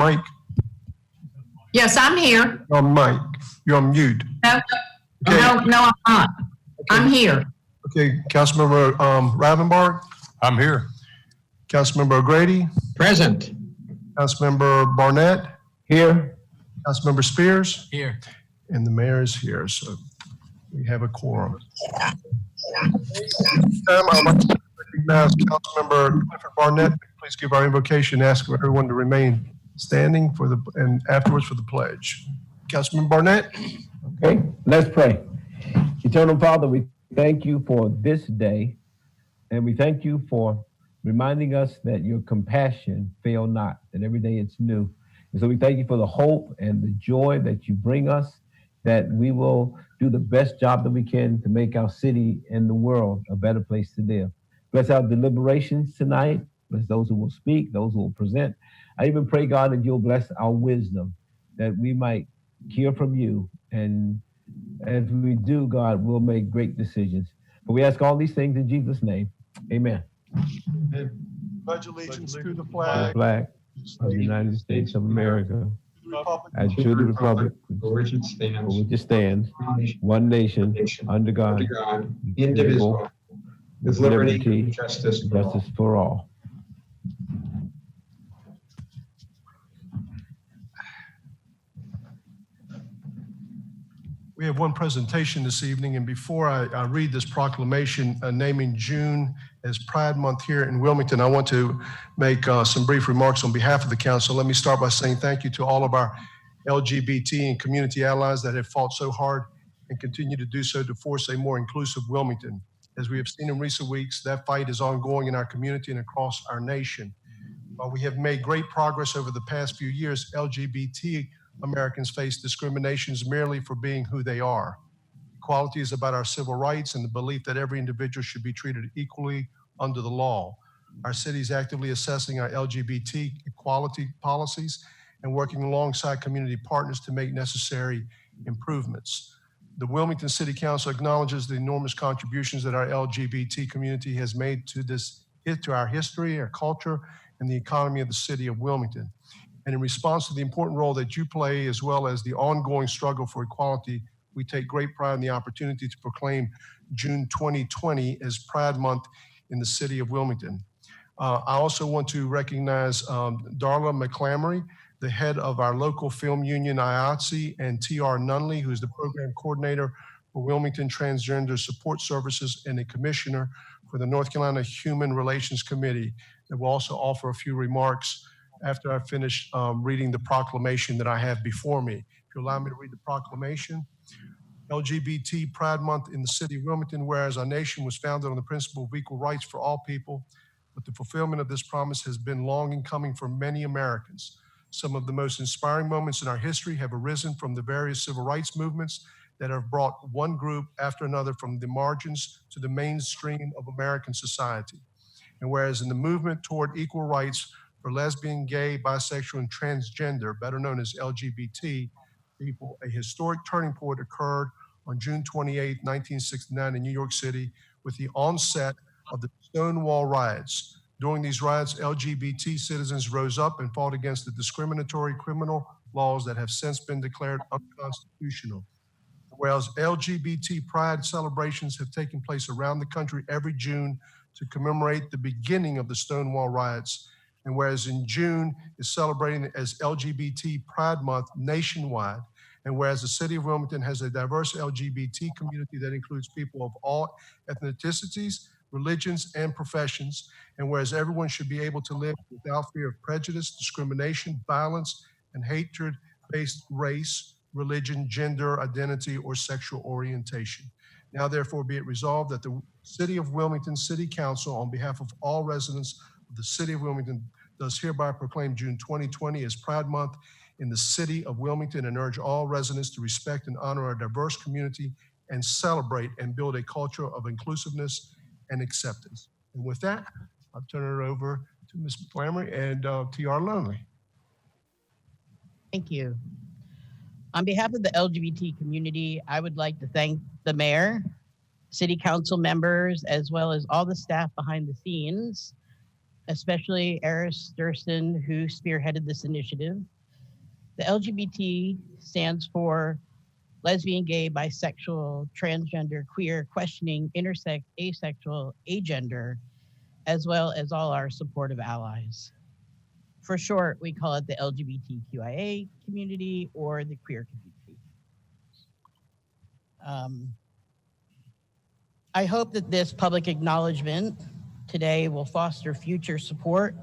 mic? Yes, I'm here. You're on mic. You're on mute. No, Okay. no, I'm not. I'm here. Okay, Councilmember Ravenbarg, I'm here. Councilmember O'Grady, Present. Councilmember Barnett, Here. Councilmember Spears, Here. and the mayor is here, so we have a quorum. This time, I'd like to recognize Councilmember Clifford Barnett. Please give our invocation, ask everyone to remain standing and afterwards for the pledge. Councilmember Barnett. Okay, let's pray. Eternal Father, we thank you for this day, and we thank you for reminding us that your compassion fail not, that every day it's new. And so we thank you for the hope and the joy that you bring us, that we will do the best job that we can to make our city and the world a better place to live. Bless our deliberations tonight. Bless those who will speak, those who will present. I even pray, God, that you'll bless our wisdom, that we might hear from you. And as we do, God, we'll make great decisions. But we ask all these things in Jesus' name. Amen. Pledge allegiance to the The flag flag of the United States of America, and to the republic for which it stands, one nation, under God, indivisible, with liberty and justice for all. justice for all. We have one presentation this evening, and before I read this proclamation naming June as Pride Month here in Wilmington, I want to make some brief remarks on behalf of the council. Let me start by saying thank you to all of our LGBT and community allies that have fought so hard and continue to do so to force a more inclusive Wilmington. As we have seen in recent weeks, that fight is ongoing in our community and across our nation. While we have made great progress over the past few years, LGBT Americans face discriminations merely for being who they are. Equality is about our civil rights and the belief that every individual should be treated equally under the law. Our city is actively assessing our LGBT equality policies and working alongside community partners to make necessary improvements. The Wilmington City Council acknowledges the enormous contributions that our LGBT community has made to our history, our culture, and the economy of the city of Wilmington. And in response to the important role that you play, as well as the ongoing struggle for equality, we take great pride in the opportunity to proclaim June 2020 as Pride Month in the city of Wilmington. I also want to recognize Darla McClamory, the head of our local film union, IATSE, and T.R. Nunley, who is the program coordinator for Wilmington Transgender Support Services and a commissioner for the North Carolina Human Relations Committee, that will also offer a few remarks after I finish reading the proclamation that I have before me. If you allow me to read the proclamation. LGBT Pride Month in the city of Wilmington, whereas our nation was founded on the principle of equal rights for all people, but the fulfillment of this promise has been long in coming for many Americans. Some of the most inspiring moments in our history have arisen from the various civil rights movements that have brought one group after another from the margins to the mainstream of American society. And whereas in the movement toward equal rights for lesbian, gay, bisexual, and transgender, better known as LGBT people, a historic turning point occurred on June 28, 1969 in New York City with the onset of the Stonewall Riots. During these riots, LGBT citizens rose up and fought against the discriminatory criminal laws that have since been declared unconstitutional. Whereas LGBT pride celebrations have taken place around the country every June to commemorate the beginning of the Stonewall Riots, and whereas in June is celebrating as LGBT Pride Month nationwide, and whereas the city of Wilmington has a diverse LGBT community that includes people of all ethnicities, religions, and professions, and whereas everyone should be able to live without fear of prejudice, discrimination, violence, and hatred based race, religion, gender, identity, or sexual orientation. Now, therefore, be it resolved that the City of Wilmington City Council, on behalf of all residents of the City of Wilmington, does hereby proclaim June 2020 as Pride Month in the City of Wilmington and urge all residents to respect and honor our diverse community and celebrate and build a culture of inclusiveness and acceptance. And with that, I'll turn it over to Ms. McClamory and T.R. Lonely. Thank you. On behalf of the LGBT community, I would like to thank the mayor, city council members, as well as all the staff behind the scenes especially Eris Durston, who spearheaded this initiative. The LGBT stands for lesbian, gay, bisexual, transgender, queer, questioning, intersex, asexual, agender, as well as all our supportive allies. For short, we call it the LGBTQIA community or the queer community. I hope that this public acknowledgement today will foster future support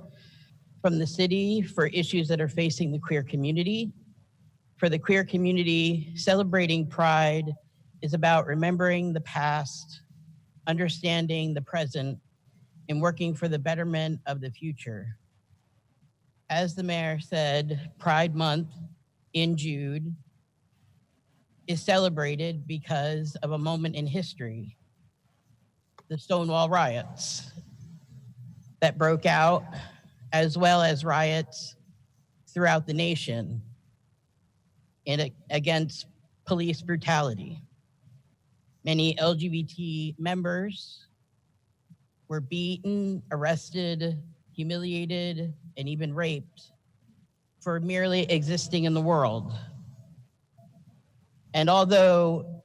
from the city for issues that are facing the queer community. For the queer community, celebrating Pride is about remembering the past, understanding the present, and working for the betterment of the future. As the mayor said, Pride Month in June is celebrated because of a moment in history, the Stonewall Riots that broke out, as well as riots throughout the nation against police brutality. Many LGBT members were beaten, arrested, humiliated, and even raped for merely existing in the world. And although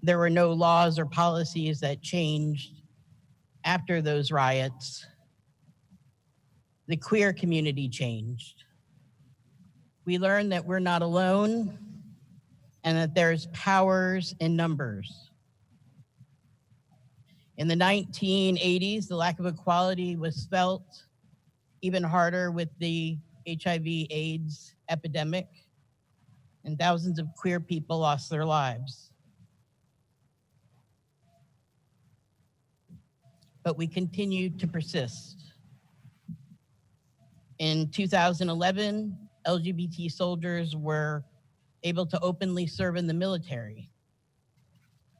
there were no laws or policies that changed after those riots, the queer community changed. We learned that we're not alone and that there's powers in numbers. In the 1980s, the lack of equality was felt even harder with the HIV/AIDS epidemic, and thousands of queer people lost their lives. But we continued to persist. In 2011, LGBT soldiers were able to openly serve in the military.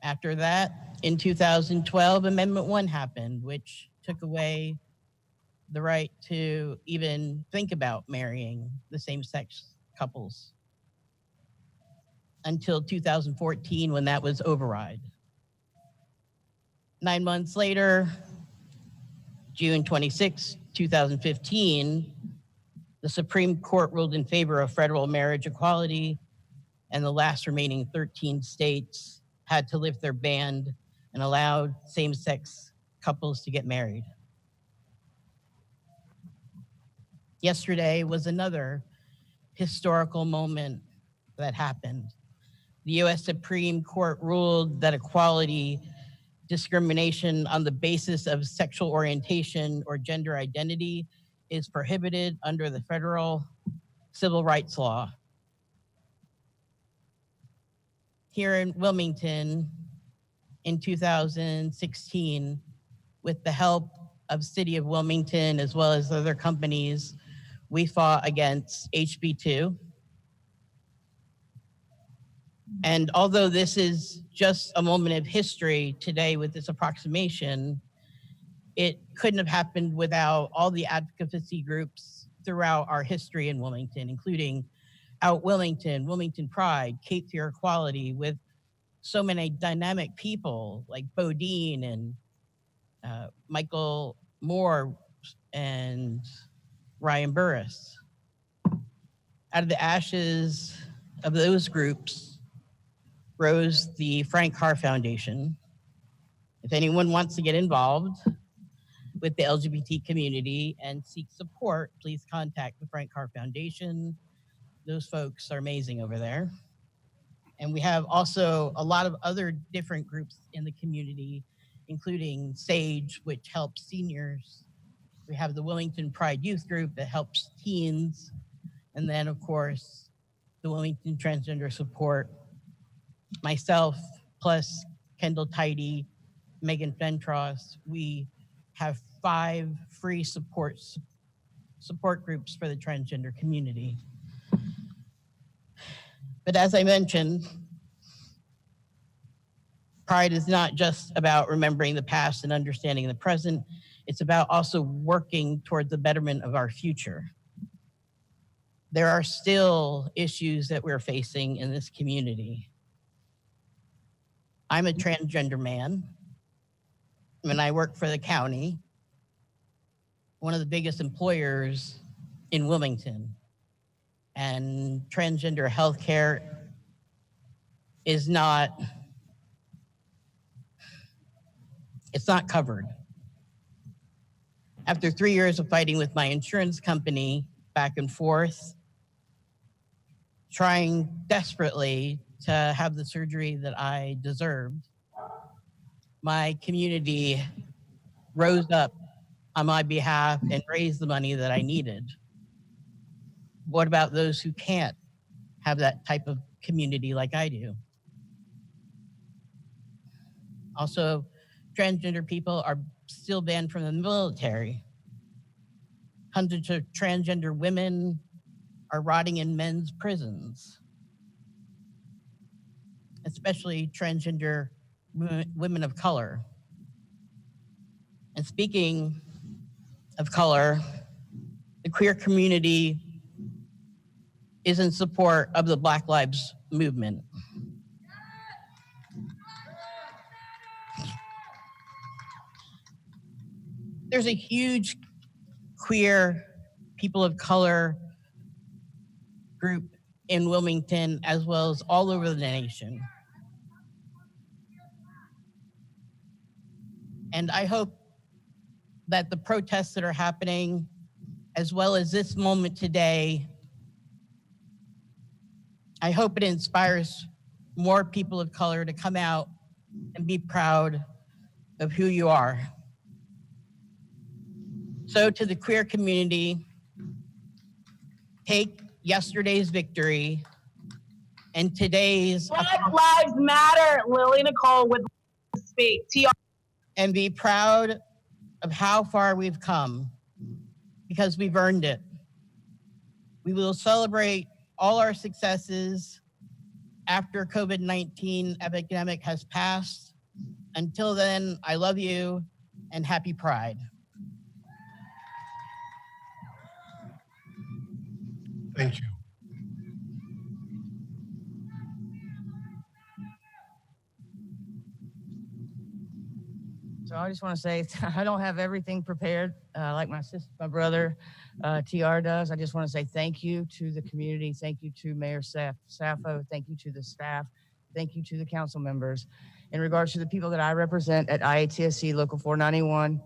After that, in 2012, Amendment 1 happened, which took away the right to even think about marrying the same-sex couples until 2014 when that was override. 9 months later, June 26, 2015, the Supreme Court ruled in favor of federal marriage equality, and the last remaining 13 states had to lift their ban and allowed same-sex couples to get married. Yesterday was another historical moment that happened. The US Supreme Court ruled that equality discrimination on the basis of sexual orientation or gender identity is prohibited under the federal civil rights law. Here in Wilmington in 2016, with the help of City of Wilmington as well as other companies, we fought against HB2. And although this is just a moment of history today with this approximation, it couldn't have happened without all the advocacy groups throughout our history in Wilmington, including Out Wilmington, Wilmington Pride, Cape Fear Equality, with so many dynamic people like Bodine and Michael Moore and Ryan Burris. Out of the ashes of those groups rose the Frank Carr Foundation. If anyone wants to get involved with the LGBT community and seek support, please contact the Frank Carr Foundation. Those folks are amazing over there. And we have also a lot of other different groups in the community, including SAGE, which helps seniors. We have the Wilmington Pride Youth Group that helps teens. And then, of course, the Wilmington Transgender Support. Myself, plus Kendall Tidy, Megan Fentros, we have 5 free support groups for the transgender community. But as I mentioned, Pride is not just about remembering the past and understanding the present. It's about also working towards the betterment of our future. There are still issues that we're facing in this community. I'm a transgender man, and I work for the county. one of the biggest employers in Wilmington. And transgender healthcare is not, it's not covered. After 3 years of fighting with my insurance company back and forth, trying desperately to have the surgery that I deserved, my community rose up on my behalf and raised the money that I needed. What about those who can't have that type of community like I do? Also, transgender people are still banned from the military. Hundreds of transgender women are rotting in men's prisons, especially transgender women of color. And speaking of color, the queer community is in support of the Black Lives Movement. There's a huge queer people of color group in Wilmington, as well as all over the nation. And I hope that the protests that are happening, as well as this moment today, I hope it inspires more people of color to come out and be proud of who you are. So to the queer community, take yesterday's victory and today's Black Lives Matter. Lily Nicole would speak. and be proud of how far we've come, because we've earned it. We will celebrate all our successes after COVID-19 epidemic has passed. Until then, I love you and happy Pride. Thank you. So I just want to say I don't have everything prepared like my sister, my brother, TR does. I just want to say thank you to the community. Thank you to Mayor Sappho. Thank you to the staff. Thank you to the council members. In regards to the people that I represent at IATSC Local 491,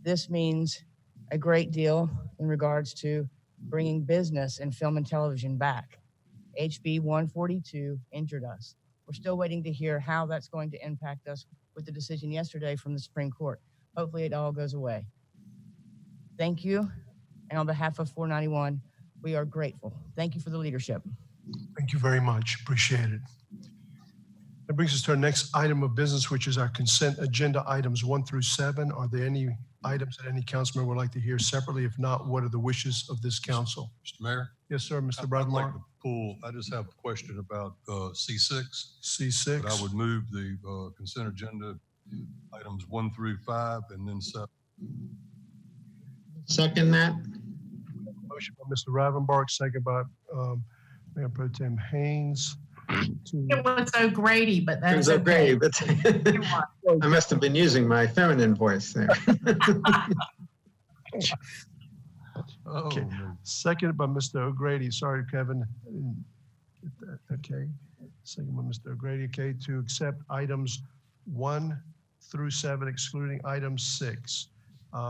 this means a great deal in regards to bringing business and film and television back. HB 142 injured us. We're still waiting to hear how that's going to impact us with the decision yesterday from the Supreme Court. Hopefully it all goes away. Thank you. And on behalf of 491, we are grateful. Thank you for the leadership. Thank you very much. Appreciate it. That brings us to our next item of business, which is our consent agenda items 1 through 7. Are there any items that any council member would like to hear separately? If not, what are the wishes of this council? Mr. Mayor? Yes, sir, Mr. I'd like Bradmore. to pull, I just have a question about C6. C6. But I would move the consent agenda items 1 through 5 and then 7. Second that. Motion by Mr. Ravenbark, second by Mayor Pro Tem Haynes. It was O'Grady, but It that's was okay, but I must have been using my feminine voice there. Oh, Okay. no. Seconded by Mr. O'Grady. Sorry, Kevin. I didn't get that. Okay. Second by Mr. O'Grady. Okay, to accept items 1 through 7, excluding item 6.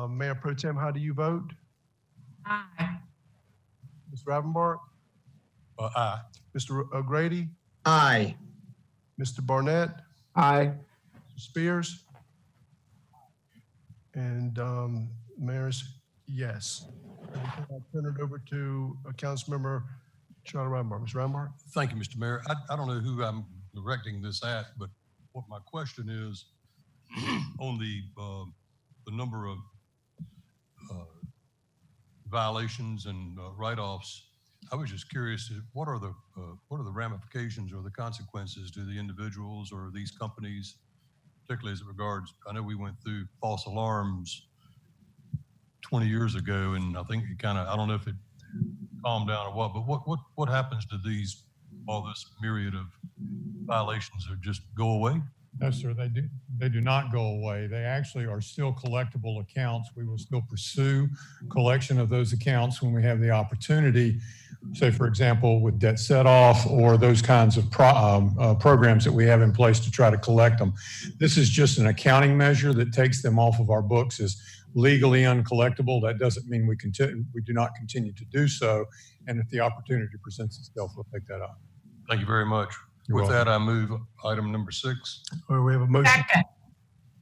Mayor Pro Tem, how do you vote? Aye. Mr. Ravenbark? Aye. Mr. O'Grady? Aye. Mr. Barnett? Aye. Mr. Spears? And Mayor's yes. I'll turn it over to Councilmember Charlie Ravenbark. Mr. Ravenbark? Thank you, Mr. Mayor. I don't know who I'm directing this at, but what my question is on the number of violations and write-offs. I was just curious, what are the ramifications or the consequences to the individuals or these companies, particularly as it regards, I know we went through false alarms 20 years ago, and I think it kind of, I don't know if it calmed down or what, but what happens to all this myriad of violations, or just go away? No, sir, They do not go away. They actually are still collectible accounts. We will still pursue collection of those accounts when we have the opportunity, say, for example, with debt set off or those kinds of programs that we have in place to try to collect them. This is just an accounting measure that takes them off of our books as legally uncollectible. That doesn't mean we do not continue to do so. And if the opportunity presents itself, we'll take that up. Thank you very much. You're With welcome. that, I move item number 6. All right, we have a motion. Second.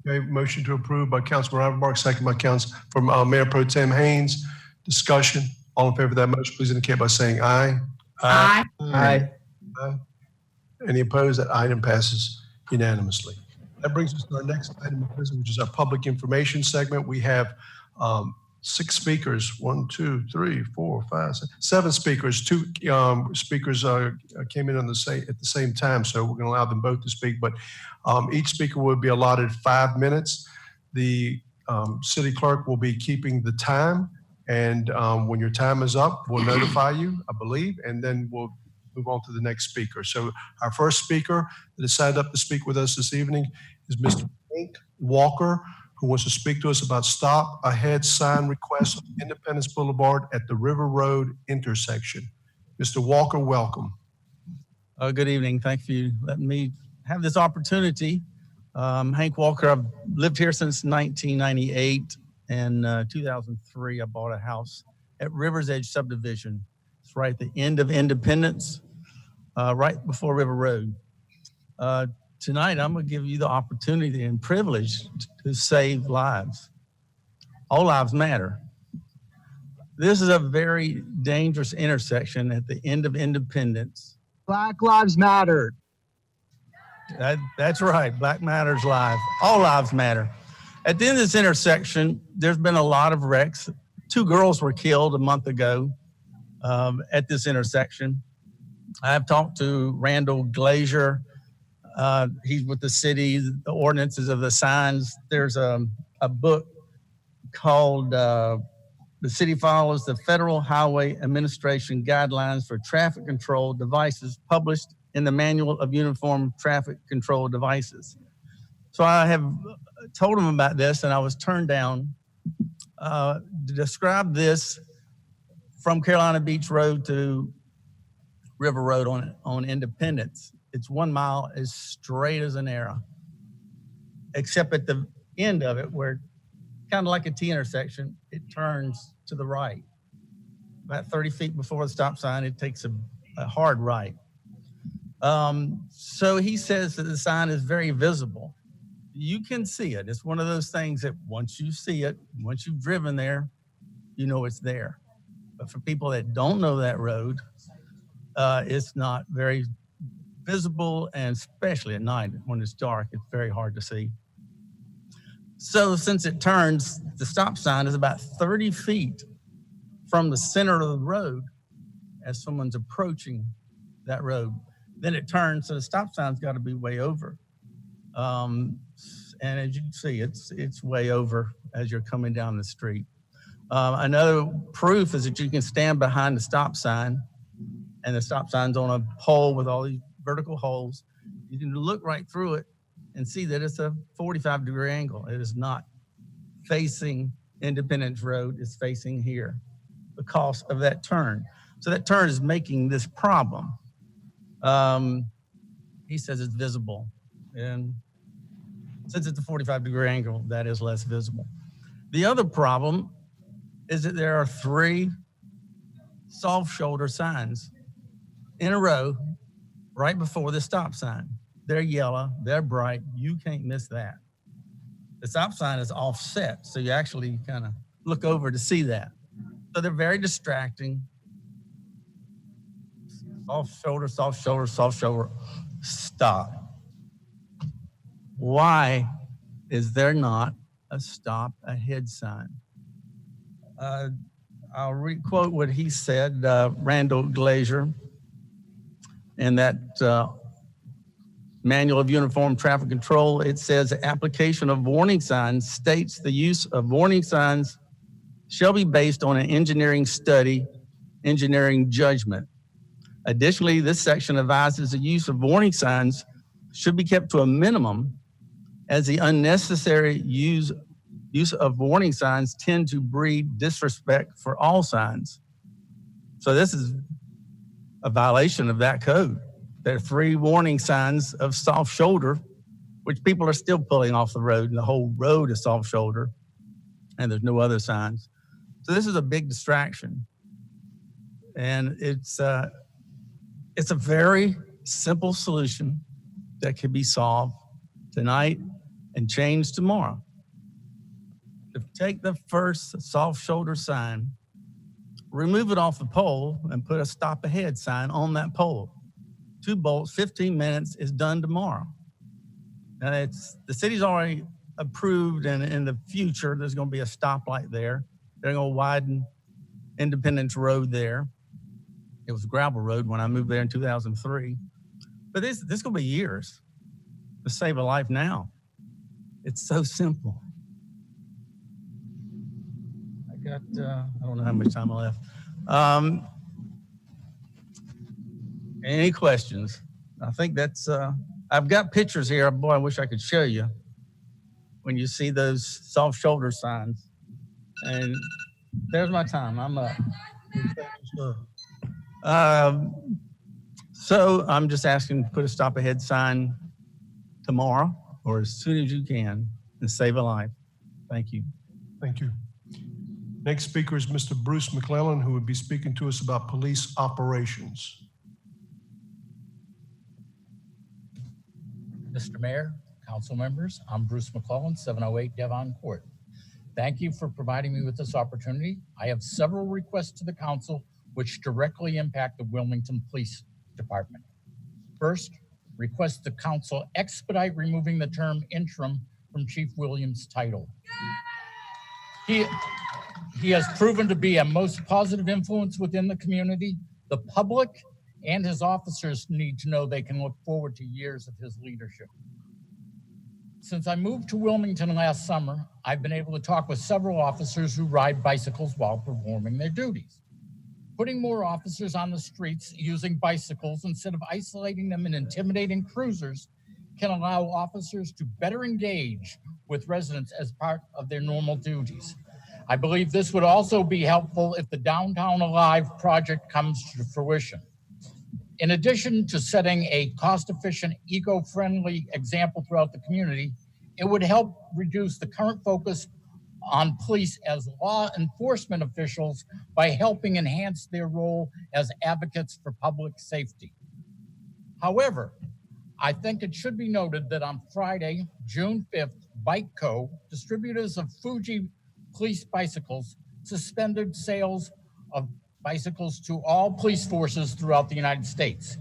Okay, motion to approve by Councilman Ravenbach, second by Mayor Pro Tem Haynes. Discussion. All in favor of that motion, please indicate by saying aye. Aye. Aye. Any opposed? That item passes unanimously. That brings us to our next item of business, which is our public information segment. We have 6 speakers, 1, 2, 3, 4, 5, 6, 7 speakers. 2 speakers came in at the same time, so we're going to allow them both to speak. But each speaker will be allotted 5 minutes. The city clerk will be keeping the time, and when your time is up, we'll notify you, I believe, and then we'll move on to the next speaker. So our first speaker that has signed up to speak with us this evening is Mr. Hank Walker, who wants to speak to us about stop ahead sign requests on Independence Boulevard at the River Road intersection. Mr. Walker, welcome. Good evening. Thank you for letting me have this opportunity. Hank Walker, I've lived here since 1998. In 2003, I bought a house at River's Edge subdivision. It's right at the end of Independence, right before River Road. Tonight, I'm going to give you the opportunity and privilege to save lives. All lives matter. This is a very dangerous intersection at the end of Independence. Black Lives Matter. That's right. Black matters live. All lives matter. At the end of this intersection, there's been a lot of wrecks. 2 girls were killed a month ago at this intersection. I've talked to Randall Glazier. He's with the city, the ordinances of the signs. There's a book called The City Follows the Federal Highway Administration Guidelines for Traffic Control Devices, published in the Manual of Uniform Traffic Control Devices. So I have told him about this, and I was turned down to describe this from Carolina Beach Road to River Road on Independence. It's 1 mile as straight as an arrow, except at the end of it, where kind of like a T intersection, it turns to the right. About 30 feet before the stop sign, it takes a hard right. So he says that the sign is very visible. You can see it. It's one of those things that once you see it, once you've driven there, you know it's there. But for people that don't know that road, it's not very visible, and especially at night when it's dark, it's very hard to see. So since it turns, the stop sign is about 30 feet from the center of the road as someone's approaching that road. Then it turns, so the stop sign's got to be way over. And as you can see, it's way over as you're coming down the street. Another proof is that you can stand behind the stop sign, and the stop sign's on a pole with all these vertical holes. You can look right through it and see that it's a 45-degree angle. It is not facing Independence Road, it's facing here because of that turn. So that turn is making this problem. He says it's visible, and since it's a 45-degree angle, that is less visible. The other problem is that there are 3 soft shoulder signs in a row right before the stop sign. They're yellow, they're bright, you can't miss that. The stop sign is offset, so you actually kind of look over to see that. So they're very distracting. Soft shoulder, soft shoulder, soft shoulder, stop. Why is there not a stop ahead sign? I'll re-quote what he said, Randall Glazier, in that Manual of Uniform Traffic Control. It says application of warning signs states the use of warning signs shall be based on an engineering study, engineering judgment. Additionally, this section advises the use of warning signs should be kept to a minimum as the unnecessary use of warning signs tend to breed disrespect for all signs. So this is a violation of that code. There are 3 warning signs of soft shoulder, which people are still pulling off the road, and the whole road is soft shoulder, and there's no other signs. So this is a big distraction. And it's a very simple solution that can be solved tonight and changed tomorrow. To take the first soft shoulder sign, remove it off the pole, and put a stop ahead sign on that pole. 2 bolts, 15 minutes, is done tomorrow. And the city's already approved, and in the future, there's going to be a stoplight there. They're going to widen Independence Road there. It was a gravel road when I moved there in 2003. But this is going to be years to save a life now. It's so simple. I don't know how much time I left. Any questions? I think that's, I've got pictures here. Boy, I wish I could show you when you see those soft shoulder signs. And there's my time. I'm up. So I'm just asking to put a stop ahead sign tomorrow or as soon as you can and save a life. Thank you. Thank you. Next speaker is Mr. Bruce McClellan, who would be speaking to us about police operations. Mr. Mayor, council members, I'm Bruce McClellan, 708 Devon Court. Thank you for providing me with this opportunity. I have several requests to the council which directly impact the Wilmington Police Department. First, request the council expedite removing the term interim from Chief Williams' title. He has proven to be a most positive influence within the community. The public and his officers need to know they can look forward to years of his leadership. Since I moved to Wilmington last summer, I've been able to talk with several officers who ride bicycles while performing their duties. Putting more officers on the streets using bicycles instead of isolating them in intimidating cruisers can allow officers to better engage with residents as part of their normal duties. I believe this would also be helpful if the Downtown Alive project comes to fruition. In addition to setting a cost-efficient, eco-friendly example throughout the community, it would help reduce the current focus on police as law enforcement officials by helping enhance their role as advocates for public safety. However, I think it should be noted that on Friday, June 5th, Bike Co., distributors of Fuji police bicycles, suspended sales of bicycles to all police forces throughout the United States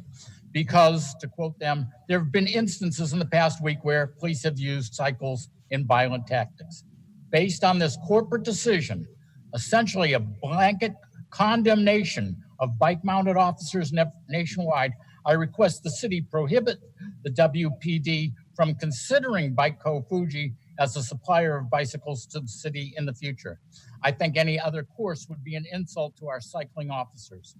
because, to quote them, there have been instances in the past week where police have used cycles in violent tactics. Based on this corporate decision, essentially a blanket condemnation of bike-mounted officers nationwide, I request the city prohibit the WPD from considering Bike Co. Fuji as a supplier of bicycles to the city in the future. I think any other course would be an insult to our cycling officers.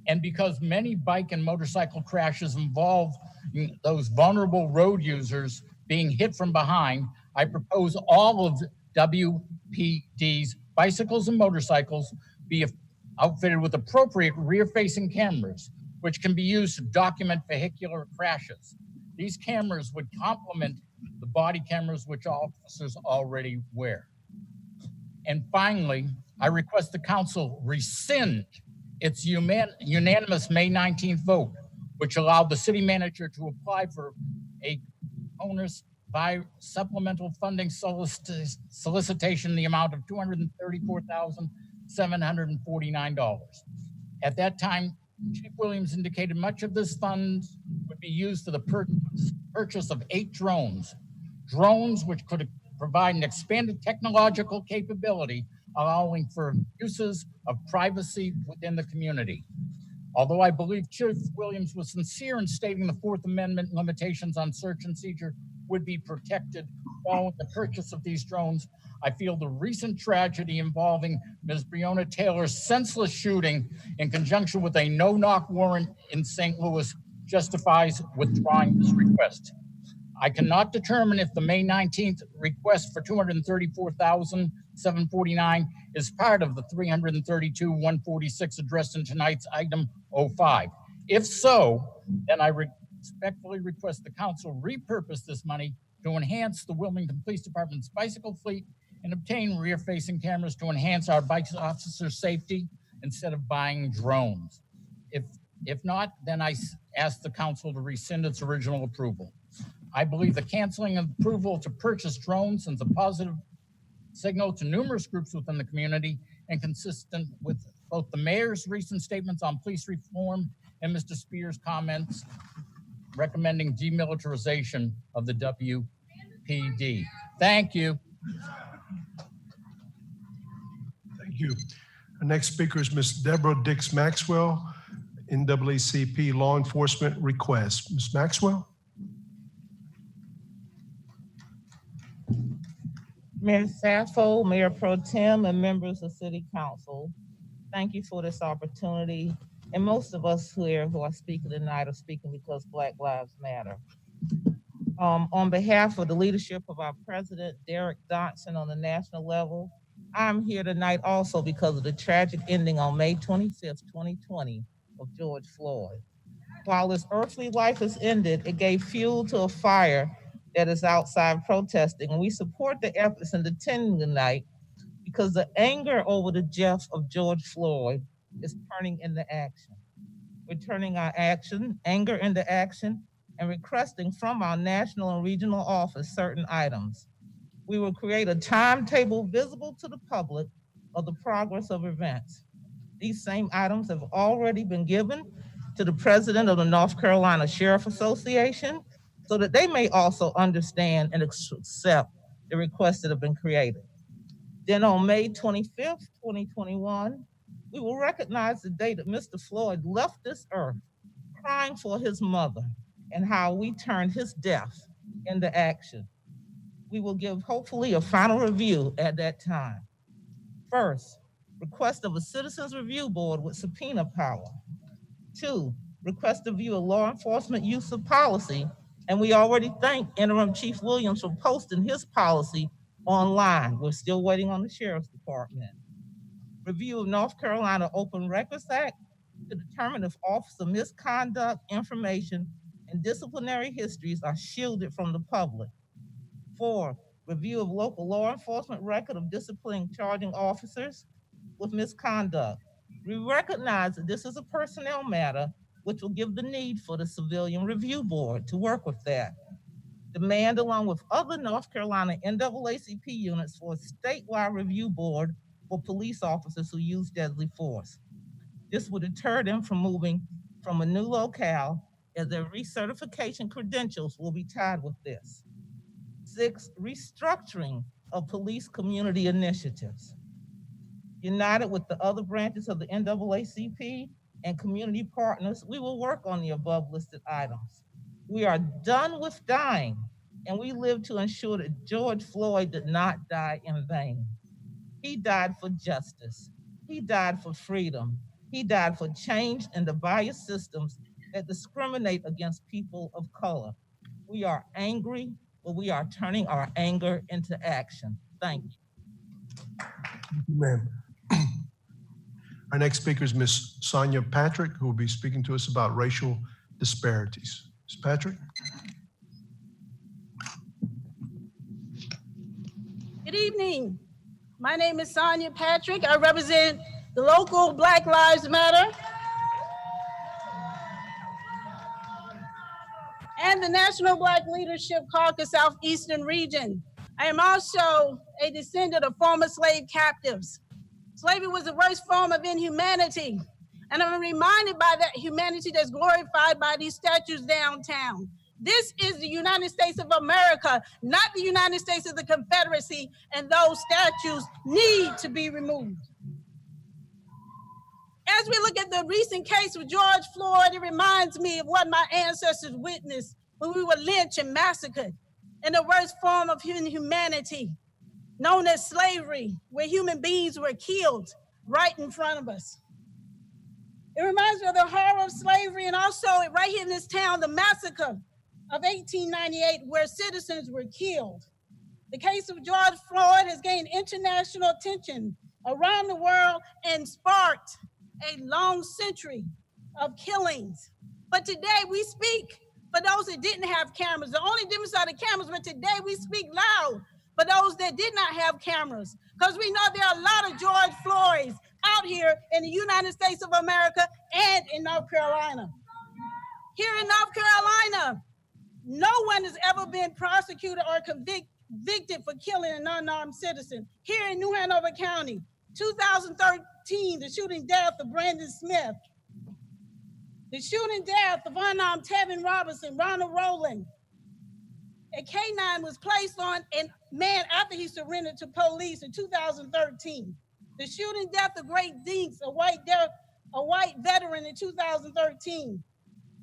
And because many bike and motorcycle crashes involve those vulnerable road users being hit from behind, I propose all of WPD's bicycles and motorcycles be outfitted with appropriate rear-facing cameras, which can be used to document vehicular crashes. These cameras would complement the body cameras which officers already wear. And finally, I request the council rescind its unanimous May 19th vote, which allowed the city manager to apply for a owner's by supplemental funding solicitation in the amount of $234,749. At that time, Chief Williams indicated much of this fund would be used for the purchase of 8 drones which could provide an expanded technological capability, allowing for uses of privacy within the community. Although I believe Chief Williams was sincere in stating the Fourth Amendment limitations on search and seizure would be protected following the purchase of these drones, I feel the recent tragedy involving Ms. Breonna Taylor's senseless shooting in conjunction with a no-knock warrant in St. Louis justifies withdrawing this request. I cannot determine if the May 19th request for $234,749 is part of the $332,146 addressed in tonight's item 05. If so, then I respectfully request the council repurpose this money to enhance the Wilmington Police Department's bicycle fleet and obtain rear-facing cameras to enhance our bike officers' safety instead of buying drones. If not, then I ask the council to rescind its original approval. I believe the canceling of approval to purchase drones sends a positive signal to numerous groups within the community and consistent with both the mayor's recent statements on police reform and Mr. Spear's comments recommending demilitarization of the WPD. Thank you. Thank you. Our next speaker is Ms. Deborah Dix Maxwell, NAACP Law Enforcement Request. Ms. Maxwell? Mayor Saffo, Mayor Pro Tem, and members of City Council, thank you for this opportunity. And most of us here who are speaking tonight are speaking because Black Lives Matter. On behalf of the leadership of our president, Derek Dotson, on the national level, I'm here tonight also because of the tragic ending on May 25th, 2020 of George Floyd. While his earthly life has ended, it gave fuel to a fire that is outside protesting. And we support the efforts in attending tonight because the anger over the death of George Floyd is turning into action. We're turning our anger into action and requesting from our national and regional office certain items. We will create a timetable visible to the public of the progress of events. These same items have already been given to the president of the North Carolina Sheriff Association so that they may also understand and accept the requests that have been created. Then on May 25th, 2021, we will recognize the day that Mr. Floyd left this earth crying for his mother and how we turned his death into action. We will give hopefully a final review at that time. First, request of a citizens review board with subpoena power. 2, request to view a law enforcement use of policy, and we already thank Interim Chief Williams for posting his policy online. We're still waiting on the Sheriff's Department. Review of North Carolina Open Records Act to determine if officer misconduct, information, and disciplinary histories are shielded from the public. 4, review of local law enforcement record of disciplining charging officers with misconduct. We recognize that this is a personnel matter, which will give the need for the Civilian Review Board to work with that. Demand, along with other North Carolina NAACP units, for a statewide review board for police officers who use deadly force. This would deter them from moving from a new locale, as their recertification credentials will be tied with this. 6, restructuring of police community initiatives. United with the other branches of the NAACP and community partners, we will work on the above listed items. We are done with dying, and we live to ensure that George Floyd did not die in vain. He died for justice. He died for freedom. He died for change in the bias systems that discriminate against people of color. We are angry, but we are turning our anger into action. Thank you. Thank you, ma'am. Our next speaker is Ms. Sonia Patrick, who will be speaking to us about racial disparities. Ms. Patrick? Good evening. My name is Sonia Patrick. I represent the local Black Lives Matter and the National Black Leadership Caucus Southeastern Region. I am also a descendant of former slave captives. Slavery was the worst form of inhumanity, and I'm reminded by that humanity that's glorified by these statues downtown. This is the United States of America, not the United States of the Confederacy, and those statues need to be removed. As we look at the recent case with George Floyd, it reminds me of what my ancestors witnessed when we were lynched and massacred in the worst form of inhumanity, known as slavery, where human beings were killed right in front of us. It reminds me of the horror of slavery, and also right here in this town, the massacre of 1898 where citizens were killed. The case of George Floyd has gained international attention around the world and sparked a long century of killings. But today we speak for those that didn't have cameras. The only difference are the cameras, but today we speak loud for those that did not have cameras. Because we know there are a lot of George Floyds out here in the United States of America and in North Carolina. Here in North Carolina, no one has ever been prosecuted or convicted for killing an unarmed citizen. Here in New Hanover County, 2013, the shooting death of Brandon Smith, the shooting death of unarmed Tevin Robinson, Ronald Rowland. A K-9 was placed on a man after he surrendered to police in 2013. The shooting death of Great Dinks, a white veteran in 2013.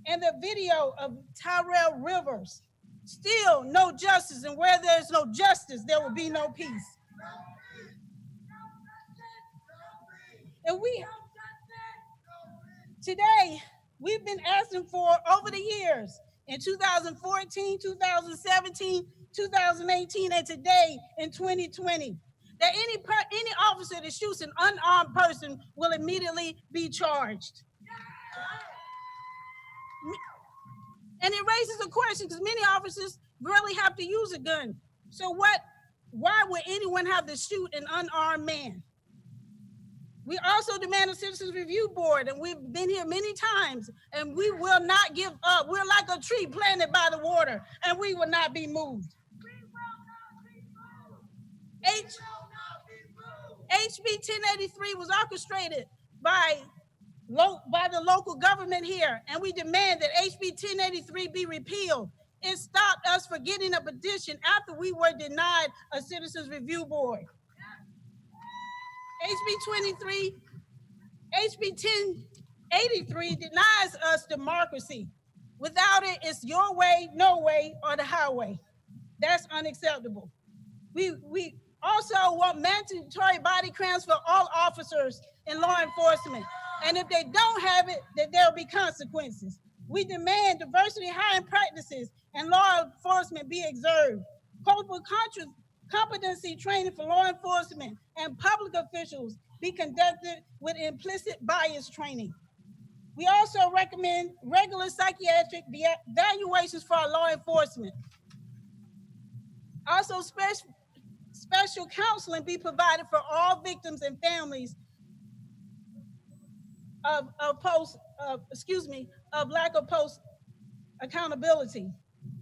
And the video of Tyrell Rivers. Still no justice, and where there's no justice, there will be no peace. And today, we've been asking for over the years, in 2014, 2017, 2018, and today in 2020, that any officer that shoots an unarmed person will immediately be charged. And it raises a question because many officers really have to use a gun. So why would anyone have to shoot an unarmed man? We also demand a citizens review board, and we've been here many times, and we will not give up. We're like a tree planted by the water, and we will not be moved. HB 1083 was orchestrated by the local government here, and we demand that HB 1083 be repealed. It stopped us from getting a petition after we were denied a citizens review board. HB 1083 denies us democracy. Without it, it's your way, no way, or the highway. That's unacceptable. We also want mandatory body cams for all officers in law enforcement. And if they don't have it, then there will be consequences. We demand diversity hiring practices and law enforcement be observed. Culpable competency training for law enforcement and public officials be conducted with implicit bias training. We also recommend regular psychiatric evaluations for our law enforcement. Also, special counseling be provided for all victims and families of lack of post accountability.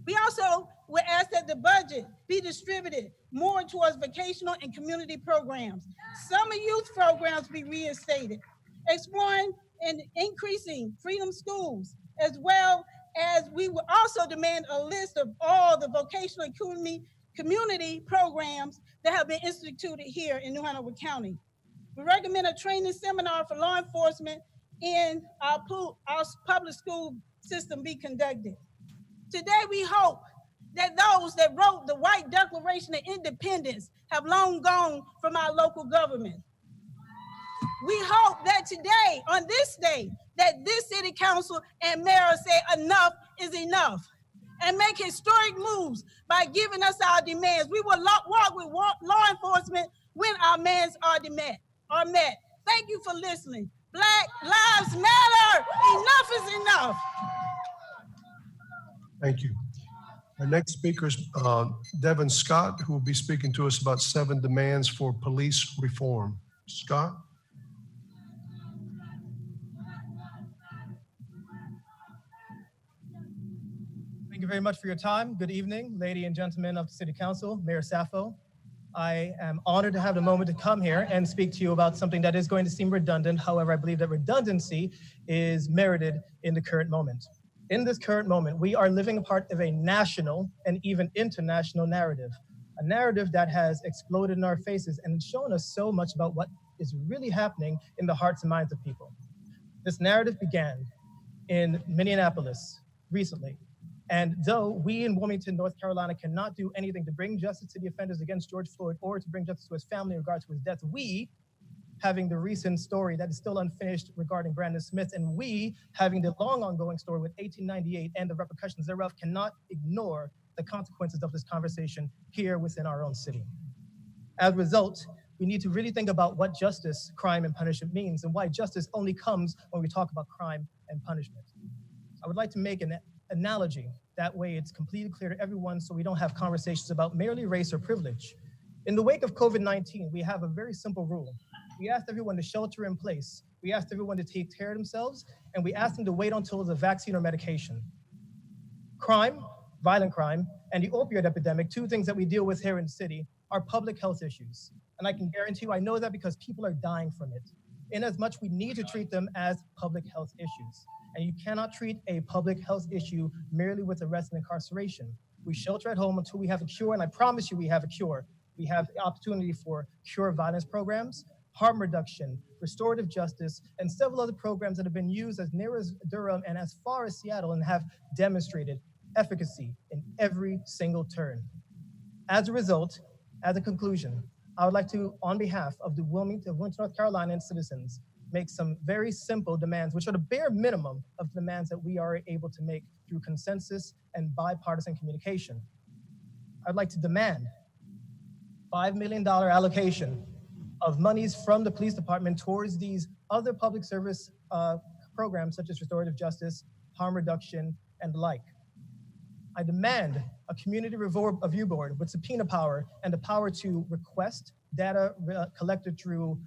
We also would ask that the budget be distributed more towards vocational and community programs. Summer youth programs be reinstated, exploring and increasing freedom schools, as well as we would also demand a list of all the vocational and community programs that have been instituted here in New Hanover County. We recommend a training seminar for law enforcement in our public school system be conducted. Today, we hope that those that wrote the White Declaration of Independence have long gone from our local government. We hope that today, on this day, that this city council and mayor say enough is enough and make historic moves by giving us our demands. We will walk with law enforcement when our demands are met. Thank you for listening. Black Lives Matter. Enough is enough. Thank you. Our next speaker is Devin Scott, who will be speaking to us about 7 demands for police reform. Scott? Thank you very much for your time. Good evening, ladies and gentlemen of the City Council, Mayor Sappho. I am honored to have the moment to come here and speak to you about something that is going to seem redundant. However, I believe that redundancy is merited in the current moment. In this current moment, we are living a part of a national and even international narrative, a narrative that has exploded in our faces and shown us so much about what is really happening in the hearts and minds of people. This narrative began in Minneapolis recently. And though we in Wilmington, North Carolina cannot do anything to bring justice to the offenders against George Floyd or to bring justice to his family in regards to his death, we having the recent story that is still unfinished regarding Brandon Smith, and we having the long ongoing story with 1898 and the repercussions thereof, cannot ignore the consequences of this conversation here within our own city. As a result, we need to really think about what justice, crime, and punishment means, and why justice only comes when we talk about crime and punishment. I would like to make an analogy. That way it's completely clear to everyone so we don't have conversations about merely race or privilege. In the wake of COVID-19, we have a very simple rule. We asked everyone to shelter in place. We asked everyone to take care of themselves, and we asked them to wait until the vaccine or medication. Crime, violent crime, and the opioid epidemic, two things that we deal with here in the city, are public health issues. And I can guarantee you, I know that because people are dying from it. In as much we need to treat them as public health issues. And you cannot treat a public health issue merely with arrest and incarceration. We shelter at home until we have a cure, and I promise you we have a cure. We have the opportunity for cure violence programs, harm reduction, restorative justice, and several other programs that have been used as near as Durham and as far as Seattle and have demonstrated efficacy in every single turn. As a result, as a conclusion, I would like to, on behalf of the Wilmington, North Carolina and citizens, make some very simple demands, which are the bare minimum of demands that we are able to make through consensus and bipartisan communication. I'd like to demand $5 million allocation of monies from the police department towards these other public service programs such as restorative justice, harm reduction, and the like. I demand a community review board with subpoena power and the power to request data collected through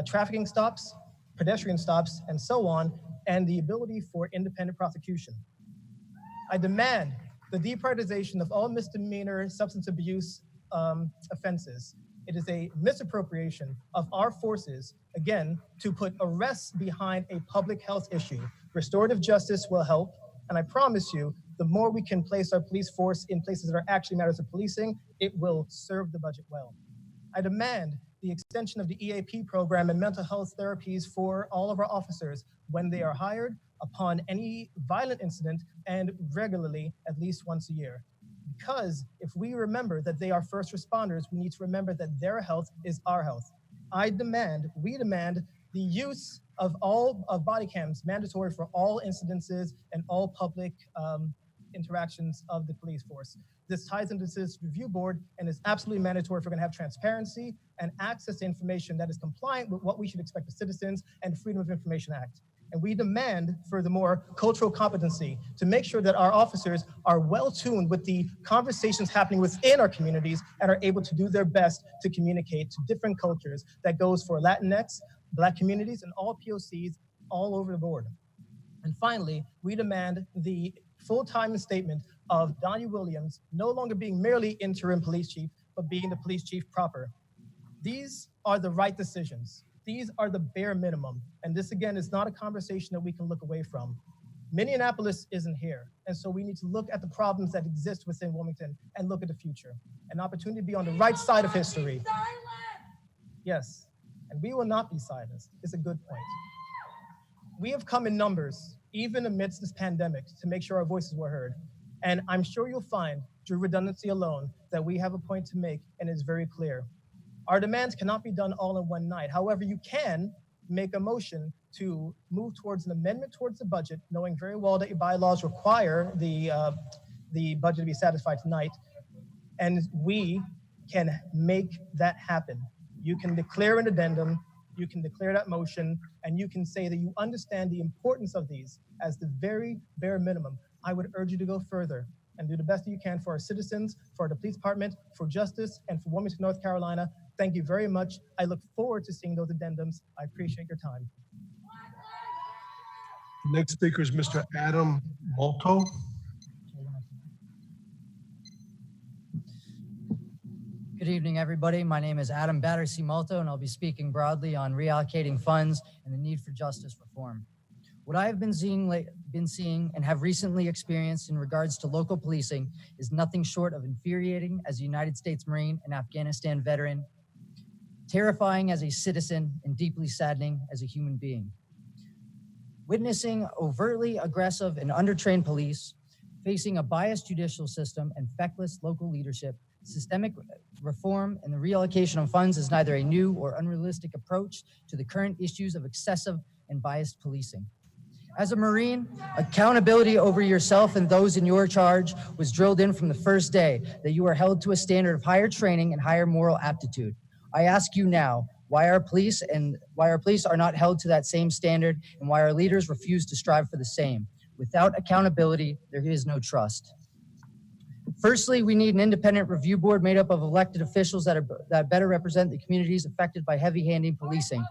trafficking stops, pedestrian stops, and so on, and the ability for independent prosecution. I demand the deprioritization of all misdemeanor substance abuse offenses. It is a misappropriation of our forces, again, to put arrests behind a public health issue. Restorative justice will help, and I promise you, the more we can place our police force in places that are actually matters of policing, it will serve the budget well. I demand the extension of the EAP program and mental health therapies for all of our officers when they are hired upon any violent incident and regularly at least once a year. Because if we remember that they are first responders, we need to remember that their health is our health. We demand the use of body cams mandatory for all incidences and all public interactions of the police force. This ties into this review board and is absolutely mandatory if we're going to have transparency and access to information that is compliant with what we should expect of citizens and the Freedom of Information Act. And we demand, furthermore, cultural competency to make sure that our officers are well tuned with the conversations happening within our communities and are able to do their best to communicate to different cultures. That goes for Latinx, Black communities, and all POCs all over the board. And finally, we demand the full-time statement of Donnie Williams no longer being merely interim police chief, but being the police chief proper. These are the right decisions. These are the bare minimum. And this, again, is not a conversation that we can look away from. Minneapolis isn't here. And so we need to look at the problems that exist within Wilmington and look at the future. An opportunity to be on the right side of history. Yes, and we will not be silenced. It's a good point. We have come in numbers, even amidst this pandemic, to make sure our voices were heard. And I'm sure you'll find, through redundancy alone, that we have a point to make, and it's very clear. Our demands cannot be done all in one night. However, you can make a motion to move towards an amendment towards the budget, knowing very well that your bylaws require the budget to be satisfied tonight, and we can make that happen. You can declare an addendum, you can declare that motion, and you can say that you understand the importance of these as the very bare minimum. I would urge you to go further and do the best that you can for our citizens, for the police department, for justice, and for Wilmington, North Carolina. Thank you very much. I look forward to seeing those addendums. I appreciate your time. Next speaker is Mr. Adam Malto. Good evening, everybody. My name is Adam Battersea Malto, and I'll be speaking broadly on reallocating funds and the need for justice reform. What I have been seeing and have recently experienced in regards to local policing is nothing short of infuriating as a United States Marine and Afghanistan veteran, terrifying as a citizen, and deeply saddening as a human being. Witnessing overtly aggressive and undertrained police, facing a biased judicial system and feckless local leadership Systemic reform and the reallocation of funds is neither a new or unrealistic approach to the current issues of excessive and biased policing. As a Marine, accountability over yourself and those in your charge was drilled in from the first day that you are held to a standard of higher training and higher moral aptitude. I ask you now, why our police are not held to that same standard, and why our leaders refuse to strive for the same. Without accountability, there is no trust. Firstly, we need an independent review board made up of elected officials that better represent the communities affected by heavy-handed policing.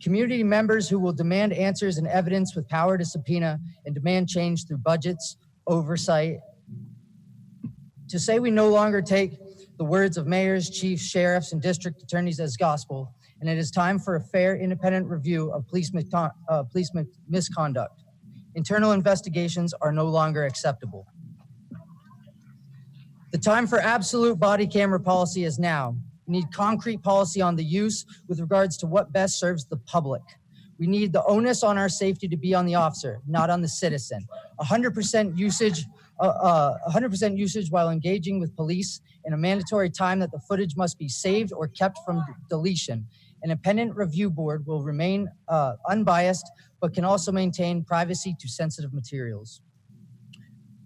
Community members who will demand answers and evidence with power to subpoena and demand change through budgets, oversight. To say we no longer take the words of mayors, chiefs, sheriffs, and district attorneys as gospel, and it is time for a fair, independent review of police misconduct. Internal investigations are no longer acceptable. The time for absolute body camera policy is now. We need concrete policy on the use with regards to what best serves the public. We need the onus on our safety to be on the officer, not on the citizen. 100% usage while engaging with police, and a mandatory time that the footage must be saved or kept from deletion. An independent review board will remain unbiased, but can also maintain privacy to sensitive materials.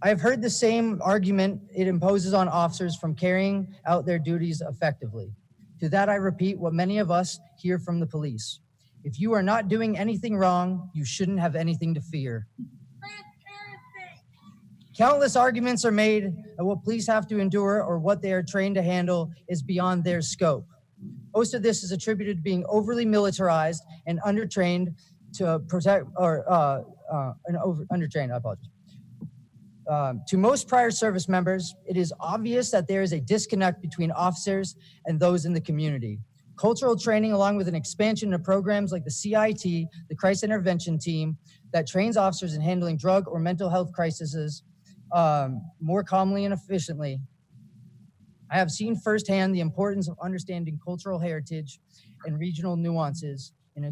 I have heard the same argument it imposes on officers from carrying out their duties effectively. To that I repeat what many of us hear from the police. If you are not doing anything wrong, you shouldn't have anything to fear. Countless arguments are made that what police have to endure or what they are trained to handle is beyond their scope. Most of this is attributed to being overly militarized and undertrained to protect, undertrained, I apologize. To most prior service members, it is obvious that there is a disconnect between officers and those in the community. Cultural training, along with an expansion of programs like the CIT, the Crisis Intervention Team, that trains officers in handling drug or mental health crises more calmly and efficiently. I have seen firsthand the importance of understanding cultural heritage and regional nuances in a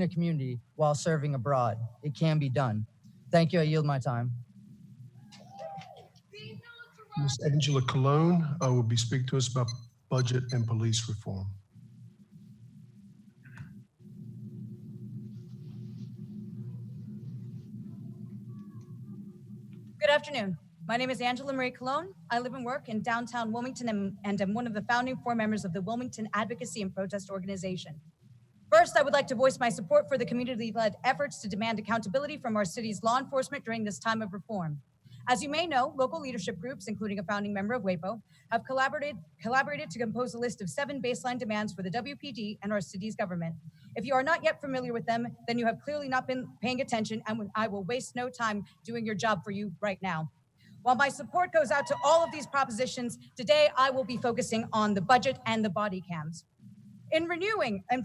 community while serving abroad. It can be done. Thank you. I yield my time. Ms. Angela Colon will be speaking to us about budget and police reform. Good afternoon. My name is Angela Marie Colon. I live and work in downtown Wilmington and am one of the founding 4 members of the Wilmington Advocacy and Protest Organization. First, I would like to voice my support for the community-led efforts to demand accountability from our city's law enforcement during this time of reform. As you may know, local leadership groups, including a founding member of WAPO, have collaborated to compose a list of 7 baseline demands for the WPD and our city's government. If you are not yet familiar with them, then you have clearly not been paying attention, and I will waste no time doing your job for you right now. While my support goes out to all of these propositions, today I will be focusing on the budget and the body cams. In reviewing a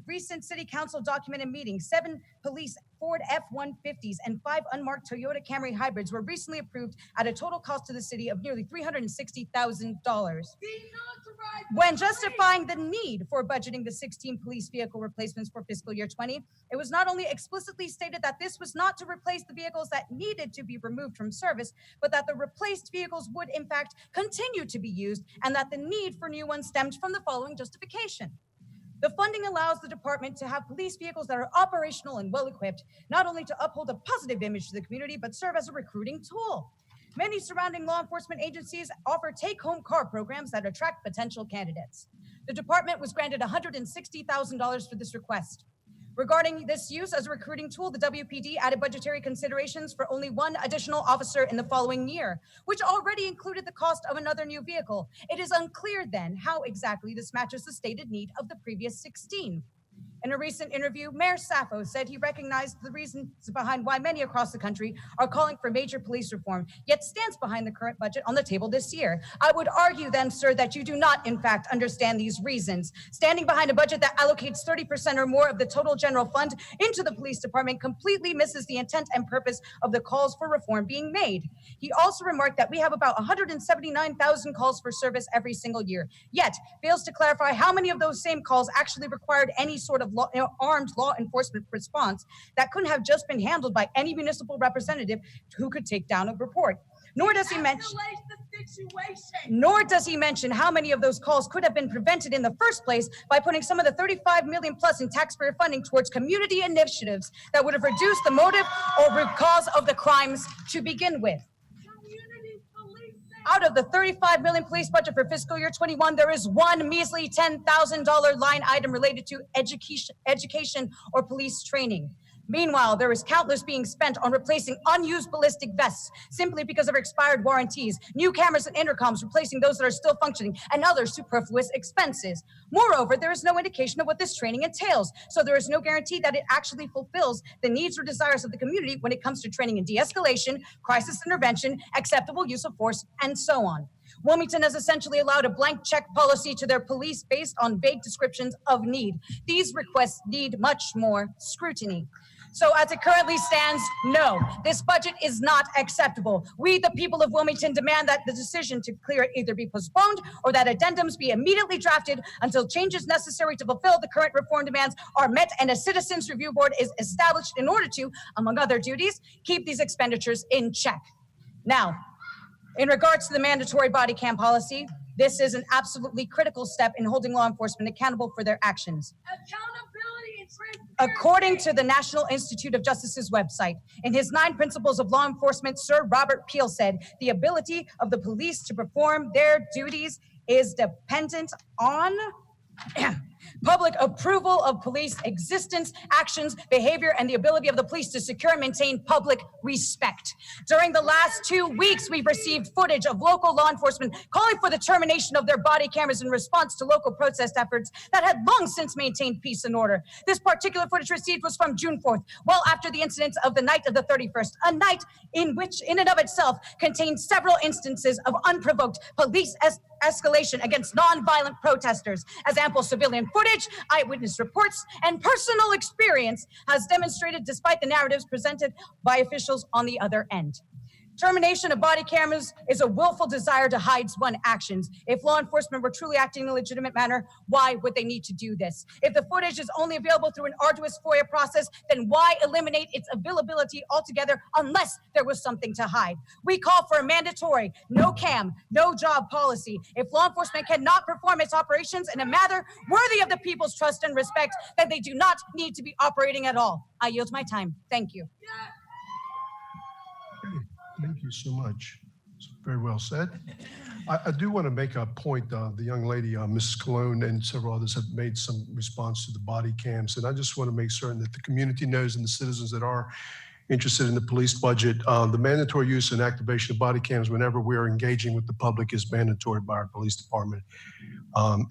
recent city council documented meeting, 7 police Ford F-150s and 5 unmarked Toyota Camry hybrids were recently approved at a total cost to the city of nearly $360,000. When justifying the need for budgeting the 16 police vehicle replacements for fiscal year 20, it was not only explicitly stated that this was not to replace the vehicles that needed to be removed from service, but that the replaced vehicles would in fact continue to be used, and that the need for new ones stemmed from the following justification. The funding allows the department to have police vehicles that are operational and well-equipped, not only to uphold a positive image to the community, but serve as a recruiting tool. Many surrounding law enforcement agencies offer take-home car programs that attract potential candidates. The department was granted $160,000 for this request. Regarding this use as a recruiting tool, the WPD added budgetary considerations for only 1 additional officer in the following year, which already included the cost of another new vehicle. It is unclear then how exactly this matches the stated need of the previous 16. In a recent interview, Mayor Sappho said he recognized the reasons behind why many across the country are calling for major police reform, yet stands behind the current budget on the table this year. I would argue then, sir, that you do not, in fact, understand these reasons. Standing behind a budget that allocates 30% or more of the total general fund into the police department completely misses the intent and purpose of the calls for reform being made. He also remarked that we have about 179,000 calls for service every single year, yet fails to clarify how many of those same calls actually required any sort of armed law enforcement response that couldn't have just been handled by any municipal representative who could take down a report. Nor does he mention how many of those calls could have been prevented in the first place by putting some of the 35 million plus in taxpayer funding towards community initiatives that would have reduced the motive or root cause of the crimes to begin with. Out of the 35 million police budget for fiscal year 21, there is one measly $10,000 line item related to education or police training. Meanwhile, there is countless being spent on replacing unused ballistic vests simply because of expired warranties, new cameras and intercoms replacing those that are still functioning, and other superfluous expenses. Moreover, there is no indication of what this training entails, so there is no guarantee that it actually fulfills the needs or desires of the community when it comes to training in de-escalation, crisis intervention, acceptable use of force, and so on. Wilmington has essentially allowed a blank check policy to their police based on vague descriptions of need. These requests need much more scrutiny. So as it currently stands, no, this budget is not acceptable. We, the people of Wilmington, demand that the decision to clear it either be postponed or that addendums be immediately drafted until changes necessary to fulfill the current reform demands are met and a citizens review board is established in order to, among other duties, keep these expenditures in check. Now, in regards to the mandatory body cam policy, this is an absolutely critical step in holding law enforcement accountable for their actions. Accountability and transparency. According to the National Institute of Justice's website, in his 9 principles of law enforcement, Sir Robert Peel said, the ability of the police to perform their duties is dependent on public approval of police existence, actions, behavior, and the ability of the police to secure and maintain public respect. During the last 2 weeks, we've received footage of local law enforcement calling for the termination of their body cameras in response to local protest efforts that had long since maintained peace and order. This particular footage received was from June 4th, well after the incidents of the night of the 31st, a night in which, in and of itself, contained several instances of unprovoked police escalation against non-violent protesters, as ample civilian footage, eyewitness reports, and personal experience has demonstrated despite the narratives presented by officials on the other end. Termination of body cameras is a willful desire to hide one's actions. If law enforcement were truly acting in a legitimate manner, why would they need to do this? If the footage is only available through an arduous FOIA process, then why eliminate its availability altogether unless there was something to hide? We call for a mandatory, no cam, no job policy. If law enforcement cannot perform its operations in a manner worthy of the people's trust and respect, then they do not need to be operating at all. I yield my time. Thank you. Thank you so much. It's very well said. I do want to make a point. The young lady, Mrs. Cologne, and several others have made some response to the body cams. And I just want to make certain that the community knows and the citizens that are interested in the police budget, the mandatory use and activation of body cams whenever we're engaging with the public is mandatory by our police department.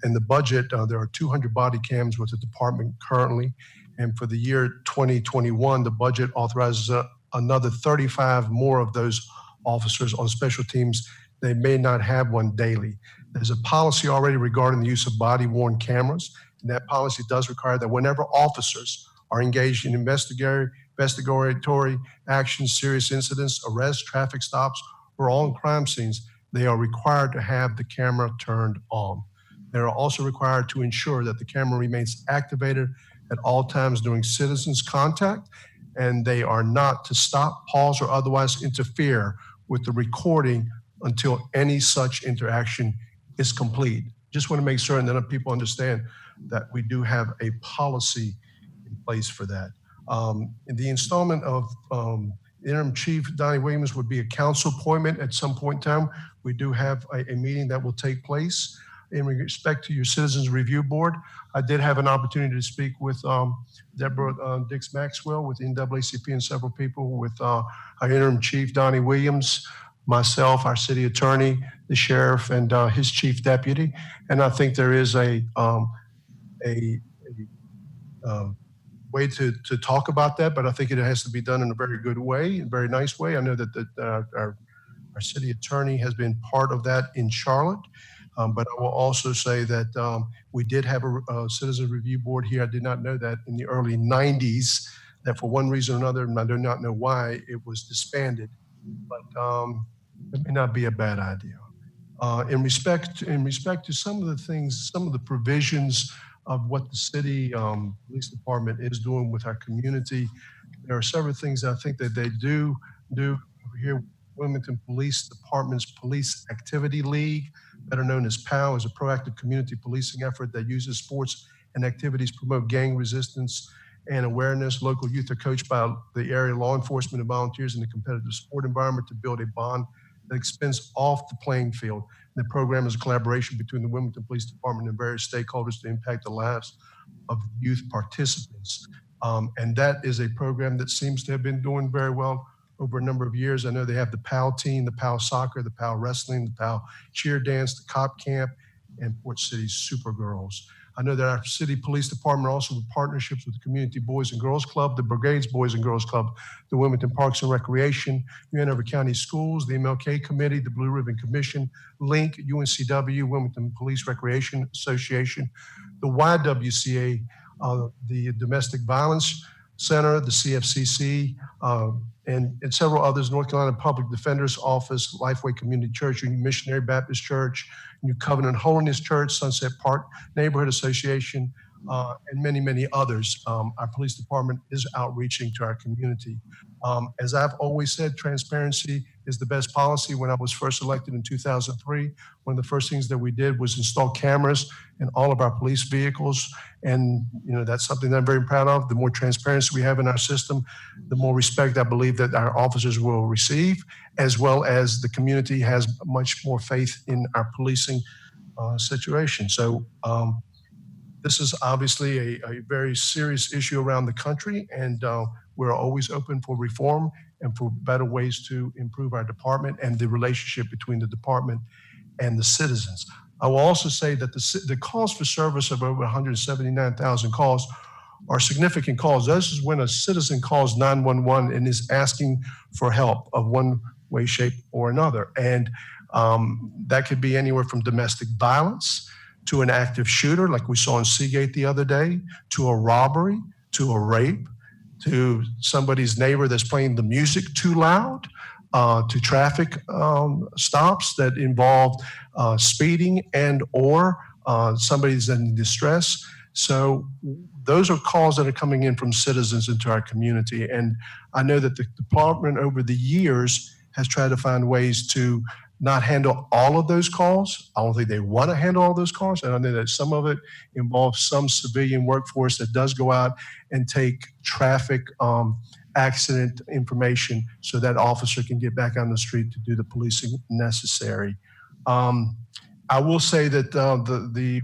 In the budget, there are 200 body cams with the department currently. And for the year 2021, the budget authorizes another 35 more of those officers on special teams. They may not have one daily. There's a policy already regarding the use of body-worn cameras. And that policy does require that whenever officers are engaged in investigatory actions, serious incidents, arrests, traffic stops, or on crime scenes, they are required to have the camera turned on. They are also required to ensure that the camera remains activated at all times during citizens' contact, and they are not to stop, pause, or otherwise interfere with the recording until any such interaction is complete. Just want to make certain that people understand that we do have a policy in place for that. In the installment of Interim Chief Donnie Williams would be a council appointment at some point in time. We do have a meeting that will take place. In respect to your Citizens Review Board, I did have an opportunity to speak with Deborah Dix Maxwell with the NAACP and several people with our Interim Chief Donnie Williams, myself, our city attorney, the sheriff, and his chief deputy. And I think there is a way to talk about that, but I think it has to be done in a very good way, a very nice way. I know that our city attorney has been part of that in Charlotte. But I will also say that we did have a Citizen Review Board here. I did not know that in the early 90s, that for one reason or another, and I do not know why, it was disbanded. But it may not be a bad idea. In respect to some of the things, some of the provisions of what the city police department is doing with our community, there are several things I think that they do over here Wilmington Police Department's Police Activity League, better known as POW, is a proactive community policing effort that uses sports and activities to promote gang resistance and awareness. Local youth are coached by the area law enforcement and volunteers in the competitive sport environment to build a bond that extends off the playing field. The program is a collaboration between the Wilmington Police Department and various stakeholders to impact the lives of youth participants. And that is a program that seems to have been doing very well over a number of years. I know they have the POW team, the POW soccer, the POW wrestling, the POW cheer dance, the cop camp, and Port City Supergirls. I know that our city police department also with partnerships with the Community Boys and Girls Club, the Brigades Boys and Girls Club, the Wilmington Parks and Recreation, Hanover County Schools, the MLK Committee, the Blue Ribbon Commission, LINK, UNCW, Wilmington Police Recreation Association, the YWCA, the Domestic Violence Center, the CFCC, and several others, North Carolina Public Defender's Office, Lifeway Community Church, Union Missionary Baptist Church, New Covenant Holiness Church, Sunset Park Neighborhood Association, and many, many others. Our police department is outreaching to our community. As I've always said, transparency is the best policy. When I was first elected in 2003, one of the first things that we did was install cameras in all of our police vehicles. And that's something that I'm very proud of. The more transparency we have in our system, the more respect I believe that our officers will receive, as well as the community has much more faith in our policing situation. So this is obviously a very serious issue around the country, and we're always open for reform and for better ways to improve our department and the relationship between the department and the citizens. I will also say that the calls for service of over 179,000 calls are significant calls. This is when a citizen calls 911 and is asking for help of one way, shape, or another. And that could be anywhere from domestic violence to an active shooter, like we saw in Seagate the other day, to a robbery, to a rape, to somebody's neighbor that's playing the music too loud, to traffic stops that involve speeding and or somebody's in distress. So those are calls that are coming in from citizens into our community. And I know that the department over the years has tried to find ways to not handle all of those calls. I don't think they want to handle all those calls. And I know that some of it involves some civilian workforce that does go out and take traffic accident information so that officer can get back on the street to do the policing necessary. I will say that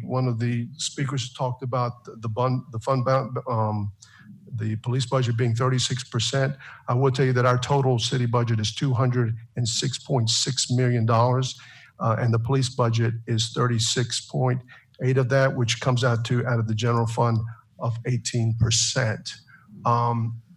one of the speakers talked about the police budget being 36%. I will tell you that our total city budget is $206.6 million, and the police budget is 36.8 of that, which comes out of the general fund of 18%.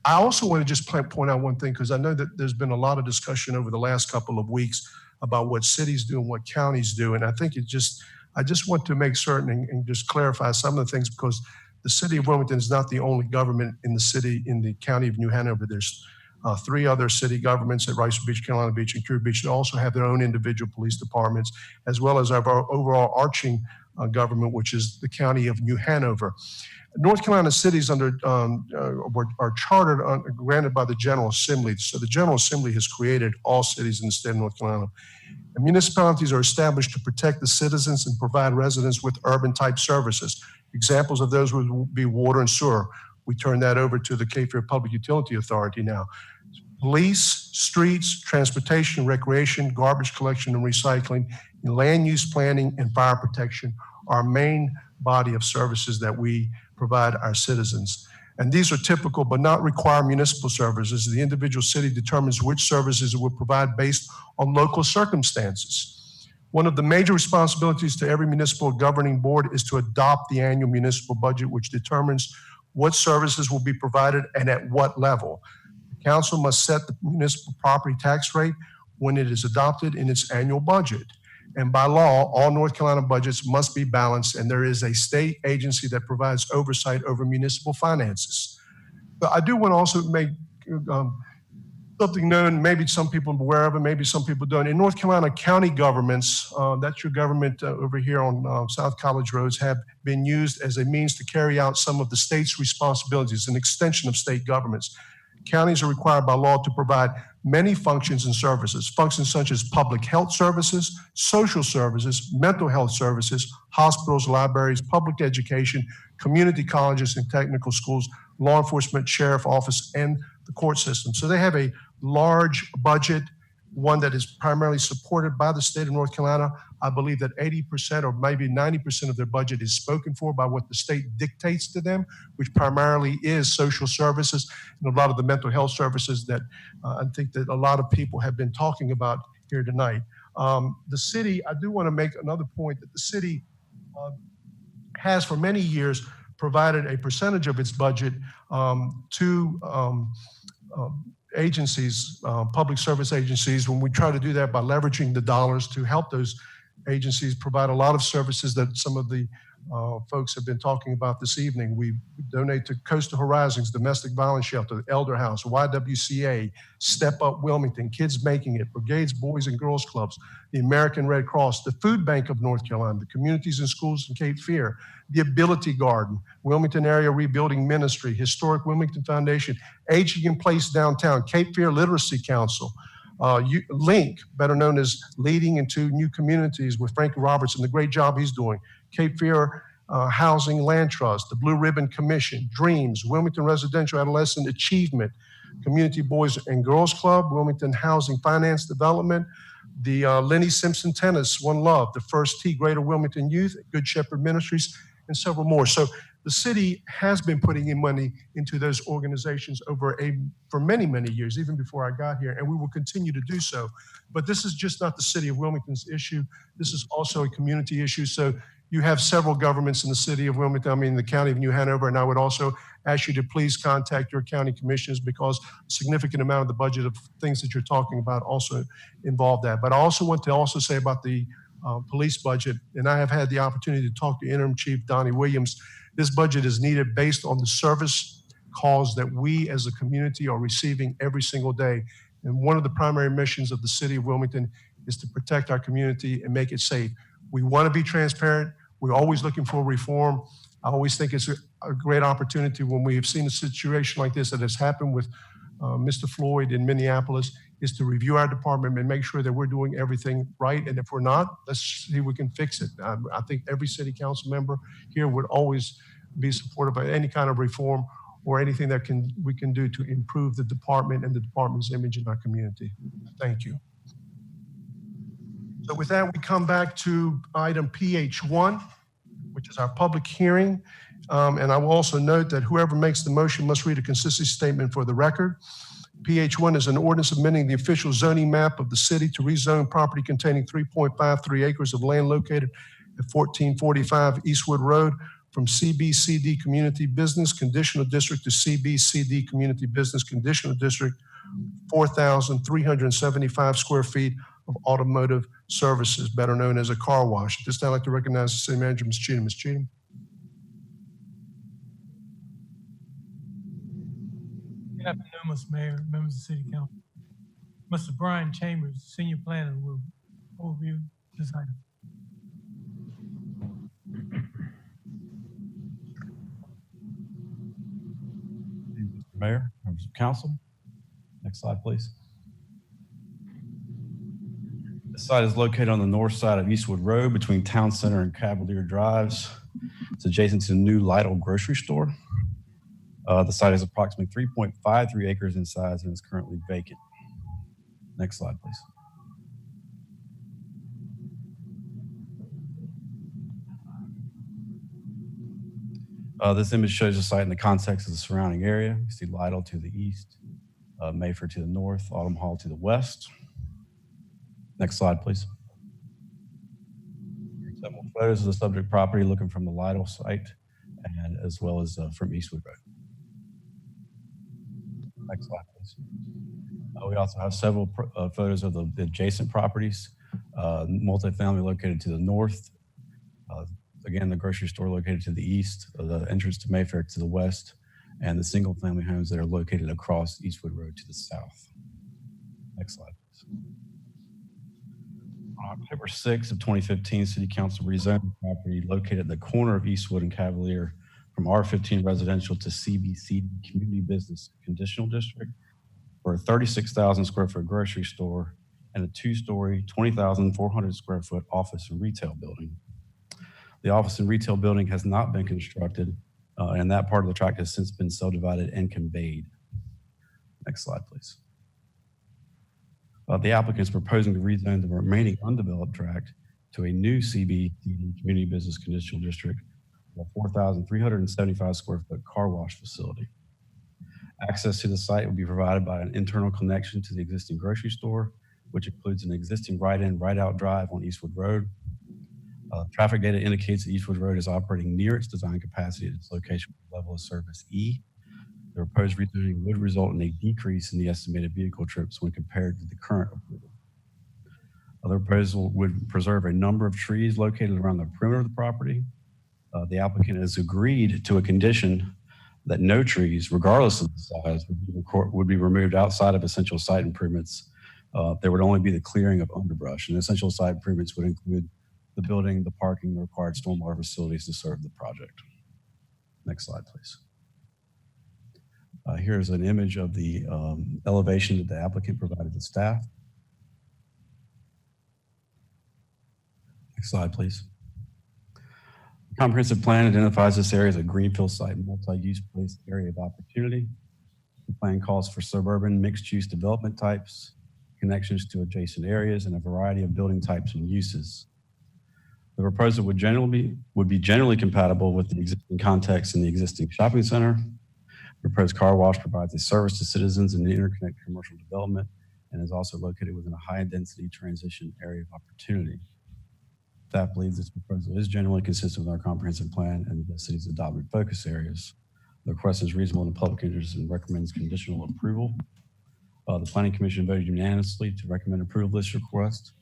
I also want to just point out one thing, because I know that there's been a lot of discussion over the last couple of weeks about what cities do and what counties do. And I think I just want to make certain and just clarify some of the things, because the city of Wilmington is not the only government in the county of New Hanover. There's 3 other city governments at Rice Beach, Carolina Beach, and Cure Beach that also have their own individual police departments, as well as our overall arching government, which is the county of New Hanover. North Carolina cities are chartered, granted by the General Assembly. So the General Assembly has created all cities in the state of North Carolina. And municipalities are established to protect the citizens and provide residents with urban type services. Examples of those would be water and sewer. We turn that over to the Cape Fear Public Utility Authority now. Police, streets, transportation, recreation, garbage collection and recycling, land use planning, and fire protection are our main body of services that we provide our citizens. And these are typical but not required municipal services. The individual city determines which services it will provide based on local circumstances. One of the major responsibilities to every municipal governing board is to adopt the annual municipal budget, which determines what services will be provided and at what level. The council must set the municipal property tax rate when it is adopted in its annual budget. And by law, all North Carolina budgets must be balanced, and there is a state agency that provides oversight over municipal finances. But I do want to also make something known, maybe some people are aware of it, maybe some people don't. In North Carolina, county governments, that's your government over here on South College Roads, have been used as a means to carry out some of the state's responsibilities, an extension of state governments. Counties are required by law to provide many functions and services, functions such as public health services, social services, mental health services, hospitals, libraries, public education, community colleges and technical schools, law enforcement, sheriff office, and the court system. So they have a large budget, one that is primarily supported by the state of North Carolina. I believe that 80% or maybe 90% of their budget is spoken for by what the state dictates to them, which primarily is social services and a lot of the mental health services that I think that a lot of people have been talking about here tonight. The city, I do want to make another point that the city has for many years provided a percentage of its budget to agencies, public service agencies, when we try to do that by leveraging the dollars to help those agencies provide a lot of services that some of the folks have been talking about this evening. We donate to Coastal Horizons, Domestic Violence Shelter, the Elder House, YWCA, Step Up Wilmington, Kids Making It, Brigades Boys and Girls Clubs, the American Red Cross, the Food Bank of North Carolina, the Communities and Schools in Cape Fear, the Ability Garden, Wilmington Area Rebuilding Ministry, Historic Wilmington Foundation, Aging in Place Downtown, Cape Fear Literacy Council, Link, better known as Leading into New Communities with Frank Robertson, the great job he's doing, Cape Fear Housing Land Trust, the Blue Ribbon Commission, Dreams, Wilmington Residential Adolescent Achievement, Community Boys and Girls Club, Wilmington Housing Finance Development, the Lenny Simpson Tennis, One Love, the First Tee, Greater Wilmington Youth, Good Shepherd Ministries, and several more. So the city has been putting in money into those organizations for many, many years, even before I got here, and we will continue to do so. But this is just not the city of Wilmington's issue. This is also a community issue. So you have several governments in the city of Wilmington, the county of New Hanover, and I would also ask you to please contact your county commissioners because a significant amount of the budget of things that you're talking about also involve that. But I also want to also say about the police budget, and I have had the opportunity to talk to Interim Chief Donnie Williams. This budget is needed based on the service calls that we as a community are receiving every single day. And one of the primary missions of the city of Wilmington is to protect our community and make it safe. We want to be transparent. We're always looking for reform. I always think it's a great opportunity when we have seen a situation like this that has happened with Mr. Floyd in Minneapolis, is to review our department and make sure that we're doing everything right. And if we're not, let's see if we can fix it. I think every city council member here would always be supportive of any kind of reform or anything that we can do to improve the department and the department's image in our community. Thank you. So with that, we come back to item PH1, which is our public hearing. And I will also note that whoever makes the motion must read a consistency statement for the record. PH1 is an ordinance amending the official zoning map of the city to rezone property containing 3.53 acres of land located at 1445 Eastwood Road from CBCD Community Business Conditional District to CBCD Community Business Conditional District, 4,375 square feet of automotive services, better known as a car wash. At this time, I'd like to recognize the city manager, Ms. Cheatham. Ms. Cheatham. Good afternoon, Mr. Mayor, members of the City Council. Mr. Brian Chambers, Senior Planner, will overview this item. Mr. Mayor, members of council. Next slide, please. This site is located on the north side of Eastwood Road between Town Center and Cavalier Drives. It's adjacent to the new Lytle grocery store. The site is approximately 3.53 acres in size and is currently vacant. Next slide, please. This image shows the site in the context of the surrounding area. You see Lytle to the east, Mayfair to the north, Autumn Hall to the west. Next slide, please. Several photos of the subject property looking from the Lytle site and as well as from Eastwood Road. Next slide, please. We also have several photos of the adjacent properties, multifamily located to the north. Again, the grocery store located to the east, the entrance to Mayfair to the west, and the single family homes that are located across Eastwood Road to the south. Next slide, please. On October 6th of 2015, City Council rezoned the property located at the corner of Eastwood and Cavalier from R15 residential to CBC community business conditional district for a 36,000 square foot grocery store and a 2-story, 20,400 square foot office and retail building. The office and retail building has not been constructed, and that part of the tract has since been subdivided and conveyed. Next slide, please. The applicant is proposing to rezone the remaining undeveloped tract to a new CBD community business conditional district of a 4,375 square foot car wash facility. Access to the site will be provided by an internal connection to the existing grocery store, which includes an existing right-in, right-out drive on Eastwood Road. Traffic data indicates that Eastwood Road is operating near its design capacity at its location with level of service E. The proposed rezoning would result in a decrease in the estimated vehicle trips when compared to the current approval. The proposal would preserve a number of trees located around the perimeter of the property. The applicant has agreed to a condition that no trees, regardless of the size, would be removed outside of essential site improvements. There would only be the clearing of underbrush, and essential site improvements would include the building, the parking, the required stormwater facilities to serve the project. Next slide, please. Here's an image of the elevation that the applicant provided to staff. Next slide, please. The comprehensive plan identifies this area as a greenfield site and multi-use place area of opportunity. The plan calls for suburban mixed-use development types, connections to adjacent areas, and a variety of building types and uses. The proposal would be generally compatible with the existing context in the existing shopping center. The proposed car wash provides a service to citizens in the interconnected commercial development and is also located within a high-density transition area of opportunity. Staff believes this proposal is generally consistent with our comprehensive plan and the city's adopted focus areas. The request is reasonable in the public interest and recommends conditional approval. The Planning Commission voted unanimously to recommend approval of this request.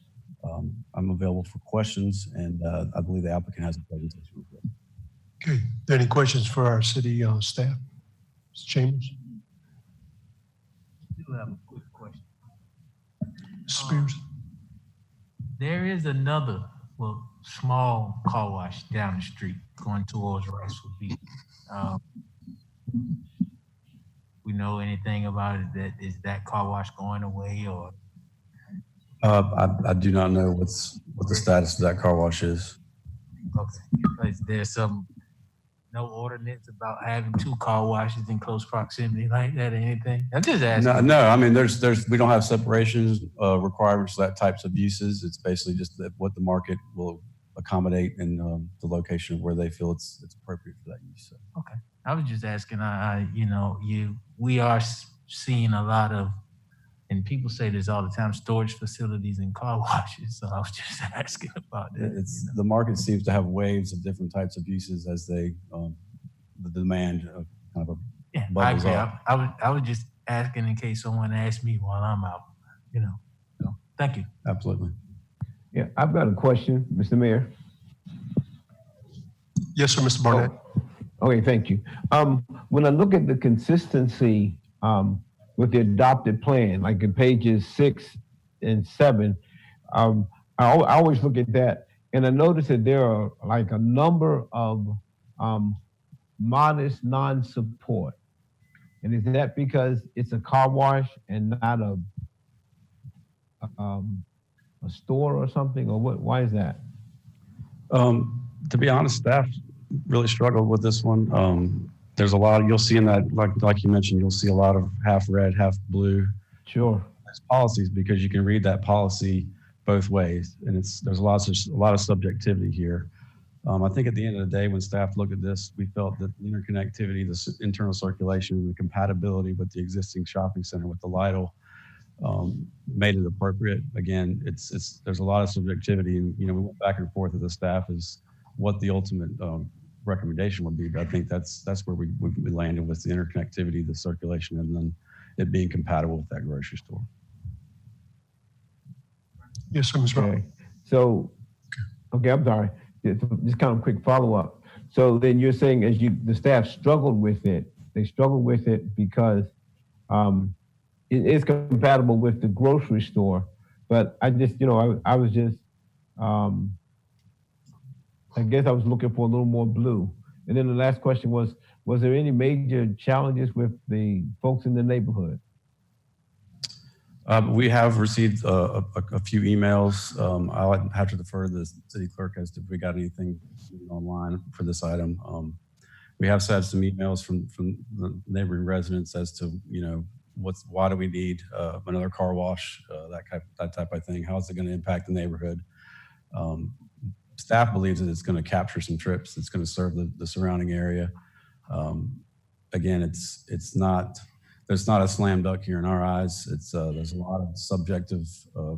I'm available for questions, and I believe the applicant has a presentation. Okay, any questions for our city staff? Mr. Chambers? I do have a quick question. Spears? There is another, small car wash down the street going towards Riceville Beach. We know anything about it? Is that car wash going away, or? I do not know what the status of that car wash is. Okay, is there no ordinance about having 2 car washes in close proximity like that or anything? I'm just asking. No. I mean, we don't have separations requirements for that types of uses. It's basically just what the market will accommodate in the location of where they feel it's appropriate for that use. So. Okay, I was just asking. We are seeing a lot of, and people say this all the time, storage facilities and car washes. So I was just asking about that. The market seems to have waves of different types of uses as the demand kind of bubbles up. I was just asking in case someone asked me while I'm out. So, thank you. Absolutely. Yeah, I've got a question, Mr. Mayor. Yes, sir, Mr. Barnett. Okay, thank you. When I look at the consistency with the adopted plan, like in pages 6 and 7, I always look at that, and I notice that there are like a number of modest non-support. And is that because it's a car wash and not a store or something, or what? Why is that? To be honest, staff really struggled with this one. There's a lot you'll see in that, like you mentioned, you'll see a lot of half red, half blue. Sure. Policies, because you can read that policy both ways, and there's a lot of subjectivity here. I think at the end of the day, when staff looked at this, we felt that the interconnectivity, the internal circulation, and the compatibility with the existing shopping center with the Lidl made it appropriate. Again, there's a lot of subjectivity, and we went back and forth with the staff as what the ultimate recommendation would be. But I think that's where we landed with the interconnectivity, the circulation, and then it being compatible with that grocery store. Yes, sir, Mr. Okay. So, okay, I'm sorry. Just kind of quick follow-up. So then you're saying the staff struggled with it. They struggled with it because it is compatible with the grocery store. But I just, I was just, I guess I was looking for a little more blue. And then the last question was there any major challenges with the folks in the neighborhood? We have received a few emails. I'll have to defer to the city clerk as to if we got anything online for this item. We have had some emails from the neighboring residents as to, why do we need another car wash, that type of thing. How is it going to impact the neighborhood? Staff believes that it's going to capture some trips. It's going to serve the surrounding area. Again, it's not a slam dunk here in our eyes. There's a lot of subjective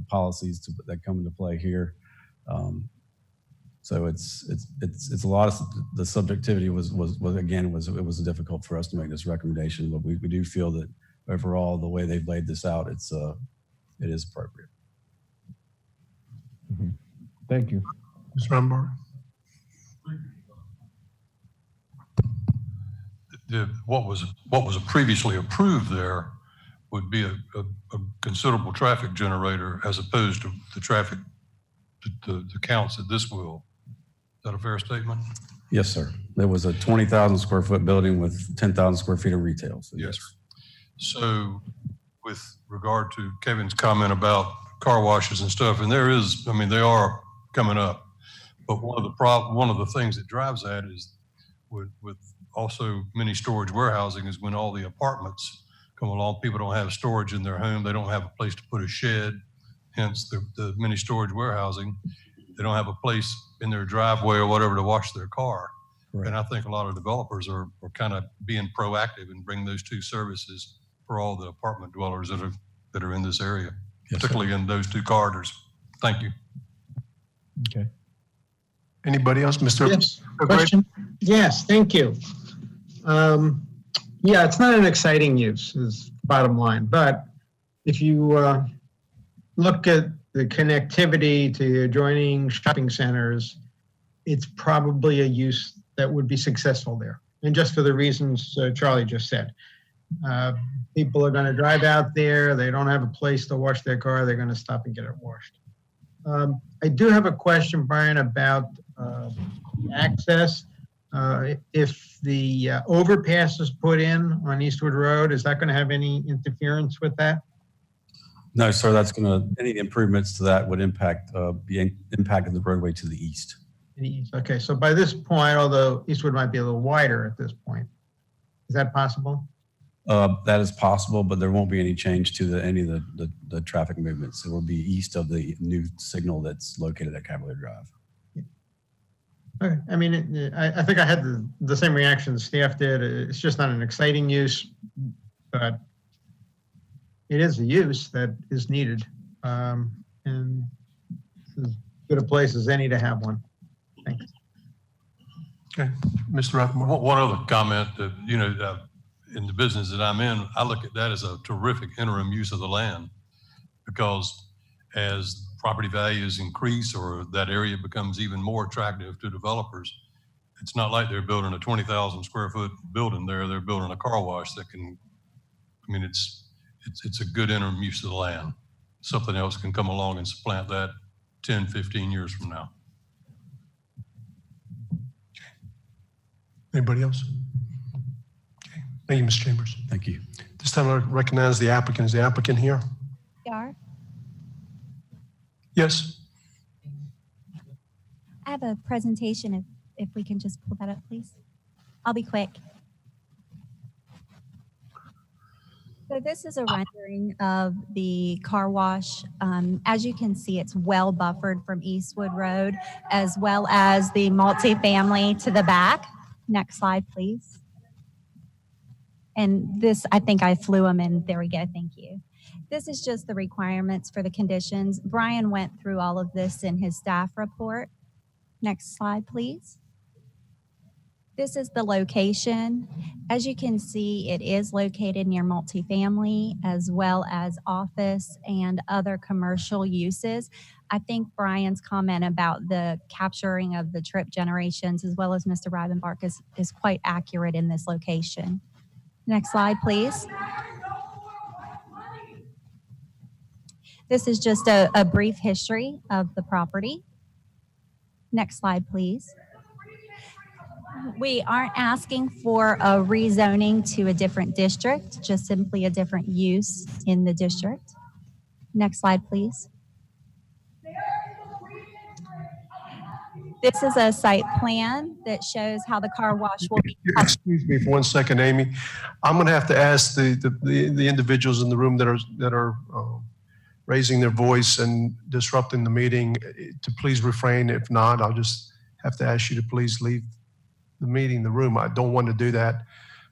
policies that come into play here. So it's a lot of the subjectivity was difficult for us to make this recommendation, but we do feel that overall the way they've laid this out, it is appropriate. Mm-hmm. Thank you. Ms. Rumbar. What was previously approved there would be a considerable traffic generator as opposed to the traffic, the counts that this will. Is that a fair statement? Yes, sir. There was a 20,000 square foot building with 10,000 square feet of retail. So yes. So with regard to Kevin's comment about car washes and stuff, and they are coming up, but one of the things that drives that is with also mini storage warehousing is when all the apartments come along, people don't have storage in their home. They don't have a place to put a shed, hence the mini storage warehousing. They don't have a place in their driveway or whatever to wash their car. Right. And I think a lot of developers are kind of being proactive and bring those two services for all the apartment dwellers that are in this area, yes, particularly in those two corridors. Thank you. Okay. Anybody else, Mr. Yes. Question? Yes, thank you. Yeah, it's not an exciting use, is bottom line. But if you look at the connectivity to the adjoining shopping centers, it's probably a use that would be successful there. And just for the reasons Charlie just said. People are going to drive out there. They don't have a place to wash their car. They're going to stop and get it washed. I do have a question, Brian, about access. If the overpass is put in on Eastwood Road, is that going to have any interference with that? No, sir. Any improvements to that would be impacting the roadway to the east. Okay, so by this point, although Eastwood might be a little wider at this point, is that possible? That is possible, but there won't be any change to any of the traffic movements. It will be east of the new signal that's located at Cavalier Drive. Okay. I mean, I think I had the same reaction the staff did. It's just not an exciting use, but it is a use that is needed. And it's as good a place as any to have one. Thanks. Okay. Mr. Rothenberg. One other comment that, in the business that I'm in, I look at that as a terrific interim use of the land, because as property values increase or that area becomes even more attractive to developers, it's not like they're building a 20,000 square foot building there. They're building a car wash that can, it's a good interim use of the land. Something else can come along and supplant that 10, 15 years from now. Anybody else? Okay. Thank you, Ms. Chambers. Thank you. This time I recognize the applicant. Is the applicant here? Yar. Yes. I have a presentation if we can just pull that up, please. I'll be quick. So this is a rendering of the car wash. As you can see, it's well buffered from Eastwood Road, as well as the multifamily to the back. Next slide, please. And this, I think I flew them in. There we go. Thank you. This is just the requirements for the conditions. Brian went through all of this in his staff report. Next slide, please. This is the location. As you can see, it is located near multifamily as well as office and other commercial uses. I think Brian's comment about the capturing of the trip generations as well as Mr. Rivenbark is quite accurate in this location. Next slide, please. This is just a brief history of the property. Next slide, please. We aren't asking for a rezoning to a different district, just simply a different use in the district. Next slide, please. This is a site plan that shows how the car wash will be. Excuse me for 1 second, Amy. I'm going to have to ask the individuals in the room that are raising their voice and disrupting the meeting to please refrain. If not, I'll just have to ask you to please leave the meeting, the room. I don't want to do that.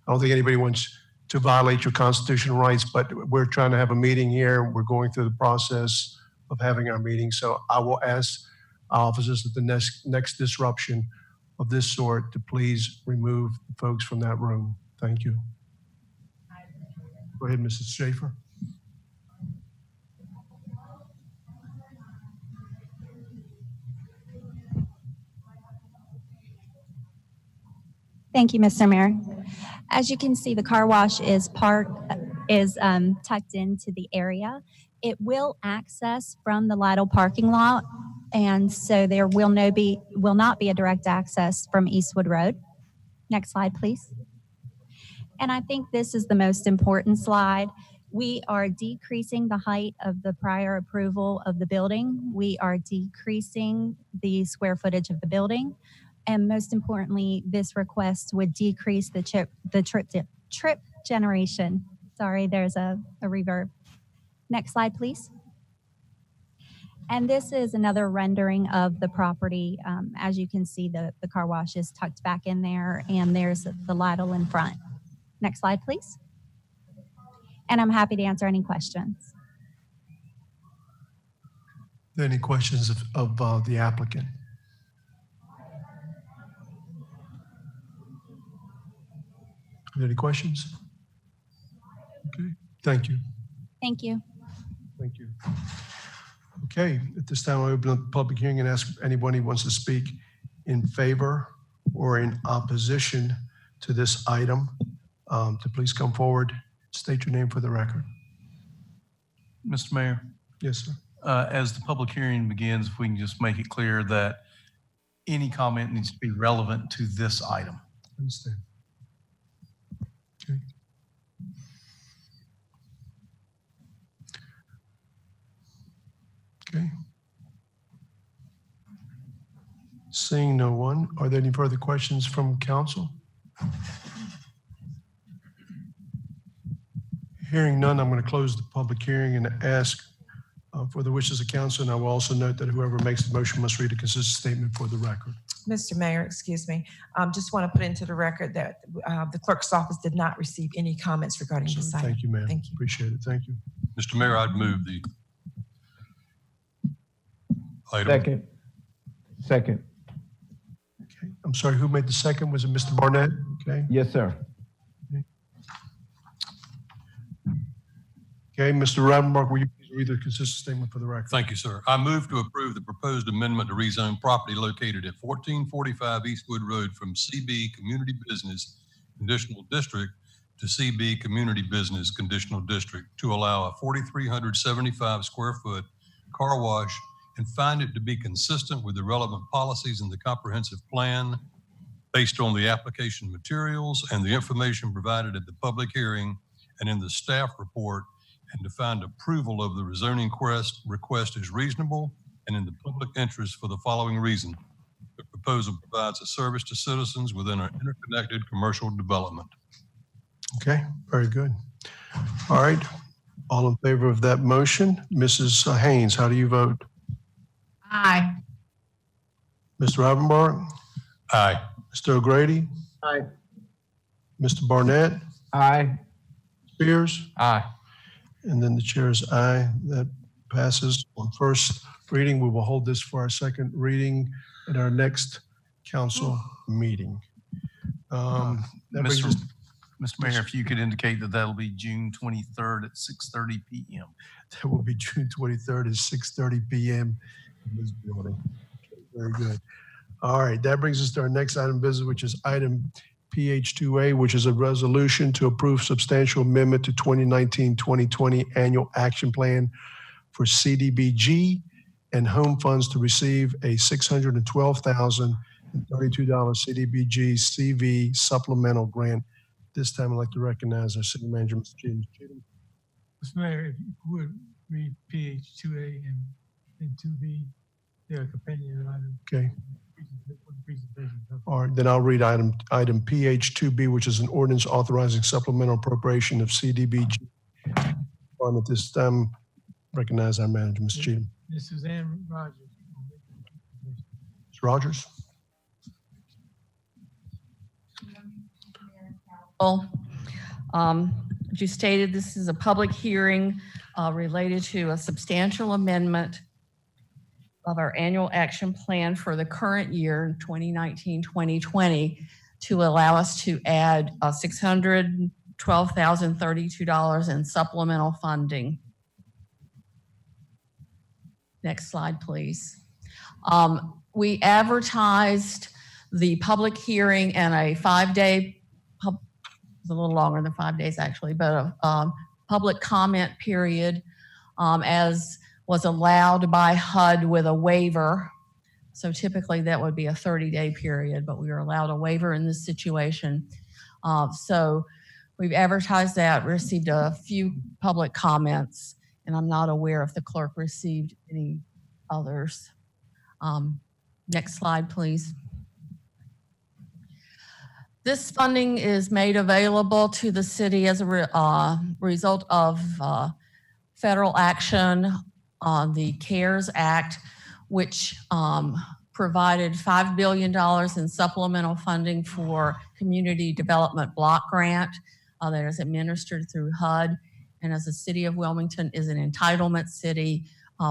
I don't think anybody wants to violate your constitutional rights, but we're trying to have a meeting here. We're going through the process of having our meeting. So I will ask officers at the next disruption of this sort to please remove the folks from that room. Thank you. Go ahead, Mrs. Schaefer. Thank you, Mr. Mayor. As you can see, the car wash is tucked into the area. It will access from the Lytle parking lot, and so there will not be a direct access from Eastwood Road. Next slide, please. And I think this is the most important slide. We are decreasing the height of the prior approval of the building. We are decreasing the square footage of the building. And most importantly, this request would decrease the trip generation. Sorry, there's a reverb. Next slide, please. And this is another rendering of the property. As you can see, the car wash is tucked back in there, and there's the Lytle in front. Next slide, please. And I'm happy to answer any questions. Any questions of the applicant? Any questions? Okay, thank you. Thank you. Thank you. Okay, at this time, I open up the public hearing and ask anyone who wants to speak in favor or in opposition to this item to please come forward. State your name for the record. Mr. Mayor, Yes, sir. as the public hearing begins, if we can just make it clear that any comment needs to be relevant to this item. Understand. Okay. Okay. Seeing no one, are there any further questions from council? Hearing none, I'm going to close the public hearing and ask for the wishes of council. And I will also note that whoever makes the motion must read a consistent statement for the record. Mr. Mayor, excuse me. Just want to put into the record that the clerk's office did not receive any comments regarding this item. Thank you, ma'am. Thank you. Appreciate it. Thank you. Mr. Mayor, I'd move the item. Second. Second. Okay. I'm sorry, who made the second? Was it Mr. Barnett? Okay. Yes, sir. Okay, Mr. Ravenbach, will you please read the consistent statement for the record? Thank you, sir. I move to approve the proposed amendment to rezone property located at 1445 Eastwood Road from CB Community Business Conditional District to CB Community Business Conditional District to allow a 4,375 square foot car wash and find it to be consistent with the relevant policies in the comprehensive plan based on the application materials and the information provided at the public hearing and in the staff report, and to find approval of the rezoning request is reasonable and in the public interest for the following reason. The proposal provides a service to citizens within an interconnected commercial development. Okay, very good. All right, all in favor of that motion? Mrs. Haynes, how do you vote? Aye. Mr. Ravenbach? Aye. Mr. O'Grady? Aye. Mr. Barnett? Aye. Spears? Aye. And then the chair is aye. That passes on first reading. We will hold this for our second reading at our next council meeting. That brings us- Mr. Mayor, if you could indicate that that'll be June 23rd at 6:30 p.m. That will be June 23rd at 6:30 p.m. in this building. Okay, very good. All right, that brings us to our next item of business, which is item PH2A, which is a resolution to approve substantial amendment to 2019-2020 annual action plan for CDBG and home funds to receive a $612,000 $32 CDBG CV supplemental grant. This time I'd like to recognize our city manager, Mr. Cheatham. Mr. Mayor, if you would read PH 2A and 2B, they're a companion item. Okay. Presentation. All right, then I'll read item PH2B, which is an ordinance authorizing supplemental appropriation of CDBG. Fund at this time, recognize our manager, Ms. Cheatham. Ms. Suzanne Rogers. Ms. Rogers? As you stated, this is a public hearing related to a substantial amendment of our annual action plan for the current year, 2019-2020, to allow us to add $612,032 in supplemental funding. Next slide, please. We advertised the public hearing and a 5-day, it's a little longer than 5 days actually, but a public comment period as was allowed by HUD with a waiver. So typically that would be a 30-day period, but we were allowed a waiver in this situation. So we've advertised that, received a few public comments, and I'm not aware if the clerk received any others. Next slide, please. This funding is made available to the city as a result of federal action on the CARES Act, which provided $5 billion in supplemental funding for community development block grant that is administered through HUD. And as the city of Wilmington is an entitlement city,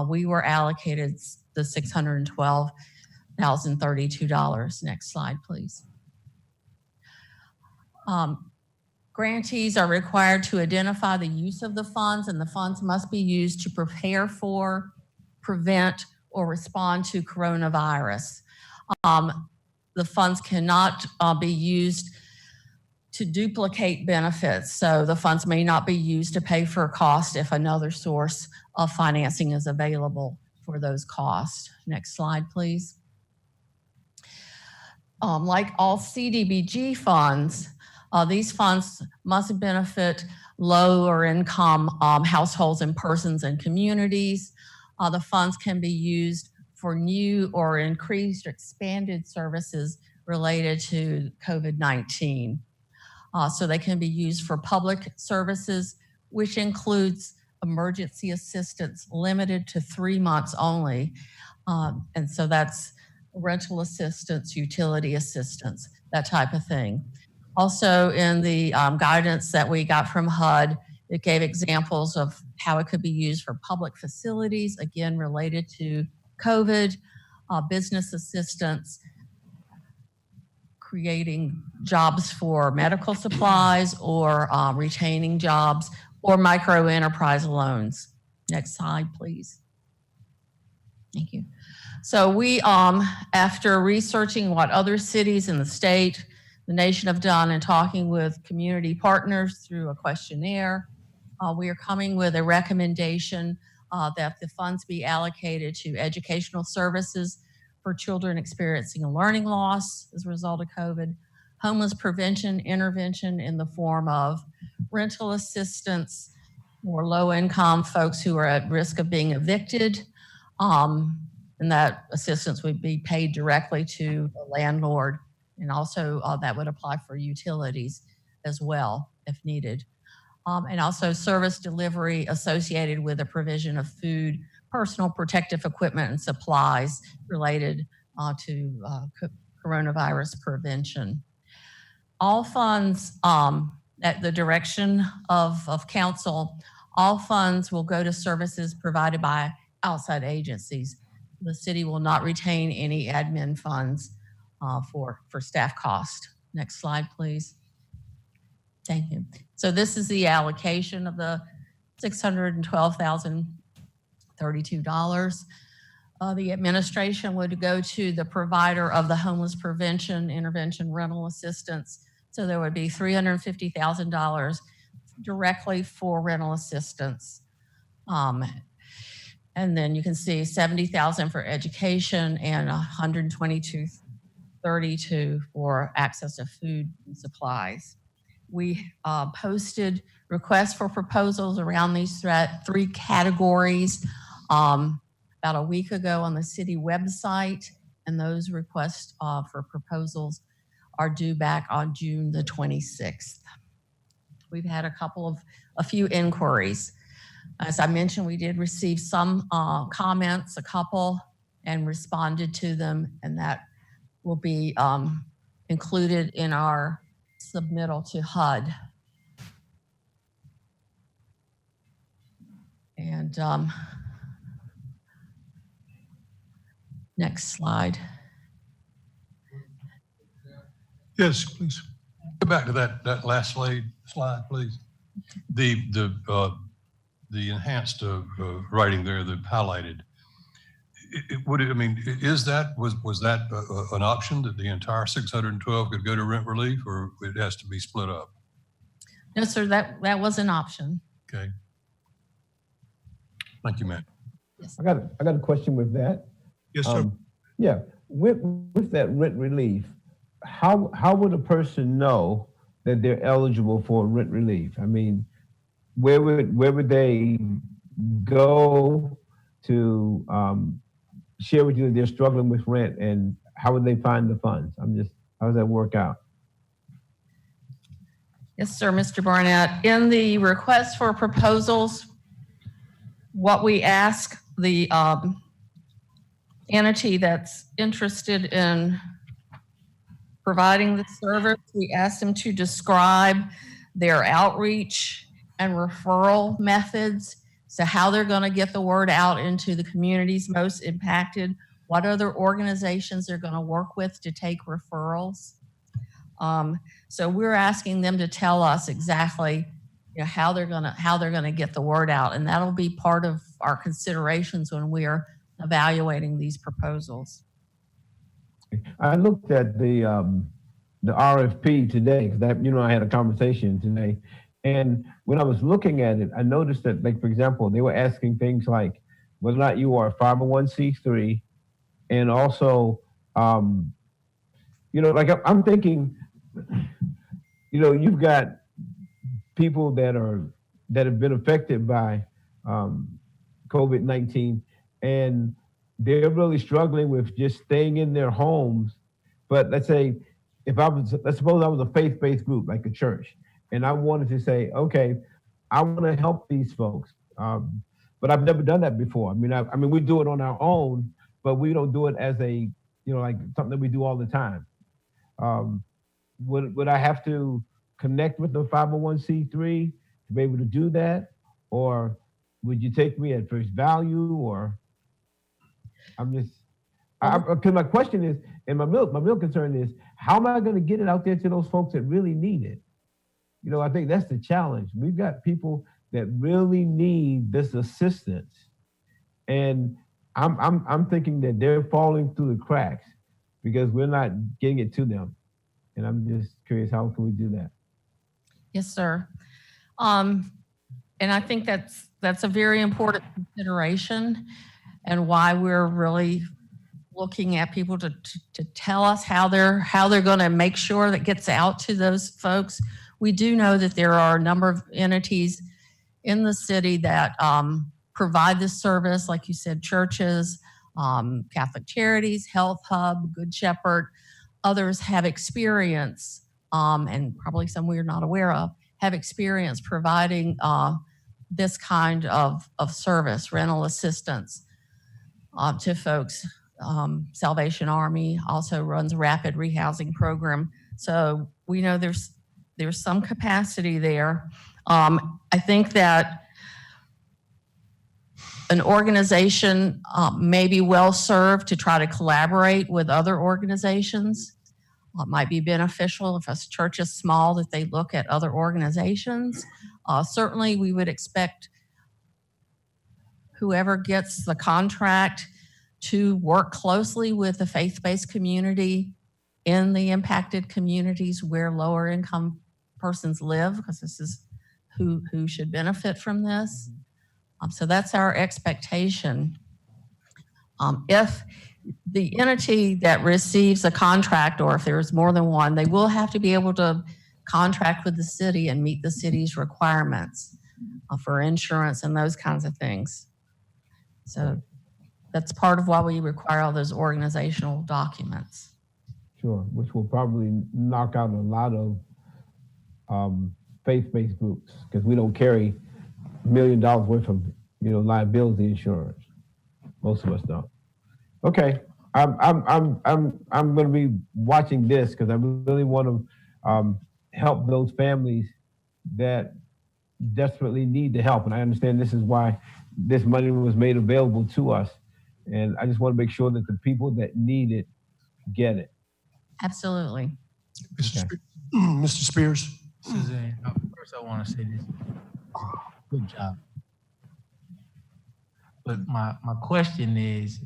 we were allocated the $612,032. Next slide, please. Grantees are required to identify the use of the funds, and the funds must be used to prepare for, prevent, or respond to coronavirus. The funds cannot be used to duplicate benefits, so the funds may not be used to pay for a cost if another source of financing is available for those costs. Next slide, please. Like all CDBG funds, these funds must benefit lower income households and persons and communities. The funds can be used for new or increased or expanded services related to COVID-19. So they can be used for public services, which includes emergency assistance limited to 3 months only. And so that's rental assistance, utility assistance, that type of thing. Also in the guidance that we got from HUD, it gave examples of how it could be used for public facilities, again, related to COVID, business assistance, creating jobs for medical supplies or retaining jobs, or micro enterprise loans. Next slide, please. Thank you. So we, after researching what other cities in the state, the nation have done and talking with community partners through a questionnaire, we are coming with a recommendation that the funds be allocated to educational services for children experiencing a learning loss as a result of COVID, homeless prevention intervention in the form of rental assistance for low-income folks who are at risk of being evicted, and that assistance would be paid directly to the landlord. And also that would apply for utilities as well, if needed. And also service delivery associated with the provision of food, personal protective equipment, and supplies related to coronavirus prevention. All funds, at the direction of council, all funds will go to services provided by outside agencies. The city will not retain any admin funds for staff cost. Next slide, please. Thank you. So this is the allocation of the $612,032. The administration would go to the provider of the homeless prevention intervention rental assistance. So there would be $350,000 directly for rental assistance. And then you can see $70,000 for education and $122,000 32 for access to food and supplies. We posted requests for proposals around these three categories about a week ago on the city website, and those requests for proposals are due back on June the 26th. We've had a few inquiries. As I mentioned, we did receive some comments, a couple, and responded to them, and that will be included in our submittal to HUD. And next slide. Yes, please. Go back to that last slide, please. The enhanced writing there, the highlighted. Was that an option that the entire 612 could go to rent relief, or it has to be split up? No, sir, that was an option. Okay. Thank you, Matt. Yes. I got a question with that. Yes, sir. Yeah, with that rent relief, how would a person know that they're eligible for rent relief? I mean, where would they go to share with you that they're struggling with rent, and how would they find the funds? How does that work out? Yes, sir, Mr. Barnett. In the request for proposals, what we ask the entity that's interested in providing the service, we ask them to describe their outreach and referral methods. So how they're going to get the word out into the communities most impacted, what other organizations they're going to work with to take referrals. So we're asking them to tell us exactly how they're going to get the word out, and that'll be part of our considerations when we are evaluating these proposals. I looked at the RFP today because I had a conversation today, and when I was looking at it, I noticed that, like, for example, they were asking things like whether or not you are a 501c3, and also, like I'm thinking, you've got people that have been affected by COVID-19, and they're really struggling with just staying in their homes. But let's suppose I was a faith-based group, like a church, and I wanted to say, okay, I want to help these folks, but I've never done that before. I mean, we do it on our own, but we don't do it as like something that we do all the time. Would I have to connect with the 501c3 to be able to do that, or would you take me at first value? Or because my question is, and my real concern is, how am I going to get it out there to those folks that really need it? I think that's the challenge. We've got people that really need this assistance, and I'm thinking that they're falling through the cracks because we're not getting it to them. And I'm just curious, how can we do that? Yes, sir. And I think that's a very important consideration, and why we're really looking at people to tell us how they're going to make sure that gets out to those folks. We do know that there are a number of entities in the city that provide this service, like you said, churches, Catholic Charities, Health Hub, Good Shepherd. Others have experience, and probably some we're not aware of, have experience providing this kind of service, rental assistance to folks. Salvation Army also runs a rapid rehousing program. So we know there's some capacity there. I think that an organization may be well served to try to collaborate with other organizations. It might be beneficial if a church is small that they look at other organizations. Certainly, we would expect whoever gets the contract to work closely with the faith-based community in the impacted communities where lower income persons live, because this is who should benefit from this. So that's our expectation. If the entity that receives a contract, or if there's more than one, they will have to be able to contract with the city and meet the city's requirements for insurance and those kinds of things. So that's part of why we require all those organizational documents. Sure, which will probably knock out a lot of faith-based groups, because we don't carry $1 million worth of liability insurance. Most of us don't. Okay, I'm going to be watching this because I really want to help those families that desperately need the help, and I understand this is why this money was made available to us, and I just want to make sure that the people that need it get it. Absolutely. Mr. Spears. Suzanne, first I want to say this. Good job. But my question is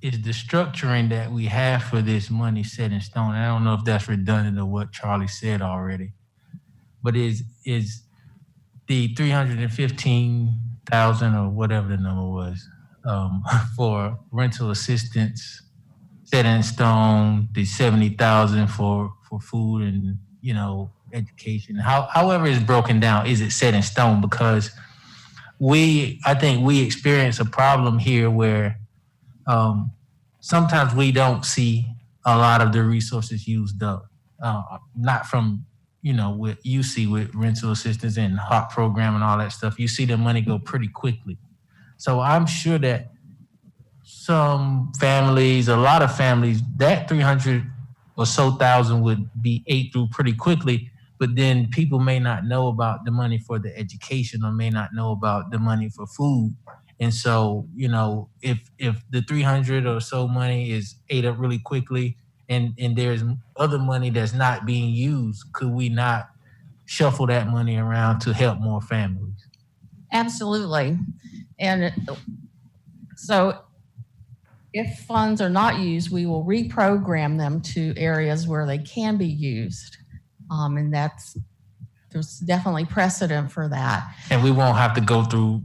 the structuring that we have for this money set in stone? I don't know if that's redundant to what Charlie said already, but is the 315,000 or whatever the number was for rental assistance set in stone, the 70,000 for food and education, however it's broken down, is it set in stone? Because I think we experience a problem here where sometimes we don't see a lot of the resources used up, not from what you see with rental assistance and HOP program and all that stuff. You see the money go pretty quickly. So I'm sure that some families, a lot of families, that 300 or so thousand would be ate through pretty quickly, but then people may not know about the money for the education or may not know about the money for food. And so, if the 300 or so money is ate up really quickly and there's other money that's not being used, could we not shuffle that money around to help more families? Absolutely. And so if funds are not used, we will reprogram them to areas where they can be used. And there's definitely precedent for that. And we won't have to go through,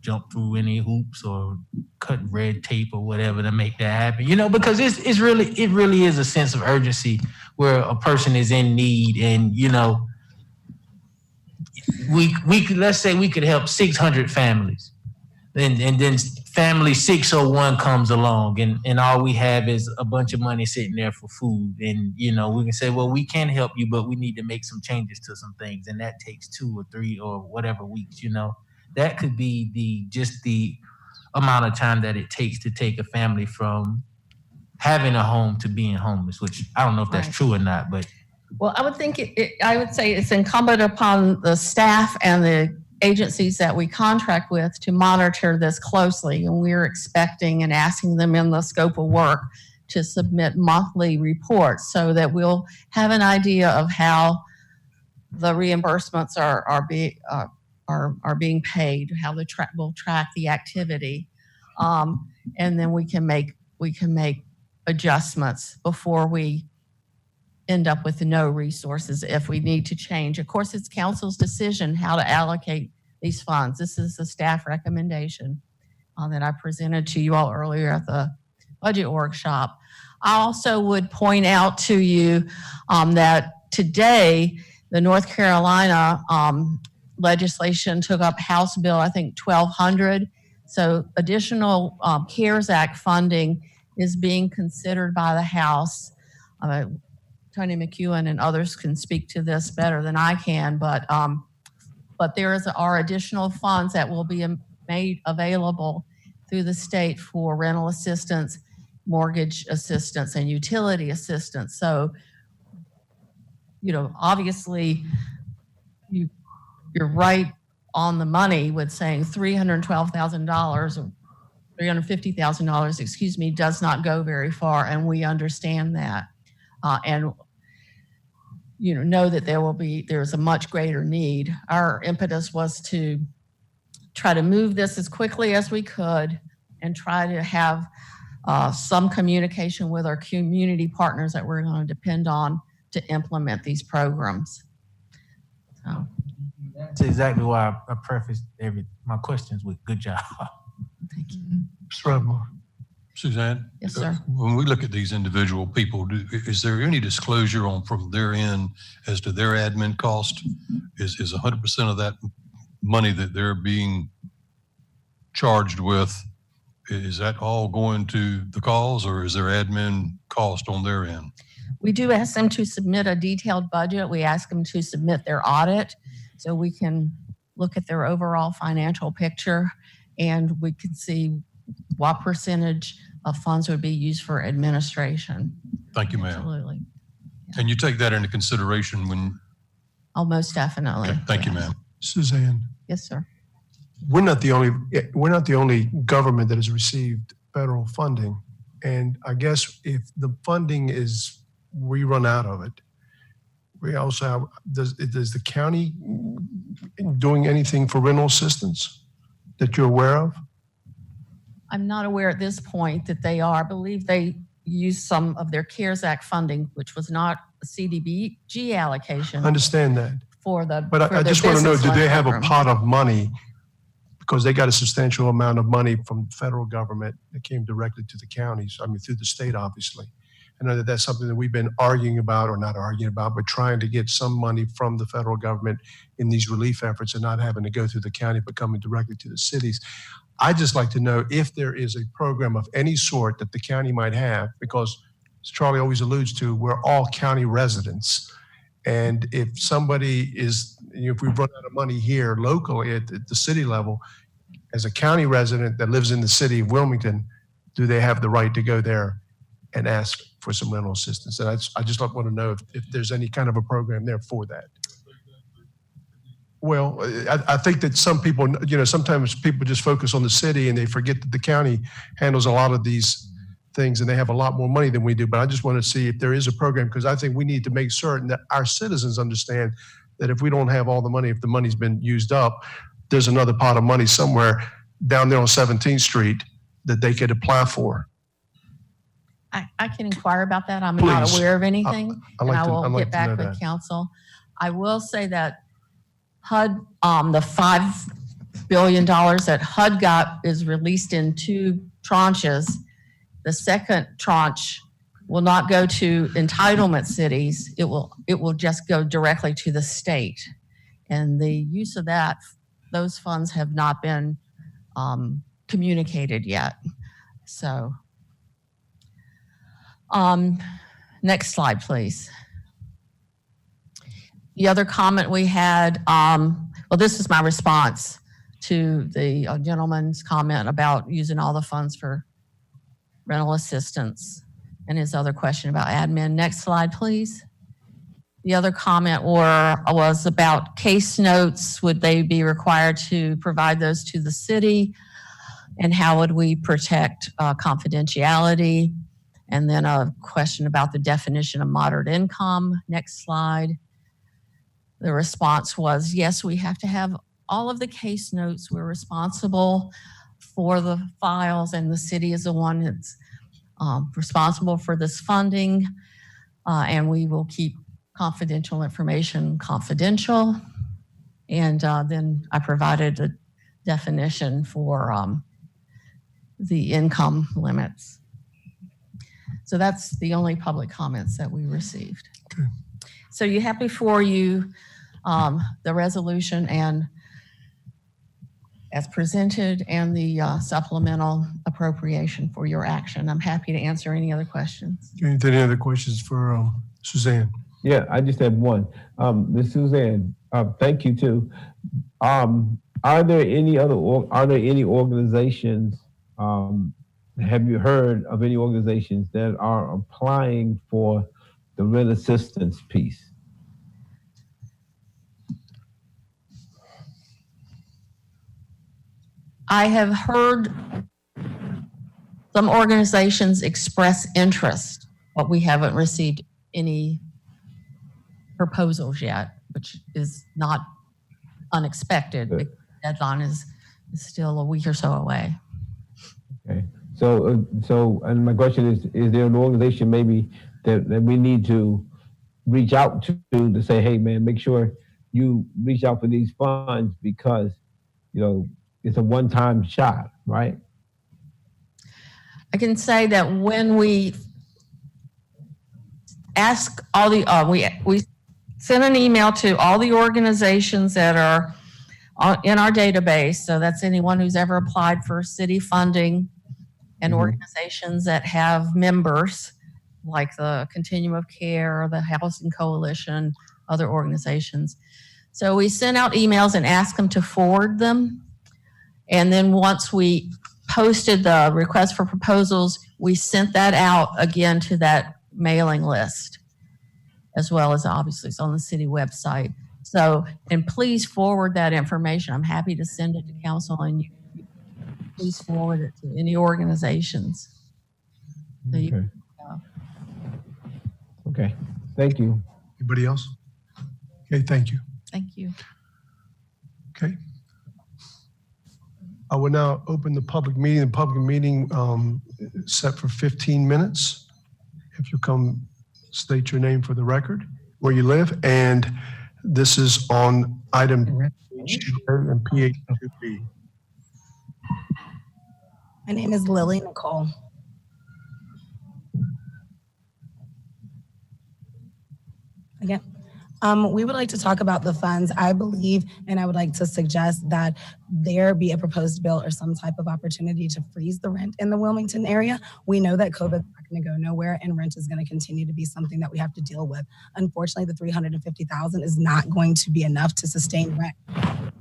jump through any hoops or cut red tape or whatever to make that happen, because it really is a sense of urgency where a person is in need. And, we could, let's say we could help 600 families. And then family 601 comes along and all we have is a bunch of money sitting there for food. And, we can say, well, we can help you, but we need to make some changes to some things. And that takes 2 or 3 or whatever weeks, that could be just the amount of time that it takes to take a family from having a home to being homeless, which I don't know if that's true or not, but. Well, I would think I would say it's incumbent upon the staff and the agencies that we contract with to monitor this closely. And we're expecting and asking them in the scope of work to submit monthly reports so that we'll have an idea of how the reimbursements are being paid, how we'll track the activity. And then we can make adjustments before we end up with no resources if we need to change. Of course, it's council's decision how to allocate these funds. This is a staff recommendation that I presented to you all earlier at the budget workshop. I also would point out to you that today, the North Carolina legislation took up House Bill, I think, 1200. So additional CARES Act funding is being considered by the House. Tony McEwen and others can speak to this better than I can, but there are additional funds that will be made available through the state for rental assistance, mortgage assistance, and utility assistance. So, obviously, you're right on the money with saying $312,000 or $350,000, does not go very far, and we understand that. And know that there's a much greater need. Our impetus was to try to move this as quickly as we could and try to have some communication with our community partners that we're going to depend on to implement these programs. So. That's exactly why I prefaced my questions with good job. Thank you. Mr. Redmore. Suzanne? Yes, sir. When we look at these individual people, is there any disclosure on from their end as to their admin cost? Is 100% of that money that they're being charged with, is that all going to the cause, or is there admin cost on their end? We do ask them to submit a detailed budget. We ask them to submit their audit so we can look at their overall financial picture and we can see what percentage of funds would be used for administration. Thank you, ma'am. Absolutely. And you take that into consideration when? Oh, most definitely. Okay, thank you, ma'am. Suzanne, Yes, sir. we're not the only government that has received federal funding. And I guess if the funding is, we run out of it, we also have, does the county doing anything for rental assistance that you're aware of? I'm not aware at this point that they are. I believe they used some of their CARES Act funding, which was not a CDBG allocation. I understand that. For the. But for I their just want to know, business do they loan have a program. pot of money? Because they got a substantial amount of money from the federal government that came directly to the counties, I mean, through the state, obviously. I know that that's something that we've been arguing about, or not arguing about, but trying to get some money from the federal government in these relief efforts and not having to go through the county, but coming directly to the cities. I'd just like to know if there is a program of any sort that the county might have, because as Charlie always alludes to, we're all county residents. And if somebody is, if we've run out of money here locally at the city level, as a county resident that lives in the city of Wilmington, do they have the right to go there and ask for some rental assistance? And I just want to know if there's any kind of a program there for that. Well, I think that some people, sometimes people just focus on the city and they forget that the county handles a lot of these things and they have a lot more money than we do. But I just want to see if there is a program, because I think we need to make certain that our citizens understand that if we don't have all the money, if the money's been used up, there's another pot of money somewhere down there on 17th Street that they could apply for. I can inquire about that. I'm Please. not aware of anything. I'd like and I to- will I'd like get to know back with that. council. I will say that HUD, the $5 billion that HUD got is released in two tranches. The second tranche will not go to entitlement cities. It will just go directly to the state. And the use of those funds have not been communicated yet. So, next slide, please. The other comment we had, well, this is my response to the gentleman's comment about using all the funds for rental assistance and his other question about admin. Next slide, please. The other comment was about case notes. Would they be required to provide those to the city? And how would we protect confidentiality? And then a question about the definition of moderate income. Next slide. The response was, yes, we have to have all of the case notes. We're responsible for the files, and the city is the one that's responsible for this funding. And we will keep confidential information confidential. And then I provided a definition for the income limits. So that's the only public comments that we received. Okay. So you have before you the resolution and as presented and the supplemental appropriation for your action. I'm happy to answer any other questions. Any other questions for Suzanne? Yeah, I just have one. Ms. Suzanne, thank you too. Are there any organizations, have you heard of any organizations that are applying for the rent assistance piece? I have heard some organizations express interest, but we haven't received any proposals yet, which is not unexpected. The deadline is still a week or so away. Okay. So, and my question is there an organization maybe that we need to reach out to say, hey man, make sure you reach out for these funds because, it's a one-time shot, right? I can say that when we ask all the, we send an email to all the organizations that are in our database. So that's anyone who's ever applied for city funding and organizations that have members like the Continuum of Care, the Housing Coalition, other organizations. So we send out emails and ask them to forward them. And then once we posted the request for proposals, we sent that out again to that mailing list, as well as obviously it's on the city website. So, and please forward that information. I'm happy to send it to council, and you please forward it to any organizations. So Okay. Okay, thank you. Anybody else? Okay, thank you. Thank you. Okay. I will now open the public meeting. The public meeting set for 15 minutes. If you come state your name for the record, where you live, and this is on item PH2A and PH2B. My name is Lily Nicole. Again, we would like to talk about the funds. I believe, and I would like to suggest that there be a proposed bill or some type of opportunity to freeze the rent in the Wilmington area. We know that COVID is not going to go nowhere, and rent is going to continue to be something that we have to deal with. Unfortunately, the $350,000 is not going to be enough to sustain rent.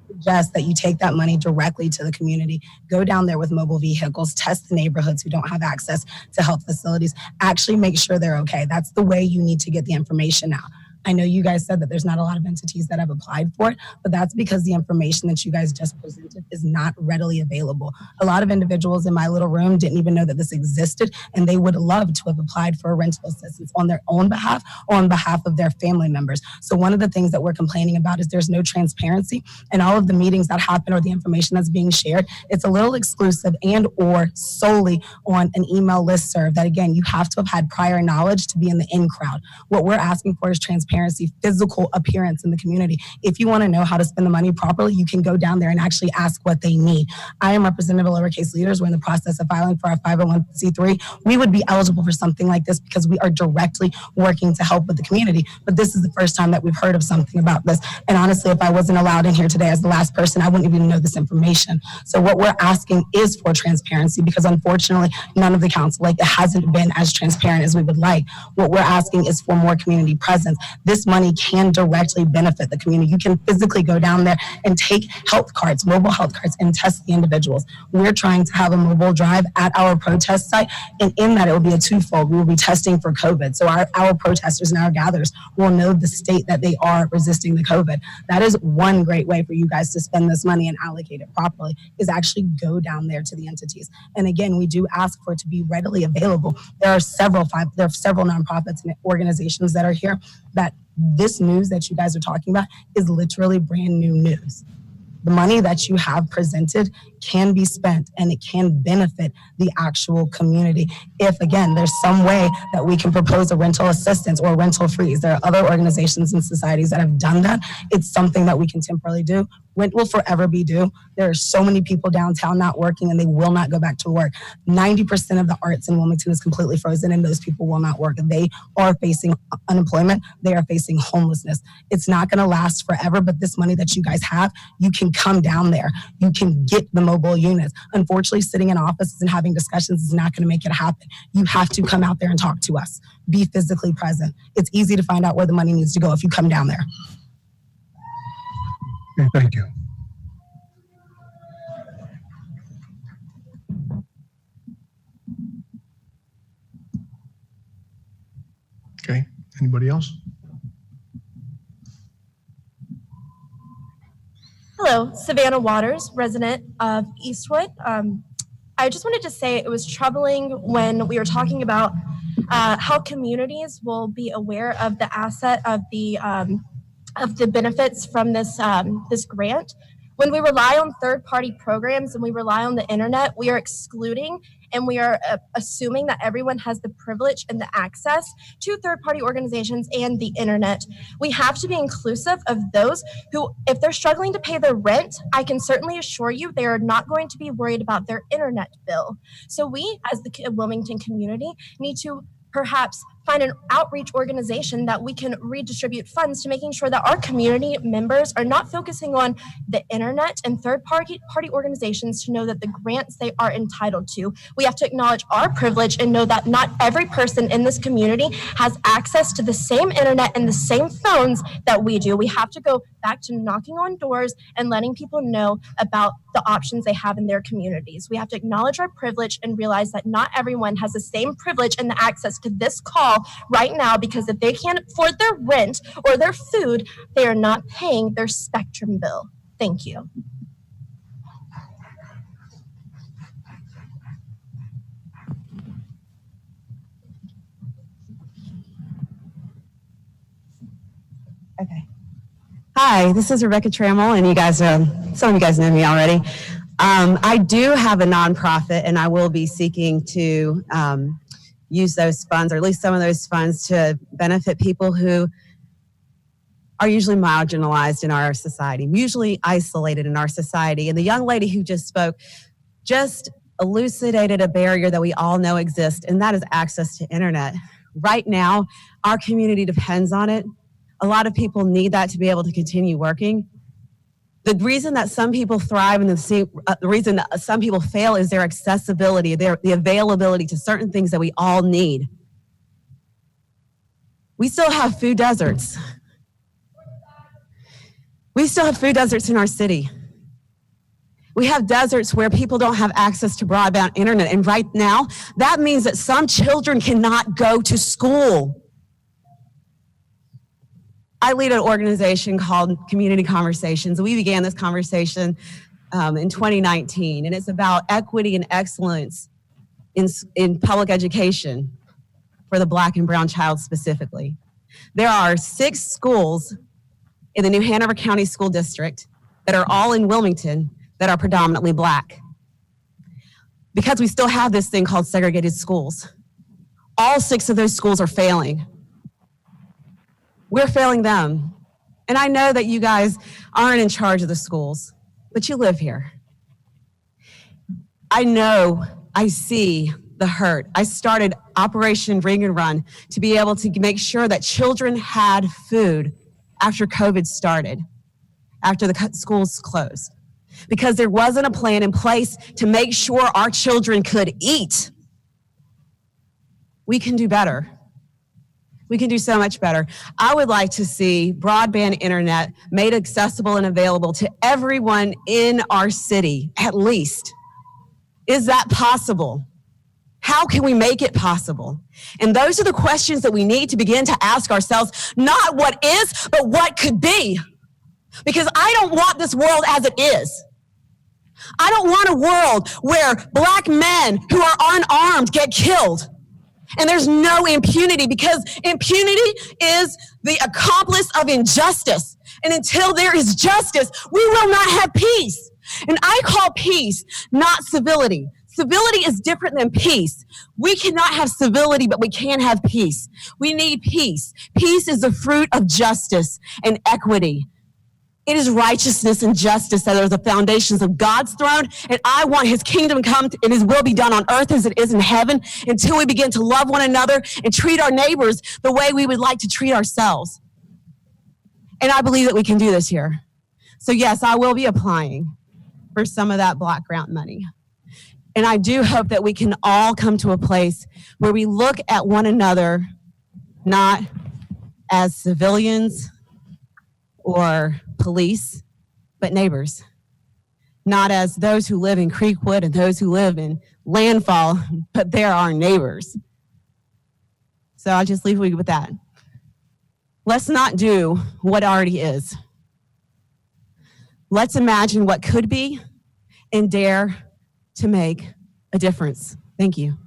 Suggest that you take that money directly to the community, go down there with mobile vehicles, test the neighborhoods who don't have access to health facilities, actually make sure they're okay. That's the way you need to get the information out. I know you guys said that there's not a lot of entities that have applied for it, but that's because the information that you guys just presented is not readily available. A lot of individuals in my little room didn't even know that this existed, and they would love to have applied for a rental assistance on their own behalf or on behalf of their family members. So one of the things that we're complaining about is there's no transparency, and all of the meetings that happen or the information that's being shared, it's a little exclusive and or solely on an email listserv that, again, you have to have had prior knowledge to be in the in crowd. What we're asking for is transparency, physical appearance in the community. If you want to know how to spend the money properly, you can go down there and actually ask what they need. I am representative of Lowercase Leaders. We're in the process of filing for our 501c3. We would be eligible for something like this because we are directly working to help with the community. But this is the first time that we've heard of something about this. And honestly, if I wasn't allowed in here today as the last person, I wouldn't even know this information. So what we're asking is for transparency, because unfortunately, none of the council, it hasn't been as transparent as we would like. What we're asking is for more community presence. This money can directly benefit the community. You can physically go down there and take health cards, mobile health cards, and test the individuals. We're trying to have a mobile drive at our protest site, and in that it will be a twofold. We will be testing for COVID. So our protesters and our gatherers will know the state that they are resisting the COVID. That is one great way for you guys to spend this money and allocate it properly, is actually go down there to the entities. And again, we do ask for it to be readily available. There are several nonprofits and organizations that are here that this news that you guys are talking about is literally brand new news. The money that you have presented can be spent, and it can benefit the actual community. If, again, there's some way that we can propose a rental assistance or a rental freeze. There are other organizations and societies that have done that. It's something that we can temporarily do. Rent will forever be due. There are so many people downtown not working, and they will not go back to work. 90% of the arts in Wilmington is completely frozen, and those people will not work. They are facing unemployment. They are facing homelessness. It's not going to last forever, but this money that you guys have, you can come down there. You can get the mobile units. Unfortunately, sitting in offices and having discussions is not going to make it happen. You have to come out there and talk to us. Be physically present. It's easy to find out where the money needs to go if you come down there. Okay, thank you. Okay, anybody else? Hello, Savannah Waters, resident of Eastwood. I just wanted to say it was troubling when we were talking about how communities will be aware of the asset of the benefits from this this grant. When we rely on third-party programs and we rely on the internet, we are excluding and we are assuming that everyone has the privilege and the access to third-party organizations and the internet. We have to be inclusive of those who, if they're struggling to pay their rent, I can certainly assure you they are not going to be worried about their internet bill. So we, as the Wilmington community, need to perhaps find an outreach organization that we can redistribute funds to, making sure that our community members are not focusing on the internet and third-party organizations to know that the grants they are entitled to. We have to acknowledge our privilege and know that not every person in this community has access to the same internet and the same phones that we do. We have to go back to knocking on doors and letting people know about the options they have in their communities. We have to acknowledge our privilege and realize that not everyone has the same privilege and the access to this call right now, because if they can't afford their rent or their food, they are not paying their Spectrum bill. Thank you. Okay. Hi, this is Rebecca Trammell, and you guys, some of you guys know me already. I do have a nonprofit, and I will be seeking to use those funds, or at least some of those funds, to benefit people who are usually marginalized in our society, usually isolated in our society. And the young lady who just spoke just elucidated a barrier that we all know exists, and that is access to internet. Right now, our community depends on it. A lot of people need that to be able to continue working. The reason that some people thrive and the reason that some people fail is their accessibility, the availability to certain things that we all need. We still have food deserts. We still have food deserts in our city. We have deserts where people don't have access to broadband internet. And right now, that means that some children cannot go to school. I lead an organization called Community Conversations. We began this conversation in 2019, and it's about equity and excellence in public education for the Black and brown child specifically. There are 6 schools in the New Hanover County School District that are all in Wilmington that are predominantly Black. Because we still have this thing called segregated schools. All 6 of those schools are failing. We're failing them. And I know that you guys aren't in charge of the schools, but you live here. I know, I see the hurt. I started Operation Ring and Run to be able to make sure that children had food after COVID started, after the schools closed, because there wasn't a plan in place to make sure our children could eat. We can do better. We can do so much better. I would like to see broadband internet made accessible and available to everyone in our city, at least. Is that possible? How can we make it possible? And those are the questions that we need to begin to ask ourselves, not what is, but what could be. Because I don't want this world as it is. I don't want a world where Black men who are unarmed get killed. And there's no impunity, because impunity is the accomplice of injustice. And until there is justice, we will not have peace. And I call peace not civility. Civility is different than peace. We cannot have civility, but we can have peace. We need peace. Peace is the fruit of justice and equity. It is righteousness and justice that are the foundations of God's throne. And I want his kingdom come and his will be done on earth as it is in heaven, until we begin to love one another and treat our neighbors the way we would like to treat ourselves. And I believe that we can do this here. So yes, I will be applying for some of that Black grant money. And I do hope that we can all come to a place where we look at one another not as civilians or police, but neighbors. Not as those who live in Creekwood and those who live in Landfall, but they're our neighbors. So I'll just leave you with that. Let's not do what already is. Let's imagine what could be and dare to make a difference. Thank you.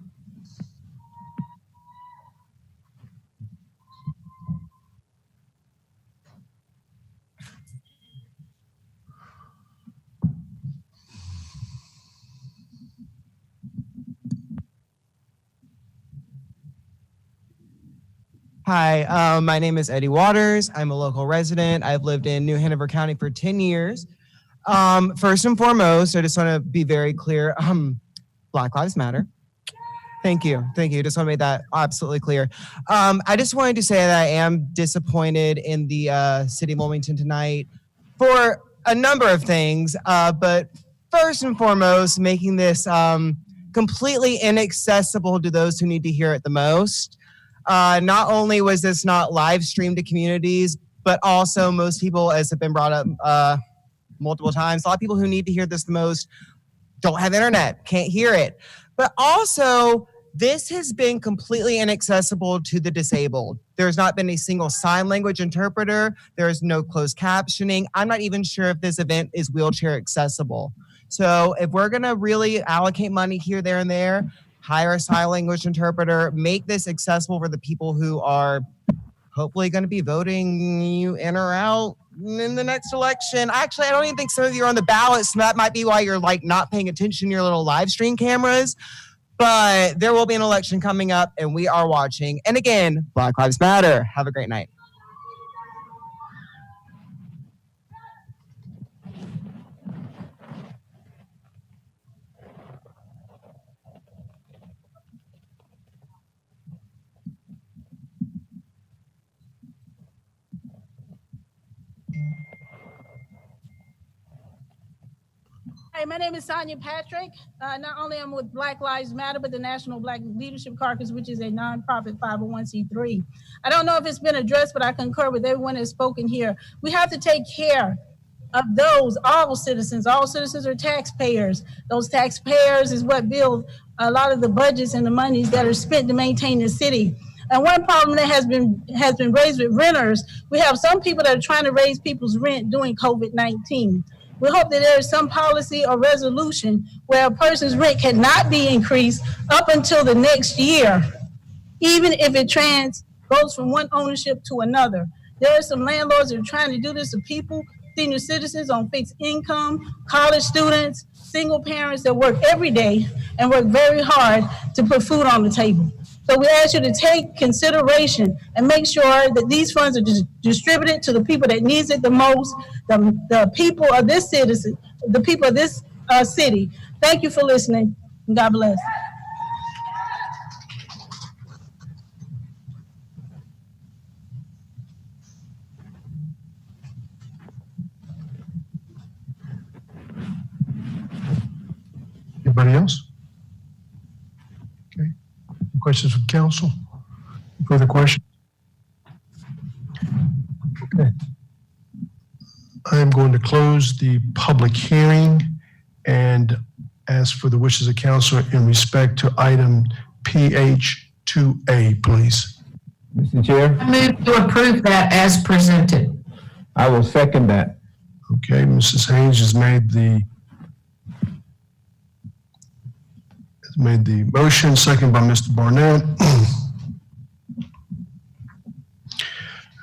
Hi, my name is Eddie Waters. I'm a local resident. I've lived in New Hanover County for 10 years. First and foremost, I just want to be very clear. Black Lives Matter. Thank you. Thank you. Just want to make that absolutely clear. I just wanted to say that I am disappointed in the city of Wilmington tonight for a number of things. But first and foremost, making this completely inaccessible to those who need to hear it the most. Not only was this not live streamed to communities, but also most people, as have been brought up multiple times, a lot of people who need to hear this the most don't have internet, can't hear it. But also, this has been completely inaccessible to the disabled. There's not been a single sign language interpreter. There's no closed captioning. I'm not even sure if this event is wheelchair accessible. So if we're gonna really allocate money here, there, and there, hire a sign language interpreter, make this accessible for the people who are hopefully gonna be voting you in or out in the next election. Actually, I don't even think some of you are on the ballot, so that might be why you're like not paying attention to your little live stream cameras. But there will be an election coming up and we are watching. And again, Black Lives Matter. Have a great night. Hi, my name is Sonia Patrick. Not only am I with Black Lives Matter, but the National Black Leadership Caucus, which is a nonprofit 501c3. I don't know if it's been addressed, but I concur with everyone that's spoken here. We have to take care of those, all citizens. All citizens are taxpayers. Those taxpayers is what build a lot of the budgets and the monies that are spent to maintain the city. And one problem that has been raised with renters, we have some people that are trying to raise people's rent during COVID-19. We hope that there is some policy or resolution where a person's rent cannot be increased up until the next year, even if it goes from one ownership to another. There are some landlords that are trying to do this to people, senior citizens on fixed income, college students, single parents that work every day and work very hard to put food on the table. So we ask you to take consideration and make sure that these funds are distributed to the people that needs it the most, the people of this citizen, the people of this city. Thank you for listening. And God bless. Anybody else? Okay. Questions from council? Further questions? Okay. I am going to close the public hearing and ask for the wishes of council in respect to item PH2A, please. Mr. Chair, I move to approve that as presented. I will second that. Okay, Mrs. Haynes has made the motion, second by Mr. Barnett.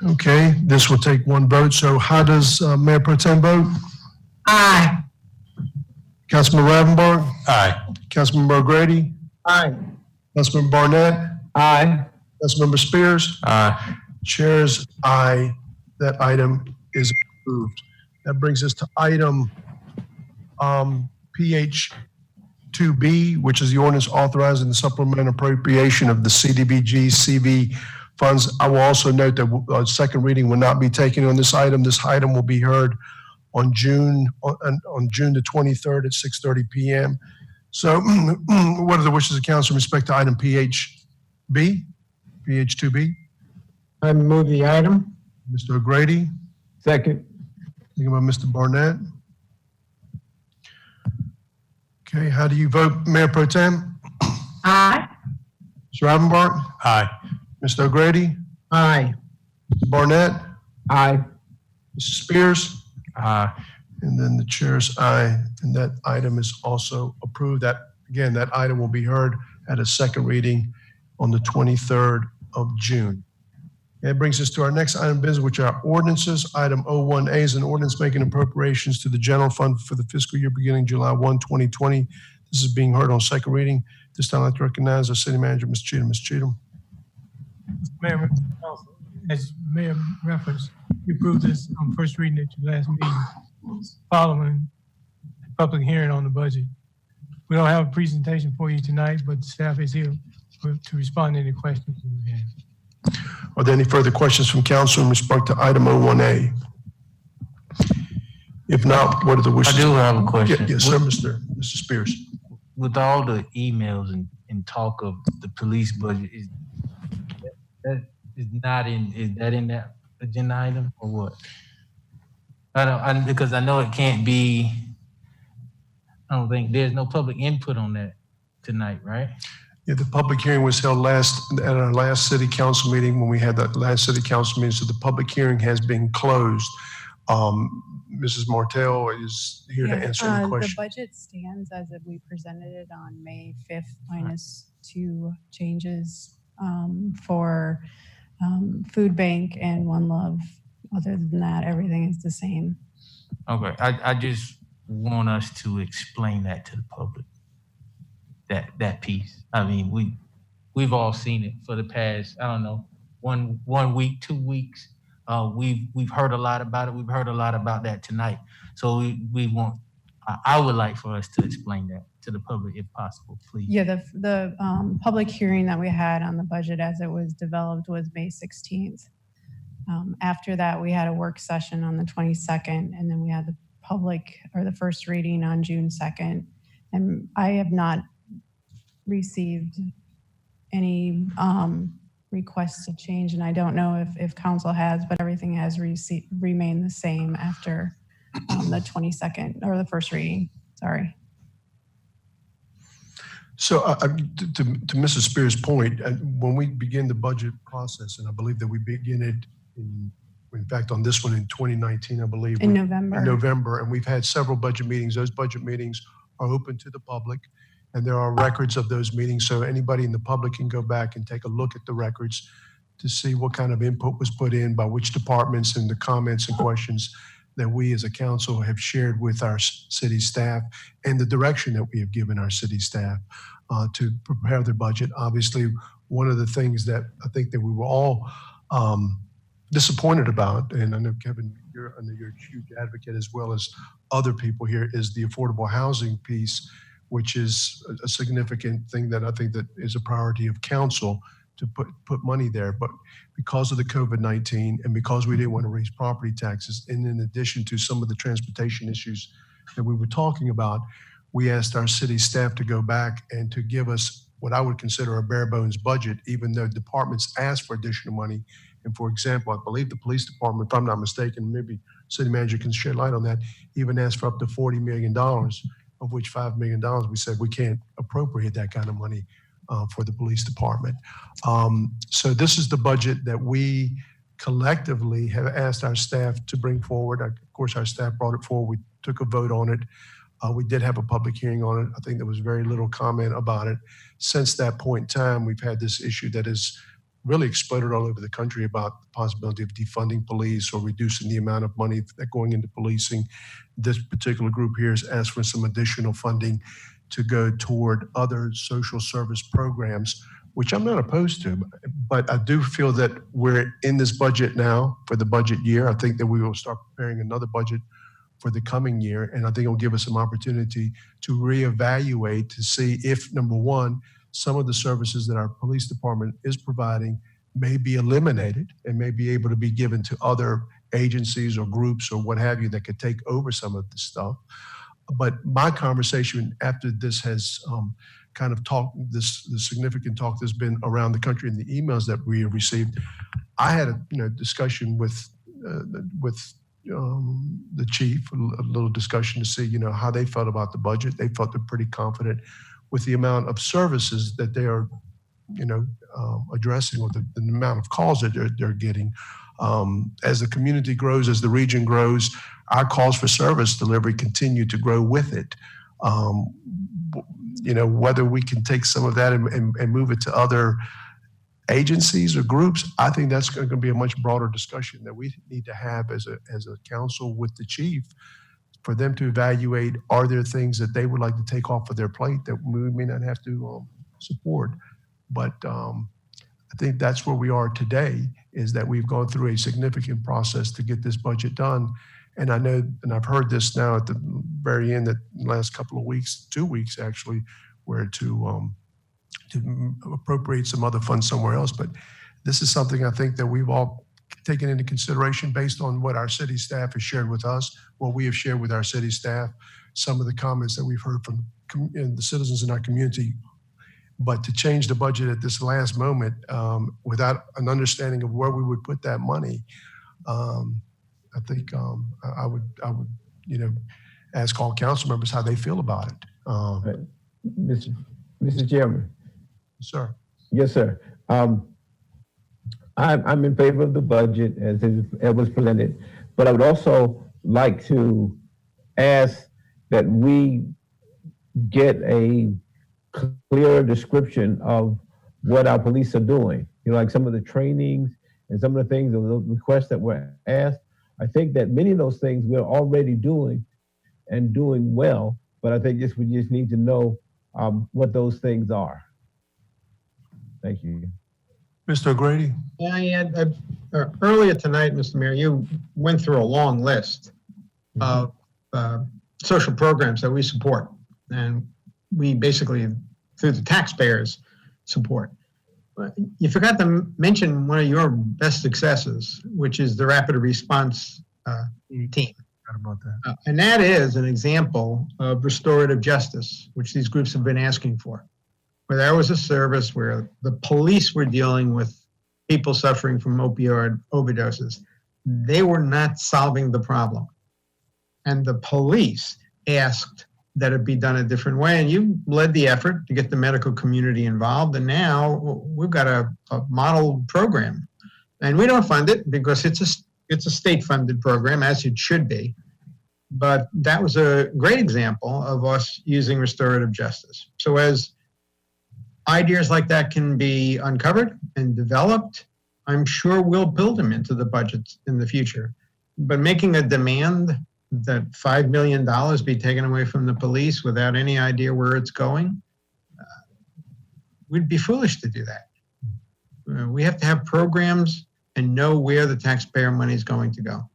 Okay, this will take one vote. So how does Mayor Pro Tem vote? Aye. Councilman Ravenbach? Aye. Councilmember O'Grady? Aye. Councilman Barnett? Aye. Councilmember Spears? Aye. Chair's aye. That item is approved. That brings us to item PH2B, which is the ordinance authorizing the supplemental appropriation of the CDBG CV funds. I will also note that second reading will not be taken on this item. This item will be heard on June the 23rd at 6:30 p.m. So what are the wishes of council in respect to item PH2B? I move the item. Mr. O'Grady? Second. Second by Mr. Barnett. Okay, how do you vote, Mayor Pro Tem? Aye. Mr. Ravenbach? Aye. Mr. O'Grady? Aye. Mr. Barnett? Aye. Mrs. Spears? Aye. And then the chair's aye, and that item is also approved. That item will be heard at a second reading on the 23rd of June. That brings us to our next item of business, which are ordinances. Item 01A is an ordinance making appropriations to the general fund for the fiscal year beginning July 1, 2020. This is being heard on second reading. This time I'd like to recognize our city manager, Ms. Cheatham. Ms. Cheatham. Mayor, Council, as Mayor referenced, you approved this on first reading at your last meeting, following the public hearing on the budget. We don't have a presentation for you tonight, but staff is here to respond to any questions you may have. Are there any further questions from council in respect to item 01A? If not, what are the wishes? I do have a question. Yes, sir, Mr. Spears. With all the emails and talk of the police budget, is that in that agenda item or what? Because I know it can't be. I don't think there's no public input on that tonight, right? Yeah, the public hearing was held at our last city council meeting when we had that last city council meeting. So the public hearing has been closed. Mrs. Martell is here to answer any questions. The budget stands as if we presented it on May 5th minus 2 changes for food bank and One Love. Other than that, everything is the same. Okay, I just want us to explain that to the public. That piece. I mean, we've all seen it for the past, I don't know, one week, 2 weeks. We've heard a lot about it. We've heard a lot about that tonight. So I would like for us to explain that to the public if possible, please. Yeah, the public hearing that we had on the budget as it was developed was May 16th. After that, we had a work session on the 22nd, and then we had the first reading on June 2nd. And I have not received any requests to change, and I don't know if council has, but everything has remained the same after the 22nd or the first reading. Sorry. So to Mrs. Spears' point, when we begin the budget process, and I believe that we begin it in fact, on this one in 2019, I believe. In November. In November, and we've had several budget meetings. Those budget meetings are open to the public, and there are records of those meetings. So anybody in the public can go back and take a look at the records to see what kind of input was put in by which departments and the comments and questions that we as a council have shared with our city staff and the direction that we have given our city staff to prepare their budget. Obviously, one of the things that I think that we were all disappointed about, and I know Kevin, you're a huge advocate as well as other people here, is the affordable housing piece, which is a significant thing that I think that is a priority of council to put money there. But because of the COVID-19 and because we didn't want to raise property taxes, and in addition to some of the transportation issues that we were talking about, we asked our city staff to go back and to give us what I would consider a bare bones budget, even though departments asked for additional money. And for example, I believe the police department, if I'm not mistaken, maybe city manager can shed light on that, even asked for up to $40 million, of which $5 million we said we can't appropriate that kind of money for the police department. So this is the budget that we collectively have asked our staff to bring forward. Of course, our staff brought it forward. We took a vote on it. We did have a public hearing on it. I think there was very little comment about it. Since that point in time, we've had this issue that has really exploded all over the country about the possibility of defunding police or reducing the amount of money that going into policing. This particular group here has asked for some additional funding to go toward other social service programs, which I'm not opposed to, but I do feel that we're in this budget now for the budget year. I think that we will start preparing another budget for the coming year, and I think it'll give us some opportunity to reevaluate to see if, number one, some of the services that our police department is providing may be eliminated and may be able to be given to other agencies or groups or what have you that could take over some of this stuff. But my conversation after this has kind of the significant talk that's been around the country and the emails that we have received, I had a discussion with the chief, a little discussion to see how they felt about the budget. They felt they're pretty confident with the amount of services that they are addressing, or the amount of calls that they're getting. As the community grows, as the region grows, our calls for service delivery continue to grow with it. Whether we can take some of that and move it to other agencies or groups, I think that's going to be a much broader discussion that we need to have as a council with the chief, for them to evaluate, are there things that they would like to take off of their plate that we may not have to support. But I think that's where we are today, is that we've gone through a significant process to get this budget done. And I know, and I've heard this now at the very end, that the last couple of weeks, 2 weeks actually, where to appropriate some other funds somewhere else. But this is something I think that we've all taken into consideration based on what our city staff has shared with us, what we have shared with our city staff, some of the comments that we've heard from the citizens in our community. But to change the budget at this last moment without an understanding of where we would put that money, I think I would ask all council members how they feel about it. Mr. Chairman. Sir. Yes, sir. I'm in favor of the budget as it was presented, but I would also like to ask that we get a clear description of what our police are doing. You know, like some of the trainings and some of the things, the requests that were asked. I think that many of those things we're already doing and doing well, but I think we just need to know what those things are. Thank you. Mr. O'Grady? Earlier tonight, Mr. Mayor, you went through a long list of social programs that we support. And we basically, through the taxpayers, support. But you forgot to mention one of your best successes, which is the rapid response team. About that. And that is an example of restorative justice, which these groups have been asking for. Where there was a service where the police were dealing with people suffering from opioid overdoses. They were not solving the problem. And the police asked that it be done a different way. And you led the effort to get the medical community involved. And now we've got a model program. And we don't fund it because it's a state-funded program, as it should be. But that was a great example of us using restorative justice. So as ideas like that can be uncovered and developed, I'm sure we'll build them into the budgets in the future. But making a demand that $5 million be taken away from the police without any idea where it's going, we'd be foolish to do that. We have to have programs and know where the taxpayer money is going to go.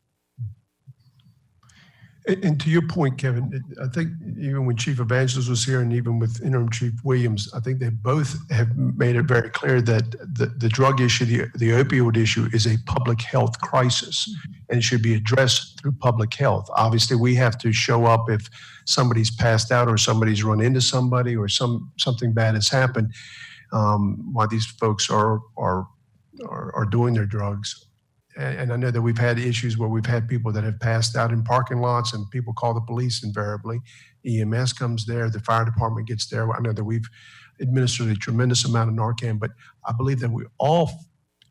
And to your point, Kevin, I think even when Chief Evangelist was here and even with Interim Chief Williams, I think they both have made it very clear that the drug issue, the opioid issue is a public health crisis and it should be addressed through public health. Obviously, we have to show up if somebody's passed out or somebody's run into somebody or something bad has happened while these folks are doing their drugs. And I know that we've had issues where we've had people that have passed out in parking lots and people call the police invariably. EMS comes there, the fire department gets there. I know that we've administered a tremendous amount of Narcan, but I believe that we all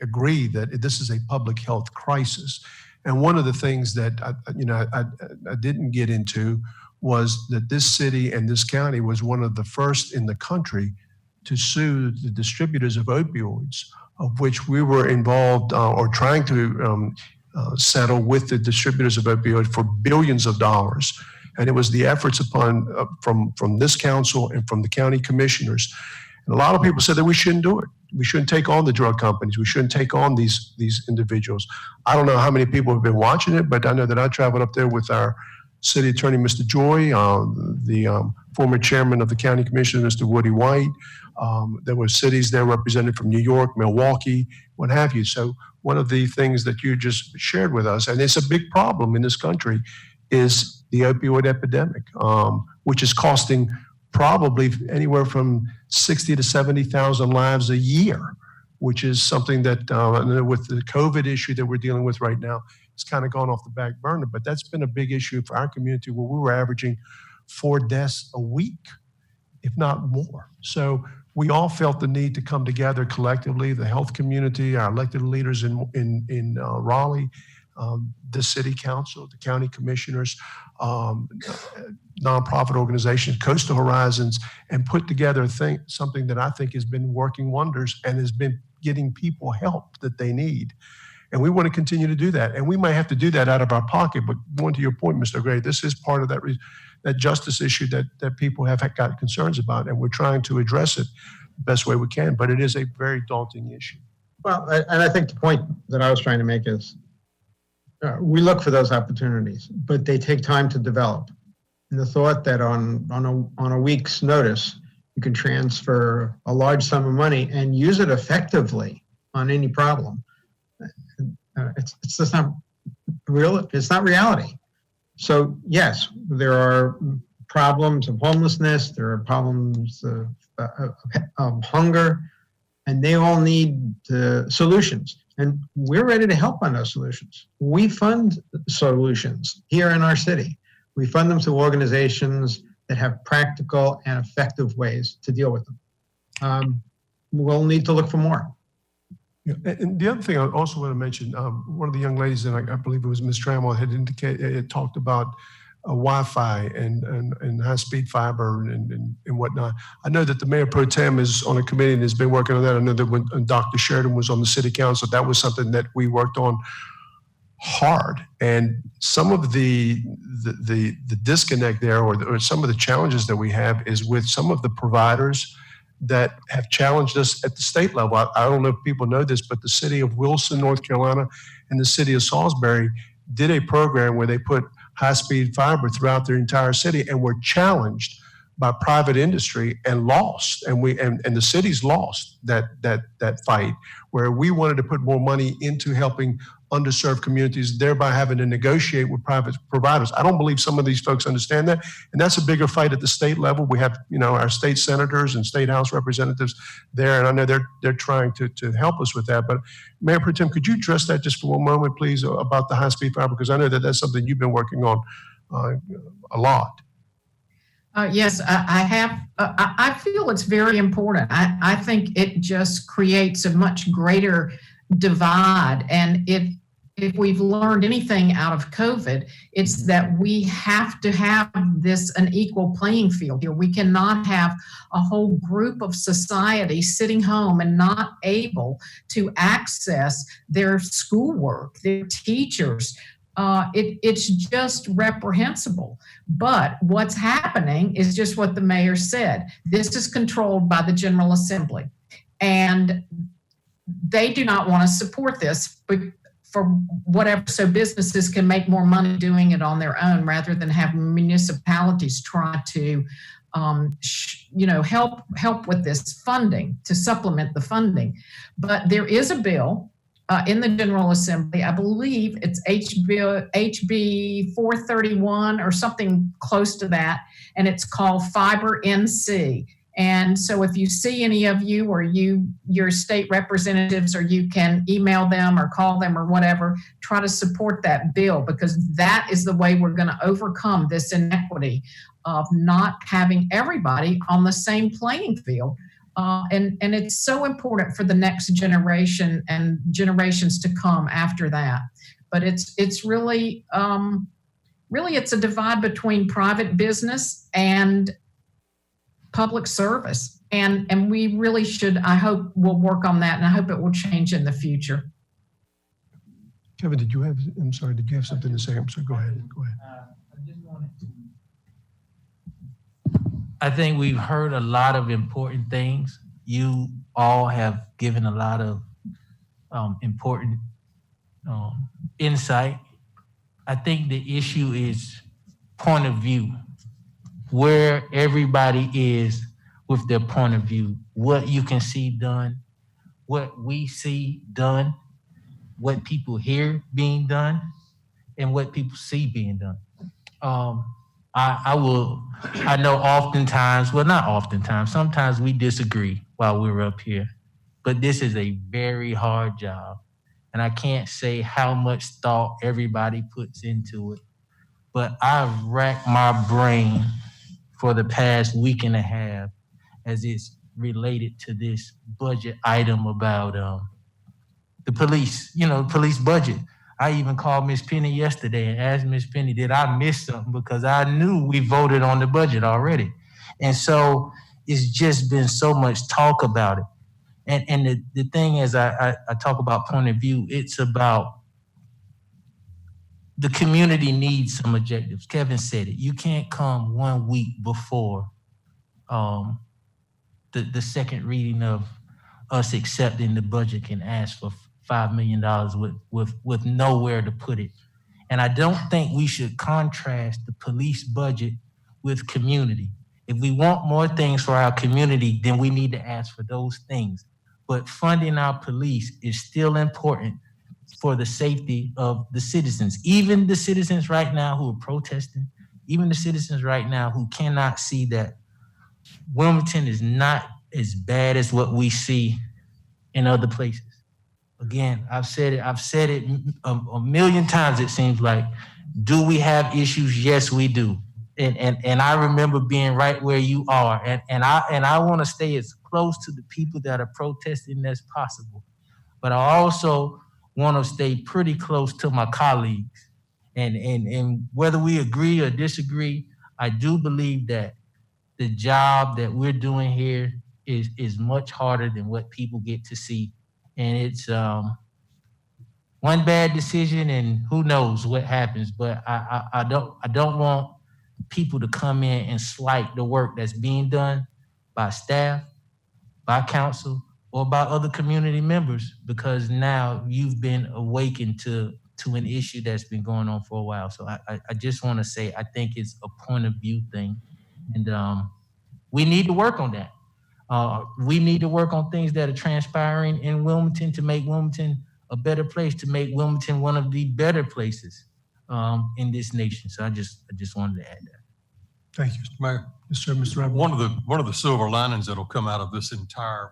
agree that this is a public health crisis. And one of the things that I didn't get into was that this city and this county was one of the first in the country to sue the distributors of opioids, of which we were involved or trying to settle with the distributors of opioids for billions of dollars. And it was the efforts from this council and from the county commissioners. And a lot of people said that we shouldn't do it. We shouldn't take on the drug companies. We shouldn't take on these individuals. I don't know how many people have been watching it, but I know that I traveled up there with our city attorney, Mr. Joy, the former chairman of the county commission, Mr. Woody White. There were cities there represented from New York, Milwaukee, what have you. So one of the things that you just shared with us, and it's a big problem in this country, is the opioid epidemic, which is costing probably anywhere from 60 to 70,000 lives a year, which is something that with the COVID issue that we're dealing with right now, it's kind of gone off the back burner. But that's been a big issue for our community where we were averaging 4 deaths a week, if not more. So we all felt the need to come together collectively, the health community, our elected leaders in Raleigh, the city council, the county commissioners, nonprofit organizations, Coastal Horizons, and put together something that I think has been working wonders and has been getting people help that they need. And we want to continue to do that. And we might have to do that out of our pocket, but going to your point, Mr. Gray, this is part of that justice issue that people have got concerns about, and we're trying to address it the best way we can, but it is a very daunting issue. Well, and I think the point that I was trying to make is we look for those opportunities, but they take time to develop. And the thought that on a week's notice, you can transfer a large sum of money and use it effectively on any problem, it's just not real. It's not reality. So yes, there are problems of homelessness. There are problems of hunger, and they all need solutions. And we're ready to help on those solutions. We fund solutions here in our city. We fund them through organizations that have practical and effective ways to deal with them. We'll need to look for more. Yeah, and the other thing I also want to mention, one of the young ladies, and I believe it was Ms. Trammell, had talked about Wi-Fi and high-speed fiber and whatnot. I know that the Mayor Pro Tem is on a committee and has been working on that. I know that when Dr. Sheridan was on the City Council, that was something that we worked on hard. And some of the disconnect there, or some of the challenges that we have, is with some of the providers that have challenged us at the state level. I don't know if people know this, but the city of Wilson, North Carolina, and the city of Salisbury did a program where they put high-speed fiber throughout their entire city, and were challenged by private industry and lost. And the city's lost that fight, where we wanted to put more money into helping underserved communities, thereby having to negotiate with private providers. I don't believe some of these folks understand that. And that's a bigger fight at the state level. We have, our state senators and state house representatives there, and I know they're trying to help us with that. But Mayor Pro Tem, could you address that just for one moment, please, about the high-speed fiber? Because I know that that's something you've been working on a lot. Yes, I have. I feel it's very important. I think it just creates a much greater divide. And if we've learned anything out of COVID, it's that we have to have an equal playing field here. We cannot have a whole group of society sitting home and not able to access their schoolwork, their teachers. It's just reprehensible. But what's happening is just what the mayor said. This is controlled by the General Assembly, and they do not want to support this for whatever, so businesses can make more money doing it on their own rather than have municipalities try to help with this funding, to supplement the funding. But there is a bill in the General Assembly, I believe it's HB 431 or something close to that, and it's called Fiber NC. And so if you see any of you or your state representatives, or you can email them or call them or whatever, try to support that bill, because that is the way we're going to overcome this inequity of not having everybody on the same playing field. And it's so important for the next generation and generations to come after that. But it's really it's a divide between private business and public service. And we really should, I hope we'll work on that, and I hope it will change in the future. Kevin, did you have something to say? I'm sorry, go ahead. I think we've heard a lot of important things. You all have given a lot of important insight. I think the issue is point of view, where everybody is with their point of view, what you can see done, what we see done, what people hear being done, and what people see being done. I know oftentimes, well, not oftentimes, sometimes we disagree while we're up here, but this is a very hard job. And I can't say how much thought everybody puts into it, but I've racked my brain for the past week and a half as it's related to this budget item about the police, police budget. I even called Miss Penny yesterday and asked Miss Penny, did I miss something? Because I knew we voted on the budget already. And so it's just been so much talk about it. And the thing is, I talk about point of view, it's about the community needs some objectives. Kevin said it. You can't come 1 week before the second reading of us accepting the budget can ask for $5 million with nowhere to put it. And I don't think we should contrast the police budget with community. If we want more things for our community, then we need to ask for those things. But funding our police is still important for the safety of the citizens. Even the citizens right now who are protesting, even the citizens right now who cannot see that Wilmington is not as bad as what we see in other places. Again, I've said it a million times, it seems like. Do we have issues? Yes, we do. And I remember being right where you are. And I want to stay as close to the people that are protesting as possible. But I also want to stay pretty close to my colleagues. And whether we agree or disagree, I do believe that the job that we're doing here is much harder than what people get to see. And it's one bad decision and who knows what happens. But I don't want people to come in and slight the work that's being done by staff, by council, or by other community members, because now you've been awakened to an issue that's been going on for a while. So I just want to say, I think it's a point of view thing. And we need to work on that. We need to work on things that are transpiring in Wilmington to make Wilmington a better place, to make Wilmington one of the better places in this nation. So I just wanted to add that. Thank you, Mr. Mayor. Yes, sir, Mr. Rabb. One of the silver linings that'll come out of this entire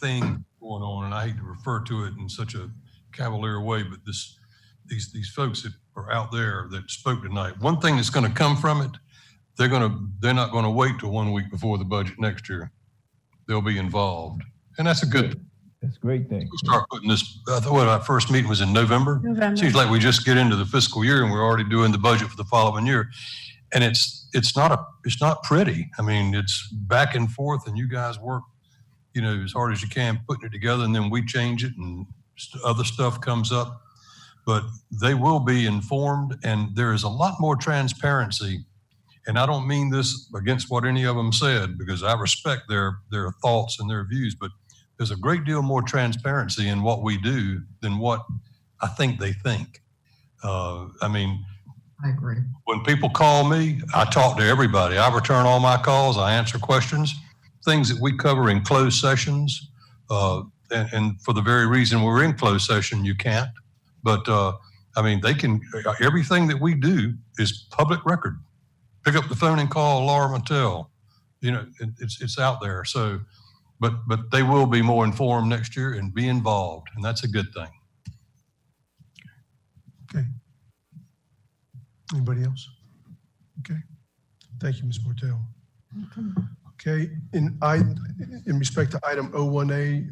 thing going on, and I hate to refer to it in such a cavalier way, but these folks that are out there that spoke tonight, one thing that's going to come from it, they're not going to wait till 1 week before the budget next year. They'll be involved, and that's a good thing. That's a great thing. We start putting this. I thought our first meeting was in November. Seems like we just get into the fiscal year and we're already doing the budget for the following year, and it's not pretty. I mean, it's back and forth, and you guys work, as hard as you can putting it together, and then we change it, and other stuff comes up. But they will be informed, and there is a lot more transparency. And I don't mean this against what any of them said, because I respect their thoughts and their views, but there's a great deal more transparency in what we do than what I think they think. I agree. When people call me, I talk to everybody. I return all my calls. I answer questions, things that we cover in closed sessions. And for the very reason we're in closed session, you can't. But they can, everything that we do is public record. Pick up the phone and call Laura Mattel. It's out there. So, but they will be more informed next year and be involved, and that's a good thing. Okay. Anybody else? Okay. Thank you, Ms. Mortel. Okay. In respect to item 01A,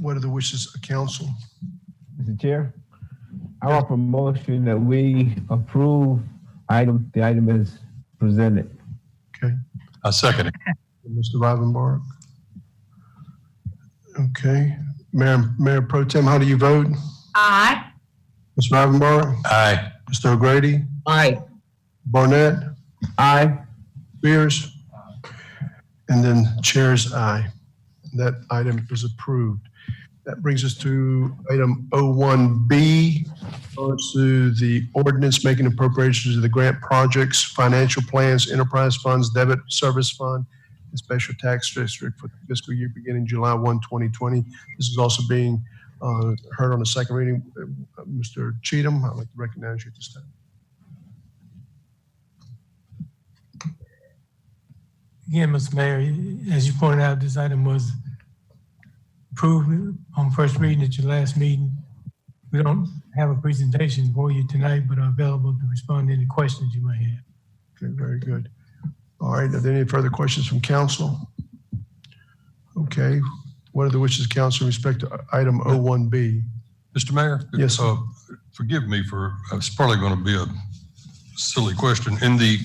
what are the wishes of council? Mr. Chair, I offer a motion that we approve the item is presented. Okay. I second it. Mr. Rivenbark. Okay. Mayor Pro Tem, how do you vote? Aye. Mr. Rivenbark? Aye. Mr. O'Grady? Aye. Barnett? Aye. Spears? And then chair's aye. That item is approved. That brings us to item 01B, to the ordinance making appropriations of the grant projects, financial plans, enterprise funds, debit service fund, and special tax district for the fiscal year beginning July 1, 2020. This is also being heard on the second reading. Mr. Cheatham, I'd like to recognize you at this time. Again, Mr. Mayor, as you pointed out, this item was approved on first reading at your last meeting. We don't have a presentation for you tonight, but are available to respond to any questions you might have. Okay, very good. All right, are there any further questions from council? Okay, what are the wishes of council in respect to item 01B? Mr. Mayor? Yes. Forgive me it's probably going to be a silly question. In the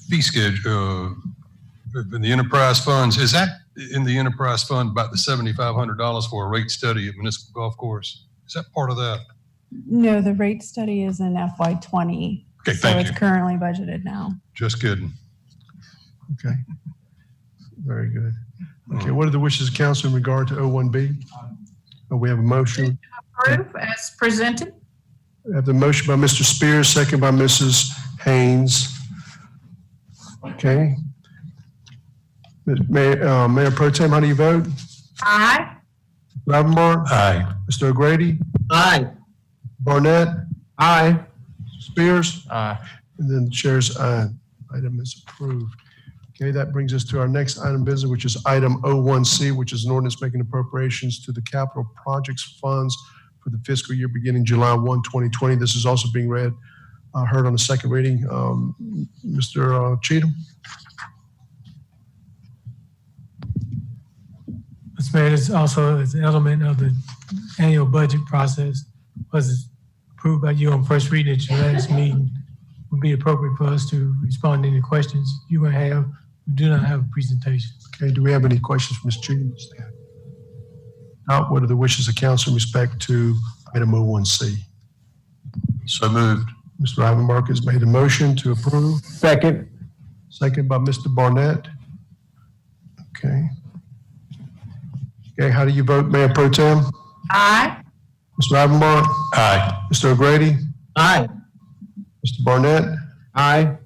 fee schedule, in the enterprise funds, is that in the enterprise fund about the $7,500 for a rate study at Municipal Golf Course? Is that part of that? No, the rate study is in FY20. Okay, so thank it's you. currently budgeted now. Just kidding. Okay. Very good. Okay, what are the wishes of council in regard to 01B? We have a motion. Approve as presented. We have the motion by Mr. Spears, second by Mrs. Haynes. Okay. Mayor Pro Tem, how do you vote? Aye. Ravenbart? Aye. Mr. O'Grady? Aye. Barnett? Aye. Spears? Aye. And then the chair's aye. Item is approved. Okay, that brings us to our next item of business, which is item 01C, which is an ordinance making appropriations to the capital projects funds for the fiscal year beginning July 1, 2020. This is also being heard on the second reading. Mr. Cheatham? Mr. Mayor, this also is an element of the annual budget process, was approved by you on first reading at your last meeting. Would be appropriate for us to respond to any questions you may have. We do not have a presentation. Okay, do we have any questions for Mr. Cheatham? Now, what are the wishes of council in respect to item 01C? So moved. Mr. Ravenbart has made a motion to approve. Second. Second by Mr. Barnett. Okay. Okay, how do you vote, Mayor Pro Tem? Aye. Mr. Ravenbart? Aye. Mr. O'Grady? Aye. Mr. Barnett? Aye.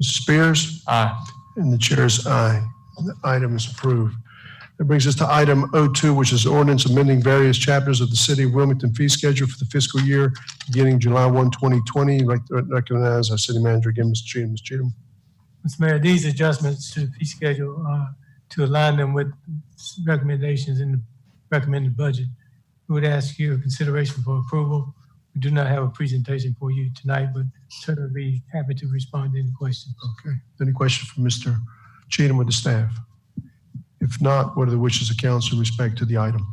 Mr. Spears? Aye. And the chair's aye. The item is approved. That brings us to item 02, which is ordinance amending various chapters of the City of Wilmington fee schedule for the fiscal year beginning July 1, 2020. I'd like to recognize our city manager again, Mr. Cheatham. Mr. Cheatham. Mr. Mayor, these adjustments to the fee schedule are to align them with recommendations in the recommended budget. We would ask your consideration for approval. We do not have a presentation for you tonight, but certainly be happy to respond to any questions. Okay. Any questions for Mr. Cheatham or the staff? If not, what are the wishes of council in respect to the item?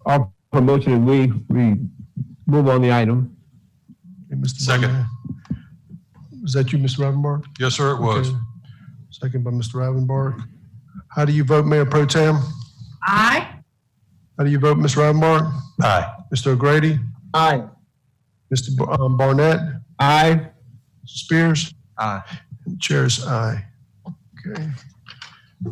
Our promotion, we move on the item. Okay, Mr. Second. Barnett. Was that you, Mr. Ravenbart? Yes, sir, it was. Okay. Second by Mr. Ravenbart. How do you vote, Mayor Pro Tem? Aye. How do you vote, Mr. Ravenbart? Aye. Mr. O'Grady? Aye. Mr. Barnett? Aye. Mr. Spears? Aye. And the chair's aye. Okay.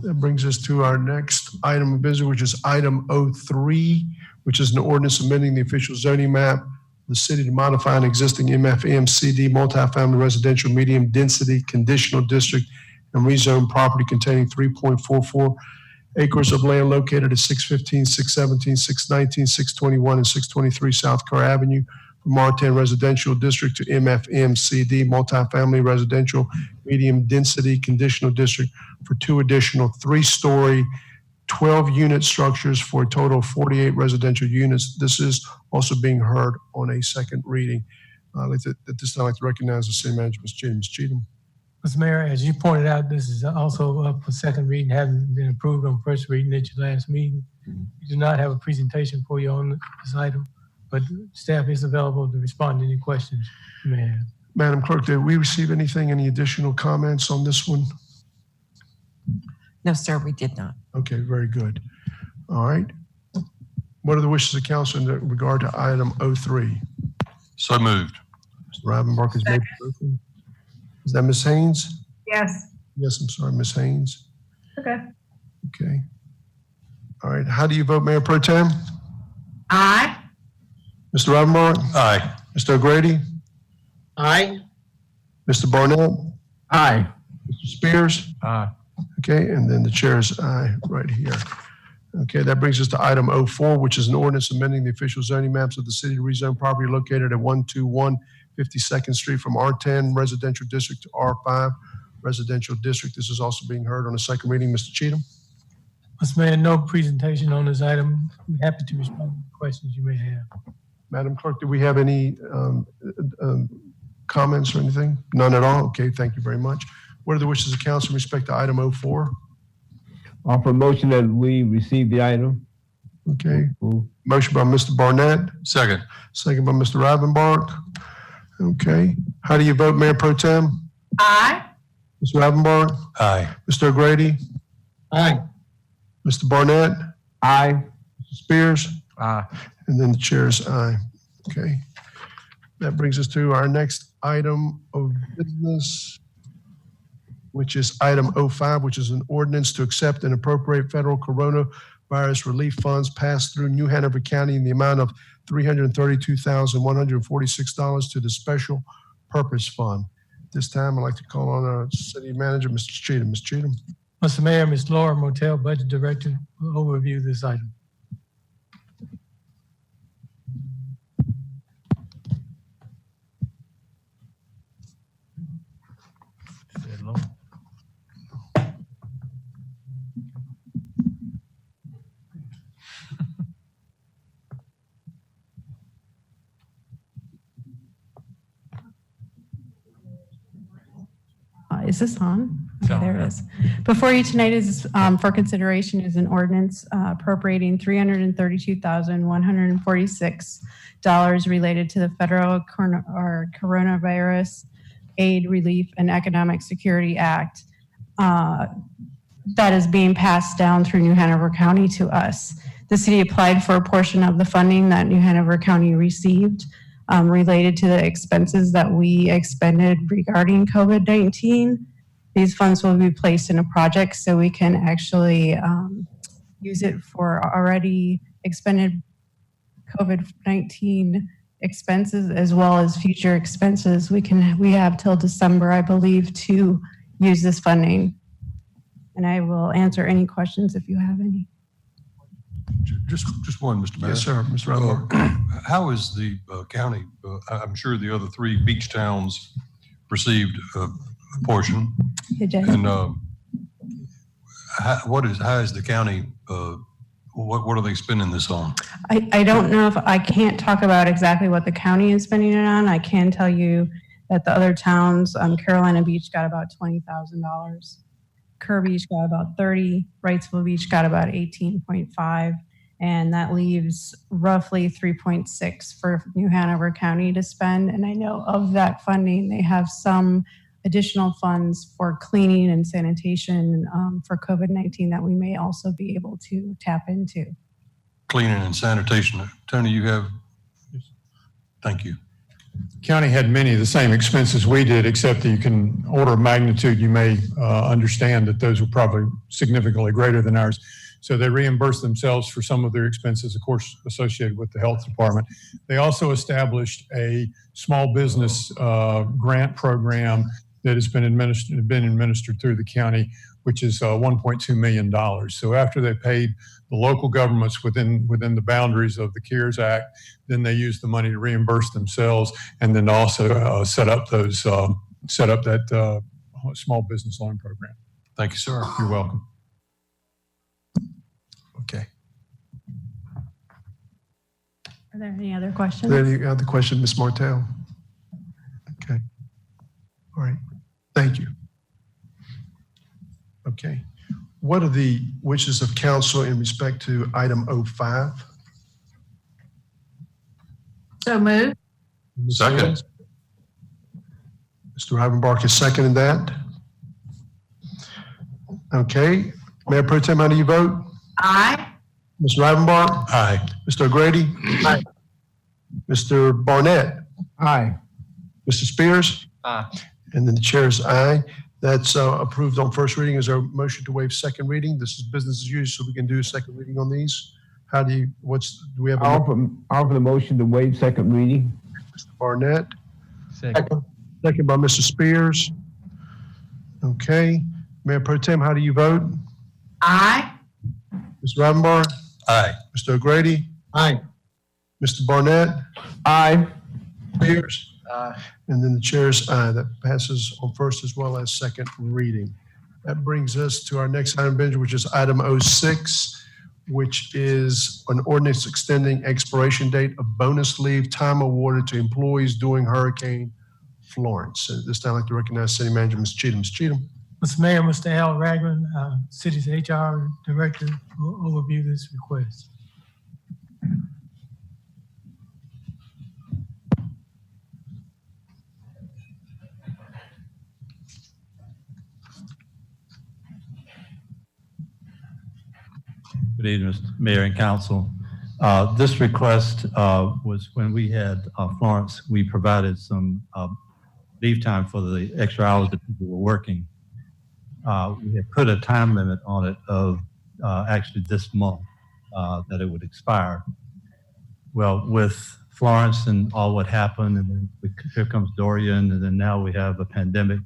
That brings us to our next item of business, which is item 03, which is an ordinance amending the official zoning map of the city to modify an existing MFMCD multifamily residential medium density conditional district and rezone property containing 3.44 acres of land located at 615, 617, 619, 621, and 623 South Carr Avenue from R10 Residential District to MFMCD Multifamily Residential Medium Density Conditional District for two additional 3-story, 12-unit structures for a total of 48 residential units. This is also being heard on a second reading. At this time, I'd like to recognize the city manager, Ms. Cheatham. Ms. Cheatham. Mr. Mayor, as you pointed out, this is also up for second reading, having been approved on first reading at your last meeting. We do not have a presentation for you on this item, but staff is available to respond to any questions you may have. Madam Clerk, did we receive anything, any additional comments on this one? No, sir, we did not. Okay, very good. All right. What are the wishes of council in regard to item 03? So moved. Mr. Ravenbart has made the motion. Is that Ms. Haynes? Yes. Yes, I'm sorry, Ms. Haynes. Okay. Okay. All right. How do you vote, Mayor Pro Tem? Aye. Mr. Ravenbart? Aye. Mr. O'Grady? Aye. Mr. Barnett? Aye. Mr. Spears? Aye. Okay, and then the chair's aye right here. Okay, that brings us to item 04, which is an ordinance amending the official zoning maps of the city to rezone property located at 121 52nd Street from R10 Residential District to R5 Residential District. This is also being heard on a second reading. Mr. Cheatham? Mr. Mayor, no presentation on this item. I'm happy to respond to questions you may have. Madam Clerk, do we have any comments or anything? None at all? Okay, thank you very much. What are the wishes of council in respect to item 04? Offer motion that we receive the item. Okay. Motion by Mr. Barnett. Second. Second by Mr. Ravenbart. Okay. How do you vote, Mayor Pro Tem? Aye. Mr. Ravenbart? Aye. Mr. O'Grady? Aye. Mr. Barnett? Aye. Mr. Spears? Aye. And then the chair's aye. Okay. That brings us to our next item of business. which is item 05, which is an ordinance to accept and appropriate federal coronavirus relief funds passed through New Hanover County in the amount of $332,146 to the Special Purpose Fund. This time, I'd like to call on our city manager, Mr. Cheatham. Mr. Cheatham. Mr. Mayor, Ms. Laura Motel, Budget Director, will overview this item. Is this on? Okay, there it is. Before you tonight is for consideration is an ordinance appropriating $332,146 related to the federal coronavirus aid relief and economic security act that is being passed down through New Hanover County to us. The city applied for a portion of the funding that New Hanover County received related to the expenses that we expended regarding COVID-19. These funds will be placed in a project so we can actually use it for already expended COVID-19 expenses as well as future expenses. We have till December, I believe, to use this funding. And I will answer any questions if you have any. Just one, Mr. Mayor. Yes, sir, Mr. Rothberg. How is the county, I'm sure the other three beach towns received a portion. And how is the county, what are they spending this on? I don't know if I can't talk about exactly what the county is spending it on. I can tell you that the other towns, Carolina Beach got about $20,000. Kerr Beach got about 30, Wrightsville Beach got about 18.5, and that leaves roughly 3.6 for New Hanover County to spend. And I know of that funding, they have some additional funds for cleaning and sanitation for COVID-19 that we may also be able to tap into. Cleaning and sanitation. Tony, you have? Thank you. County had many of the same expenses we did, except that you can order of magnitude, you may understand that those were probably significantly greater than ours. So they reimbursed themselves for some of their expenses, of course, associated with the health department. They also established a small business grant program that has been administered through the county, which is $1.2 million. So after they paid the local governments within the boundaries of the CARES Act, then they use the money to reimburse themselves, and then also set up that small business loan program. Thank you, sir. You're welcome. Okay. Are there any other questions? Are there any other questions, Ms. Martell? Okay. All right. Thank you. Okay. What are the wishes of council in respect to item 05? So moved. Second. Mr. Rivenbark is seconding that. Okay. Mayor Pro Tem, how do you vote? Aye. Mr. Rivenbark? Aye. Mr. O'Grady? Aye. Mr. Barnett? Aye. Mr. Spears? Aye. And then the chair is aye. That's approved on first reading. Is there a motion to waive second reading? This is business as usual, so we can do a second reading on these. How do you, do we have a I'll offer the motion to waive second reading. Mr. Barnett? Second. Second by Mr. Spears. Okay. Mayor Pro Tem, how do you vote? Aye. Mr. Rivenbark? Aye. Mr. O'Grady? Aye. Mr. Barnett? Aye. Spears? Aye. And then the chair's aye. That passes on first as well as second reading. That brings us to our next item, Benjamin, which is item 06, which is an ordinance extending expiration date of bonus leave time awarded to employees during Hurricane Florence. At this time, I'd like to recognize City Manager, Ms. Cheatham. Ms. Cheatham. Mr. Mayor, Mr. Al Ragland, City's HR Director, will overview this request. Good evening, Mr. Mayor and Council. This request was when we had Florence, we provided some leave time for the extra hours that people were working. we had put a time limit on it of actually this month that it would expire. Well, with Florence and all what happened, and then here comes Dorian, and then now we have a pandemic,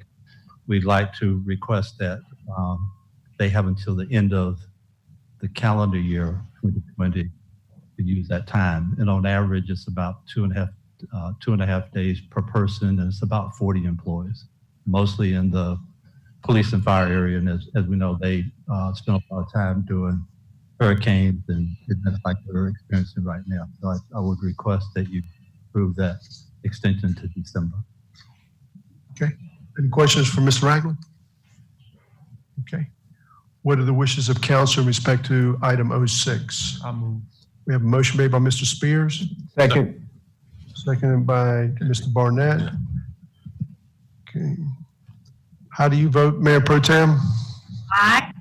we'd like to request that they have until the end of the calendar year 2020 to use that time. And on average, it's about 2.5 days per person, and it's about 40 employees, mostly in the police and fire area. And as we know, they spend a lot of time doing hurricanes and events like we're experiencing right now. So I would request that you approve that extension to December. Okay. Any questions for Mr. Ragland? Okay. What are the wishes of council in respect to item 06? I move. We have a motion made by Mr. Spears. Second. Seconded by Mr. Barnett. Okay. How do you vote, Mayor Pro Tem? Aye.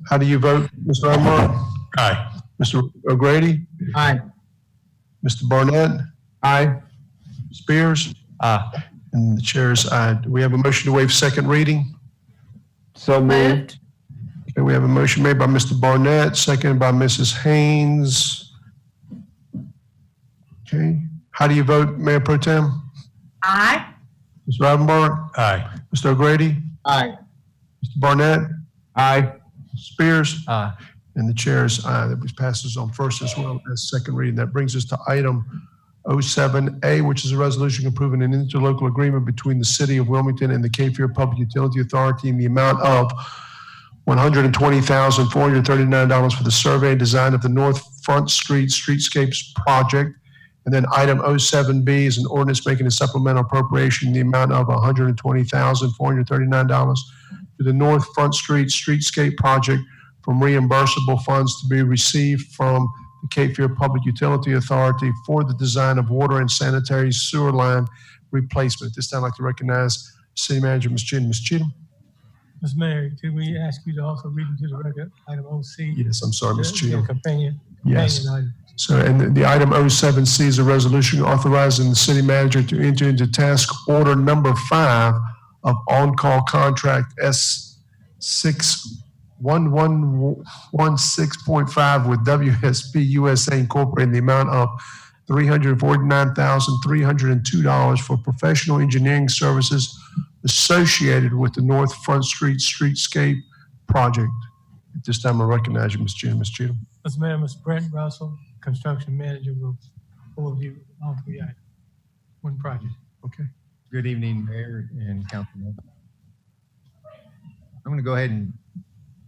How do you vote, Mr. Umar? Aye. Mr. O'Grady? Aye. Mr. Barnett? Aye. Spears? Aye. And the chair is aye. Do we have a motion to waive second reading? So moved. Okay, we have a motion made by Mr. Barnett, seconded by Mrs. Haynes. Okay. How do you vote, Mayor Pro Tem? Aye. Mr. Rivenbark? Aye. Mr. O'Grady? Aye. Mr. Barnett? Aye. Spears? Aye. And the chair is aye. That passes on first as well as second reading. That brings us to item 07A, which is a resolution approving an interlocal agreement between the City of Wilmington and the Cape Fear Public Utility Authority in the amount of $120,439 for the survey and design of the North Front Street Streetscapes project. And then item 07B is an ordinance making a supplemental appropriation in the amount of $120,439 to the North Front Street Streetscape project from reimbursable funds to be received from the Cape Fear Public Utility Authority for the design of water and sanitary sewer line replacement. At this time, I'd like to recognize City Manager, Ms. Cheatham. Ms. Cheatham? Ms. Mayor, did we ask you to also read into the record item OC? Yes, I'm sorry, Ms. The Cheatham. companion Yes. item. So, and the item 07C is a resolution authorizing the city manager to enter into task order number 5 of on-call contract S61116.5 with WSP USA Incorporated in the amount of $349,302 for professional engineering services associated with the North Front Street Streetscape project. At this time, I recognize you, Ms. Cheatham. Ms. Cheatham. Mr. Mayor, Ms. Brent Russell, construction manager, will overview all three items. One project. Okay. Good evening, Mayor and Council members. I'm going to go ahead and,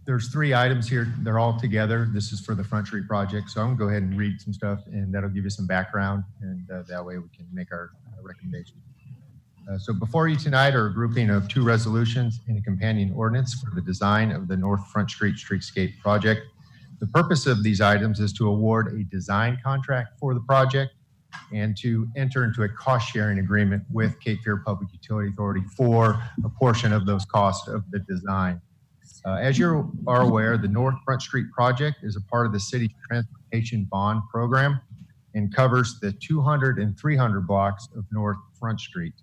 there's 3 items here. They're all together. This is for the Front Street project. So I'm going to go ahead and read some stuff, and that'll give you some background, and that way we can make our recommendations. So before you tonight are a grouping of 2 resolutions and a companion ordinance for the design of the North Front Street Streetscape project. The purpose of these items is to award a design contract for the project and to enter into a cost-sharing agreement with Cape Fear Public Utility Authority for a portion of those costs of the design. As you are aware, the North Front Street project is a part of the city's transportation bond program and covers the 200 and 300 blocks of North Front Street.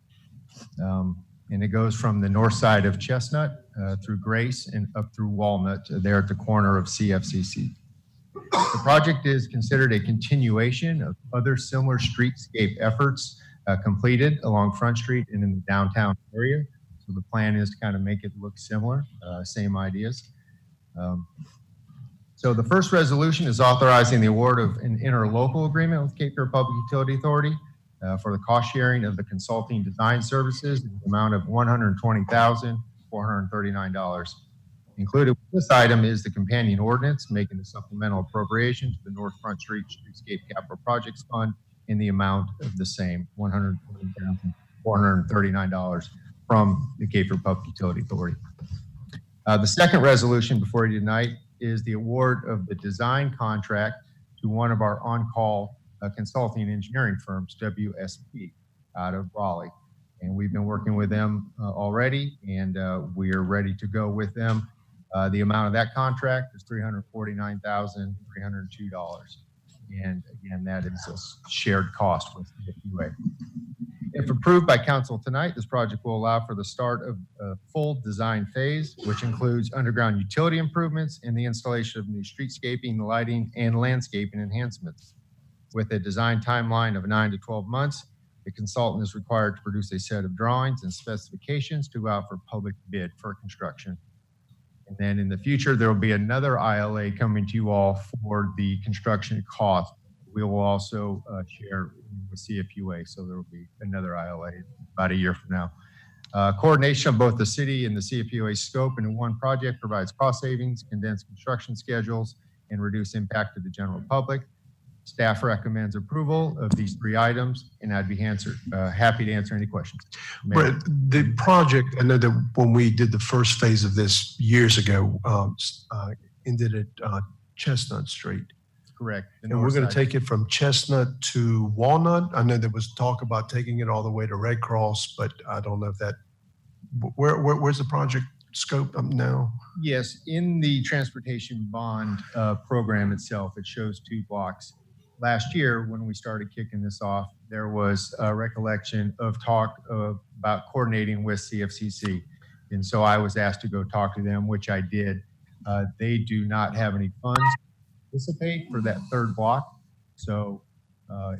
And it goes from the north side of Chestnut through Grace and up through Walnut there at the corner of CFCC. The project is considered a continuation of other similar streetscape efforts completed along Front Street and in the downtown area. So the plan is to kind of make it look similar, same ideas. So the first resolution is authorizing the award of an interlocal agreement with Cape Fear Public Utility Authority for the cost sharing of the consulting design services in the amount of $120,439. Included with this item is the companion ordinance making a supplemental appropriation to the North Front Street Streetscape Capital Projects Fund in the amount of the same $120,439 from the Cape Fear Public Utility Authority. The second resolution before you tonight is the award of the design contract to one of our on-call consulting and engineering firms, WSP, out of Raleigh. And we've been working with them already, and we are ready to go with them. The amount of that contract is $349,302. And again, that is a shared cost with the FUA. If approved by council tonight, this project will allow for the start of a full design phase, which includes underground utility improvements and the installation of new streetscaping, lighting, and landscaping enhancements. With a design timeline of 9 to 12 months, the consultant is required to produce a set of drawings and specifications to go out for public bid for construction. And then in the future, there will be another ILA coming to you all for the construction cost. We will also share with CFUA, so there will be another ILA about a year from now. Coordination of both the city and the CFUA scope into one project provides cost savings, condensed construction schedules, and reduce impact to the general public. Staff recommends approval of these 3 items, and I'd be happy to answer any questions. Brett, the project, I know that when we did the first phase of this years ago, ended at Chestnut Street. Correct. And we're going to take it from Chestnut to Walnut. I know there was talk about taking it all the way to Red Cross, but I don't know if that, where's the project scope up now? Yes, in the transportation bond program itself, it shows 2 blocks. Last year, when we started kicking this off, there was a recollection of talk about coordinating with CFCC. And so I was asked to go talk to them, which I did. They do not have any funds to participate for that 3rd block. So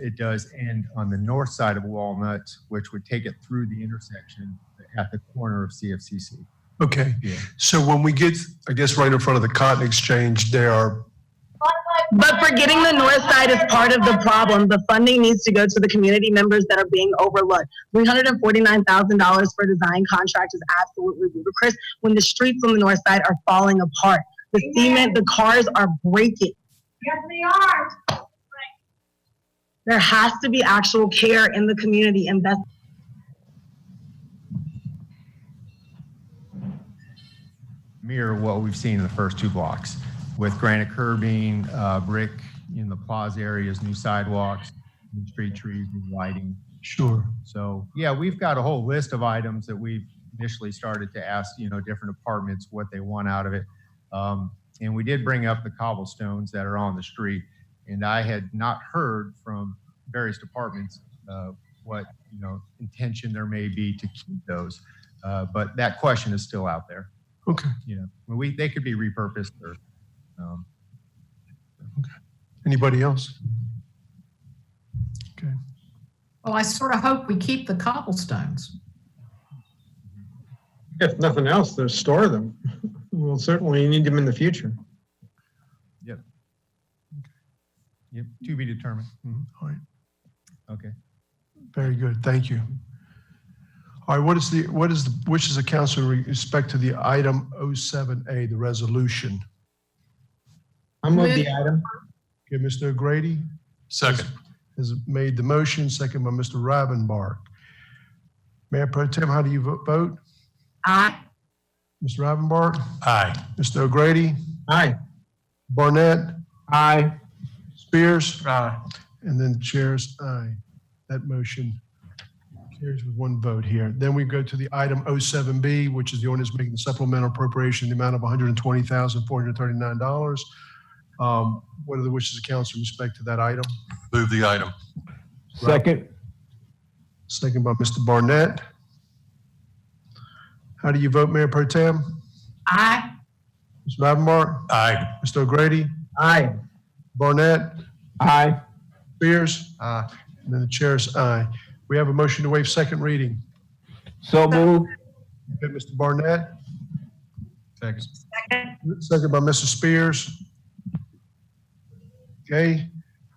it does end on the north side of Walnut, which would take it through the intersection at the corner of CFCC. Okay. Yeah. So when we get, I guess, right in front of the Cotton Exchange, there are. But forgetting the north side is part of the problem. The funding needs to go to the community members that are being overlooked. $349,000 for a design contract is absolutely ludicrous when the streets on the north side are falling apart. The cement, the cars are breaking. Yes, they are. There has to be actual care in the community. Mirror what we've seen in the first 2 blocks with granite curbing, brick in the plaza areas, new sidewalks, new street trees, new lighting. Sure. So yeah, we've got a whole list of items that we've initially started to ask, different departments what they want out of it. And we did bring up the cobblestones that are on the street. And I had not heard from various departments what, intention there may be to keep those. But that question is still out there. Okay. They could be repurposed or. Okay. Anybody else? Okay. Well, I sort of hope we keep the cobblestones. If nothing else, they'll store them. We'll certainly need them in the future. Yep. Yep. To be determined. Mm-hmm. All right. Okay. Very good. Thank you. All right. What is the wishes of council with respect to the item 07A, the resolution? I'll move the item. Okay, Mr. O'Grady. Second. Has made the motion, second by Mr. Ravenbark. Mayor Pro Tem, how do you vote? Aye. Mr. Ravenbark? Aye. Mr. O'Grady? Aye. Barnett? Aye. Spears? Aye. And then the chair's aye. That motion carries with 1 vote here. Then we go to the item 07B, which is the ordinance making the supplemental appropriation in the amount of $120,439. What are the wishes of council with respect to that item? Move the item. Second. Second by Mr. Barnett. How do you vote, Mayor Pro Tem? Aye. Mr. Ravenbark? Aye. Mr. O'Grady? Aye. Barnett? Aye. Spears? Aye. And then the chair's aye. We have a motion to waive second reading. So moved. Okay, Mr. Barnett? Second. Second by Mr. Spears. Okay.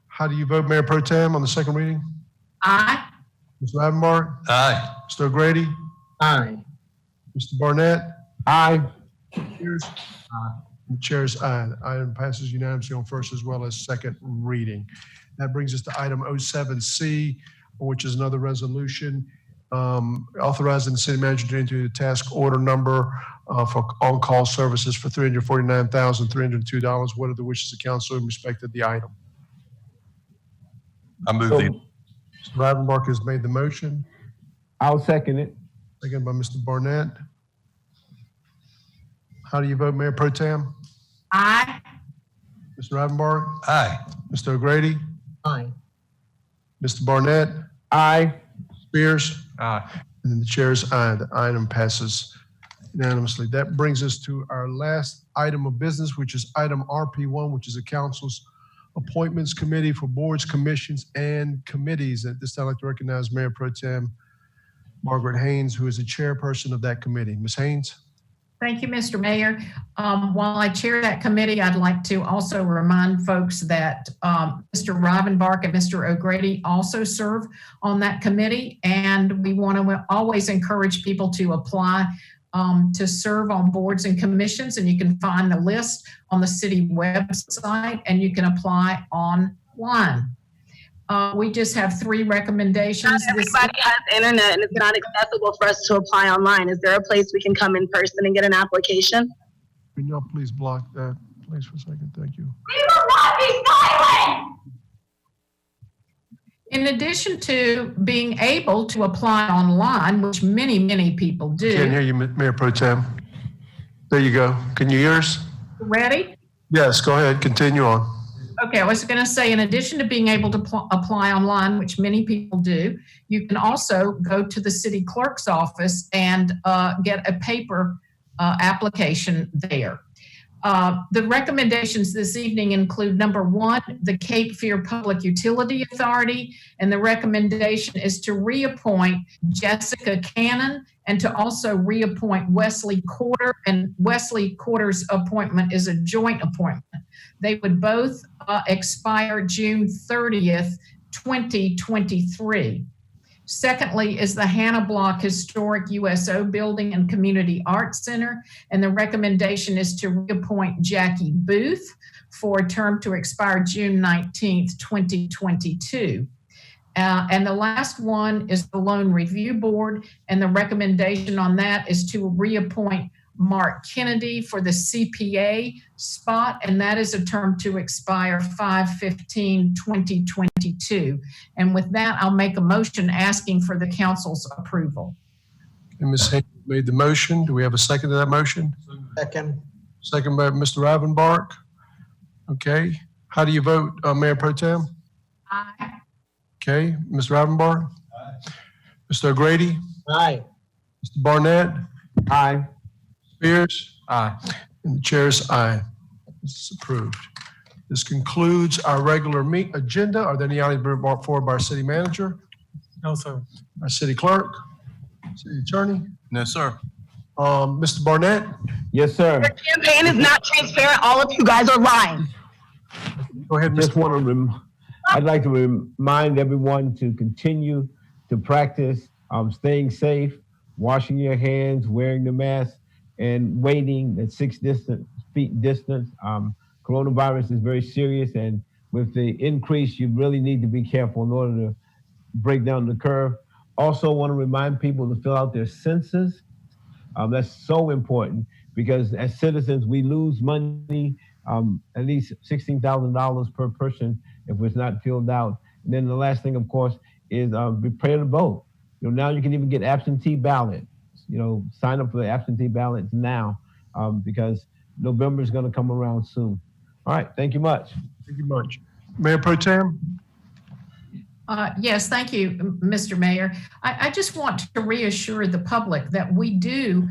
How do you vote, Mayor Pro Tem, on the second reading? Aye. Mr. Ravenbark? Aye. Mr. O'Grady? Aye. Mr. Barnett? Aye. Spears? Aye. The chair's aye. The item passes unanimously on first as well as second reading. That brings us to item 07C, which is another resolution authorizing the city manager to enter into the task order number for on-call services for $349,302. What are the wishes of council in respect to the item? I move the. Mr. Ravenbark has made the motion. I'll second it. Second by Mr. Barnett. How do you vote, Mayor Pro Tem? Aye. Mr. Ravenbark? Aye. Mr. O'Grady? Aye. Mr. Barnett? Aye. Spears? Aye. And the chair's aye. The item passes unanimously. That brings us to our last item of business, which is item RP1, which is the council's appointments committee for boards, commissions, and committees. At this time, I'd like to recognize Mayor Pro Tem Margaret Haynes, who is the chairperson of that committee. Ms. Haynes? Thank you, Mr. Mayor. While I chair that committee, I'd like to also remind folks that Mr. Rivenbark and Mr. O'Grady also serve on that committee, and we want to always encourage people to apply to serve on boards and commissions, and you can find the list on the city website, and you can apply online. We just have 3 recommendations. Not everybody has internet and it's not accessible for us to apply online. Is there a place we can come in person and get an application? Can y'all please block that, please, for a second? Thank you. We will not be silent! In addition to being able to apply online, which many, many people do. Can't hear you, Mayor Pro Tem. There you go. Can you hear us? Ready? Yes, go ahead. Continue on. Okay, I was going to say, in addition to being able to apply online, which many people do, you can also go to the city clerk's office and get a paper application there. The recommendations this evening include number 1, the Cape Fear Public Utility Authority, and the recommendation is to reappoint Jessica Cannon and to also reappoint Wesley Corder, and Wesley Corder's appointment is a joint appointment. They would both expire June 30th, 2023. Secondly is the Hannah Block Historic USO Building and Community Arts Center, and the recommendation is to reappoint Jackie Booth for a term to expire June 19th, 2022. And the last one is the Loan Review Board, and the recommendation on that is to reappoint Mark Kennedy for the CPA spot, and that is a term to expire 5/15/2022. And with that, I'll make a motion asking for the council's approval. And Ms. Haynes made the motion. Do we have a second to that motion? Second. Second by Mr. Rivenbark. Okay. How do you vote, Mayor Pro Tem? Aye. Okay. Ms. Rivenbark? Aye. Mr. O'Grady? Aye. Mr. Barnett? Aye. Spears? Aye. And the chair's aye. This is approved. This concludes our regular agenda. Are there any items brought forward by our city manager, No, sir. our city clerk, city attorney? No, sir. Mr. Barnett? Yes, sir. Your campaign is not transparent. All of you guys are lying. Go ahead, Just Mr. want to, I'd like to remind everyone to continue to practice staying safe, washing your hands, wearing the mask, and waiting at 6 feet distance. Coronavirus is very serious, and with the increase, you really need to be careful in order to break down the curve. Also want to remind people to fill out their census. That's so important because as citizens, we lose money, at least $16,000 per person if it's not filled out. And then the last thing, of course, is prepare to vote. Now you can even get absentee ballots. Sign up for the absentee ballots now because November is going to come around soon. All right, thank you much. Thank you much. Mayor Pro Tem? Yes, thank you, Mr. Mayor. I just want to reassure the public that we do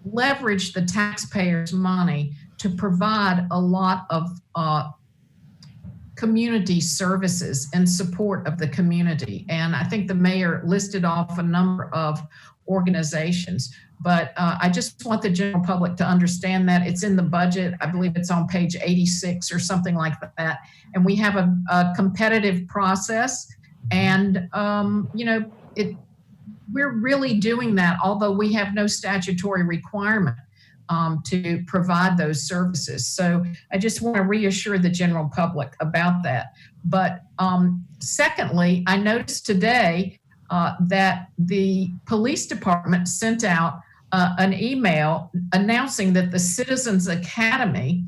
leverage the taxpayers' money to provide a lot of community services in support of the community. And I think the mayor listed off a number of organizations, but I just want the general public to understand that it's in the budget. I believe it's on page 86 or something like that. And we have a competitive process, and we're really doing that, although we have no statutory requirement to provide those services. So I just want to reassure the general public about that. But secondly, I noticed today that the police department sent out an email announcing that the Citizens Academy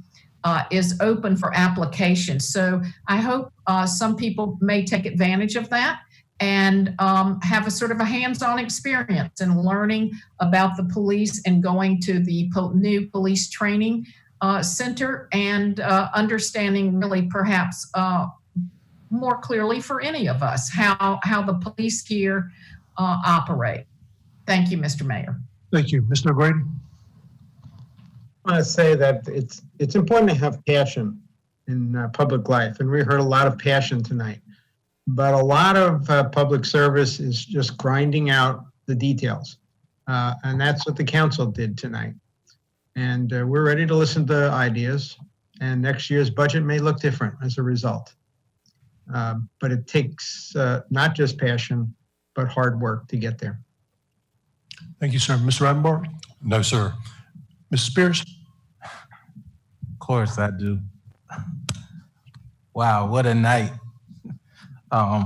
is open for application. So I hope some people may take advantage of that and have a sort of a hands-on experience in learning about the police and going to the new police training center and understanding really perhaps more clearly for any of us how the police here operate. Thank you, Mr. Mayor. Thank you. Mr. O'Grady? I want to say that it's important to have passion in public life, and we heard a lot of passion tonight. But a lot of public service is just grinding out the details, and that's what the council did tonight. And we're ready to listen to ideas, and next year's budget may look different as a result. But it takes not just passion, but hard work to get there. Thank you, sir. Mr. Radenbach? No, sir. Mrs. Spears? Of course I do. Wow, what a night. I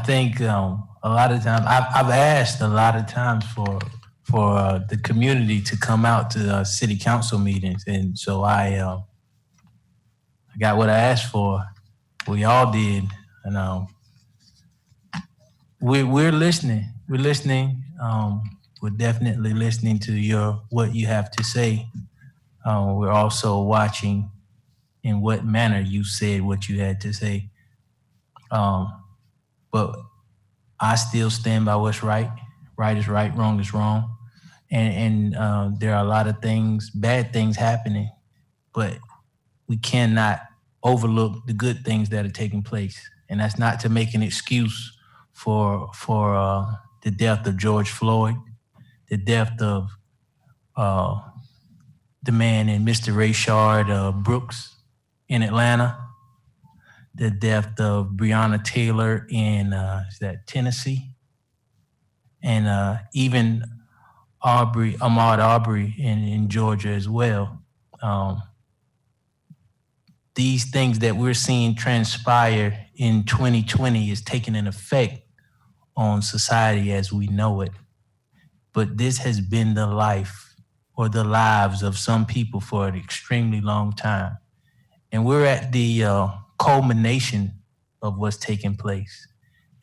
think a lot of times, I've asked a lot of times for the community to come out to city council meetings. And so I got what I asked for. We all did. And we're listening. We're listening. We're definitely listening to what you have to say. We're also watching in what manner you said what you had to say. But I still stand by what's right. Right is right, wrong is wrong. And there are a lot of things, bad things happening, but we cannot overlook the good things that are taking place. And that's not to make an excuse for the death of George Floyd, the death of the man and Mr. Rayshard Brooks in Atlanta, the death of Breonna Taylor in Tennessee, and even Ahmaud Arbery in Georgia as well. These things that we're seeing transpire in 2020 is taking an effect on society as we know it. But this has been the life or the lives of some people for an extremely long time. And we're at the culmination of what's taking place.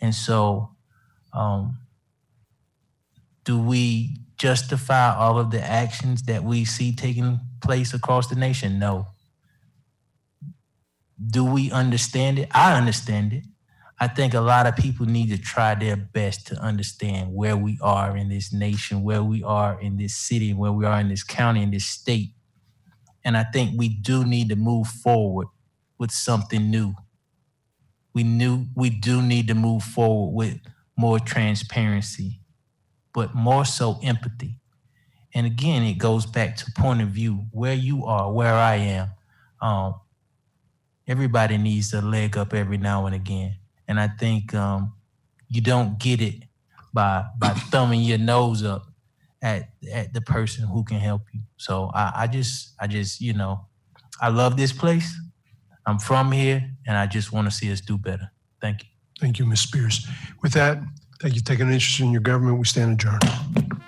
And so, do we justify all of the actions that we see taking place across the nation? No. Do we understand it? I understand it. I think a lot of people need to try their best to understand where we are in this nation, where we are in this city, where we are in this county, in this state. And I think we do need to move forward with something new. We do need to move forward with more transparency, but more so empathy. And again, it goes back to point of view, where you are, where I am. Everybody needs a leg up every now and again. And I think you don't get it by thumbing your nose up at the person who can help you. So I just, I love this place. I'm from here, and I just want to see us do better. Thank you. Thank you, Ms. Spears. With that, thank you for taking an interest in your government. We stand adjourned.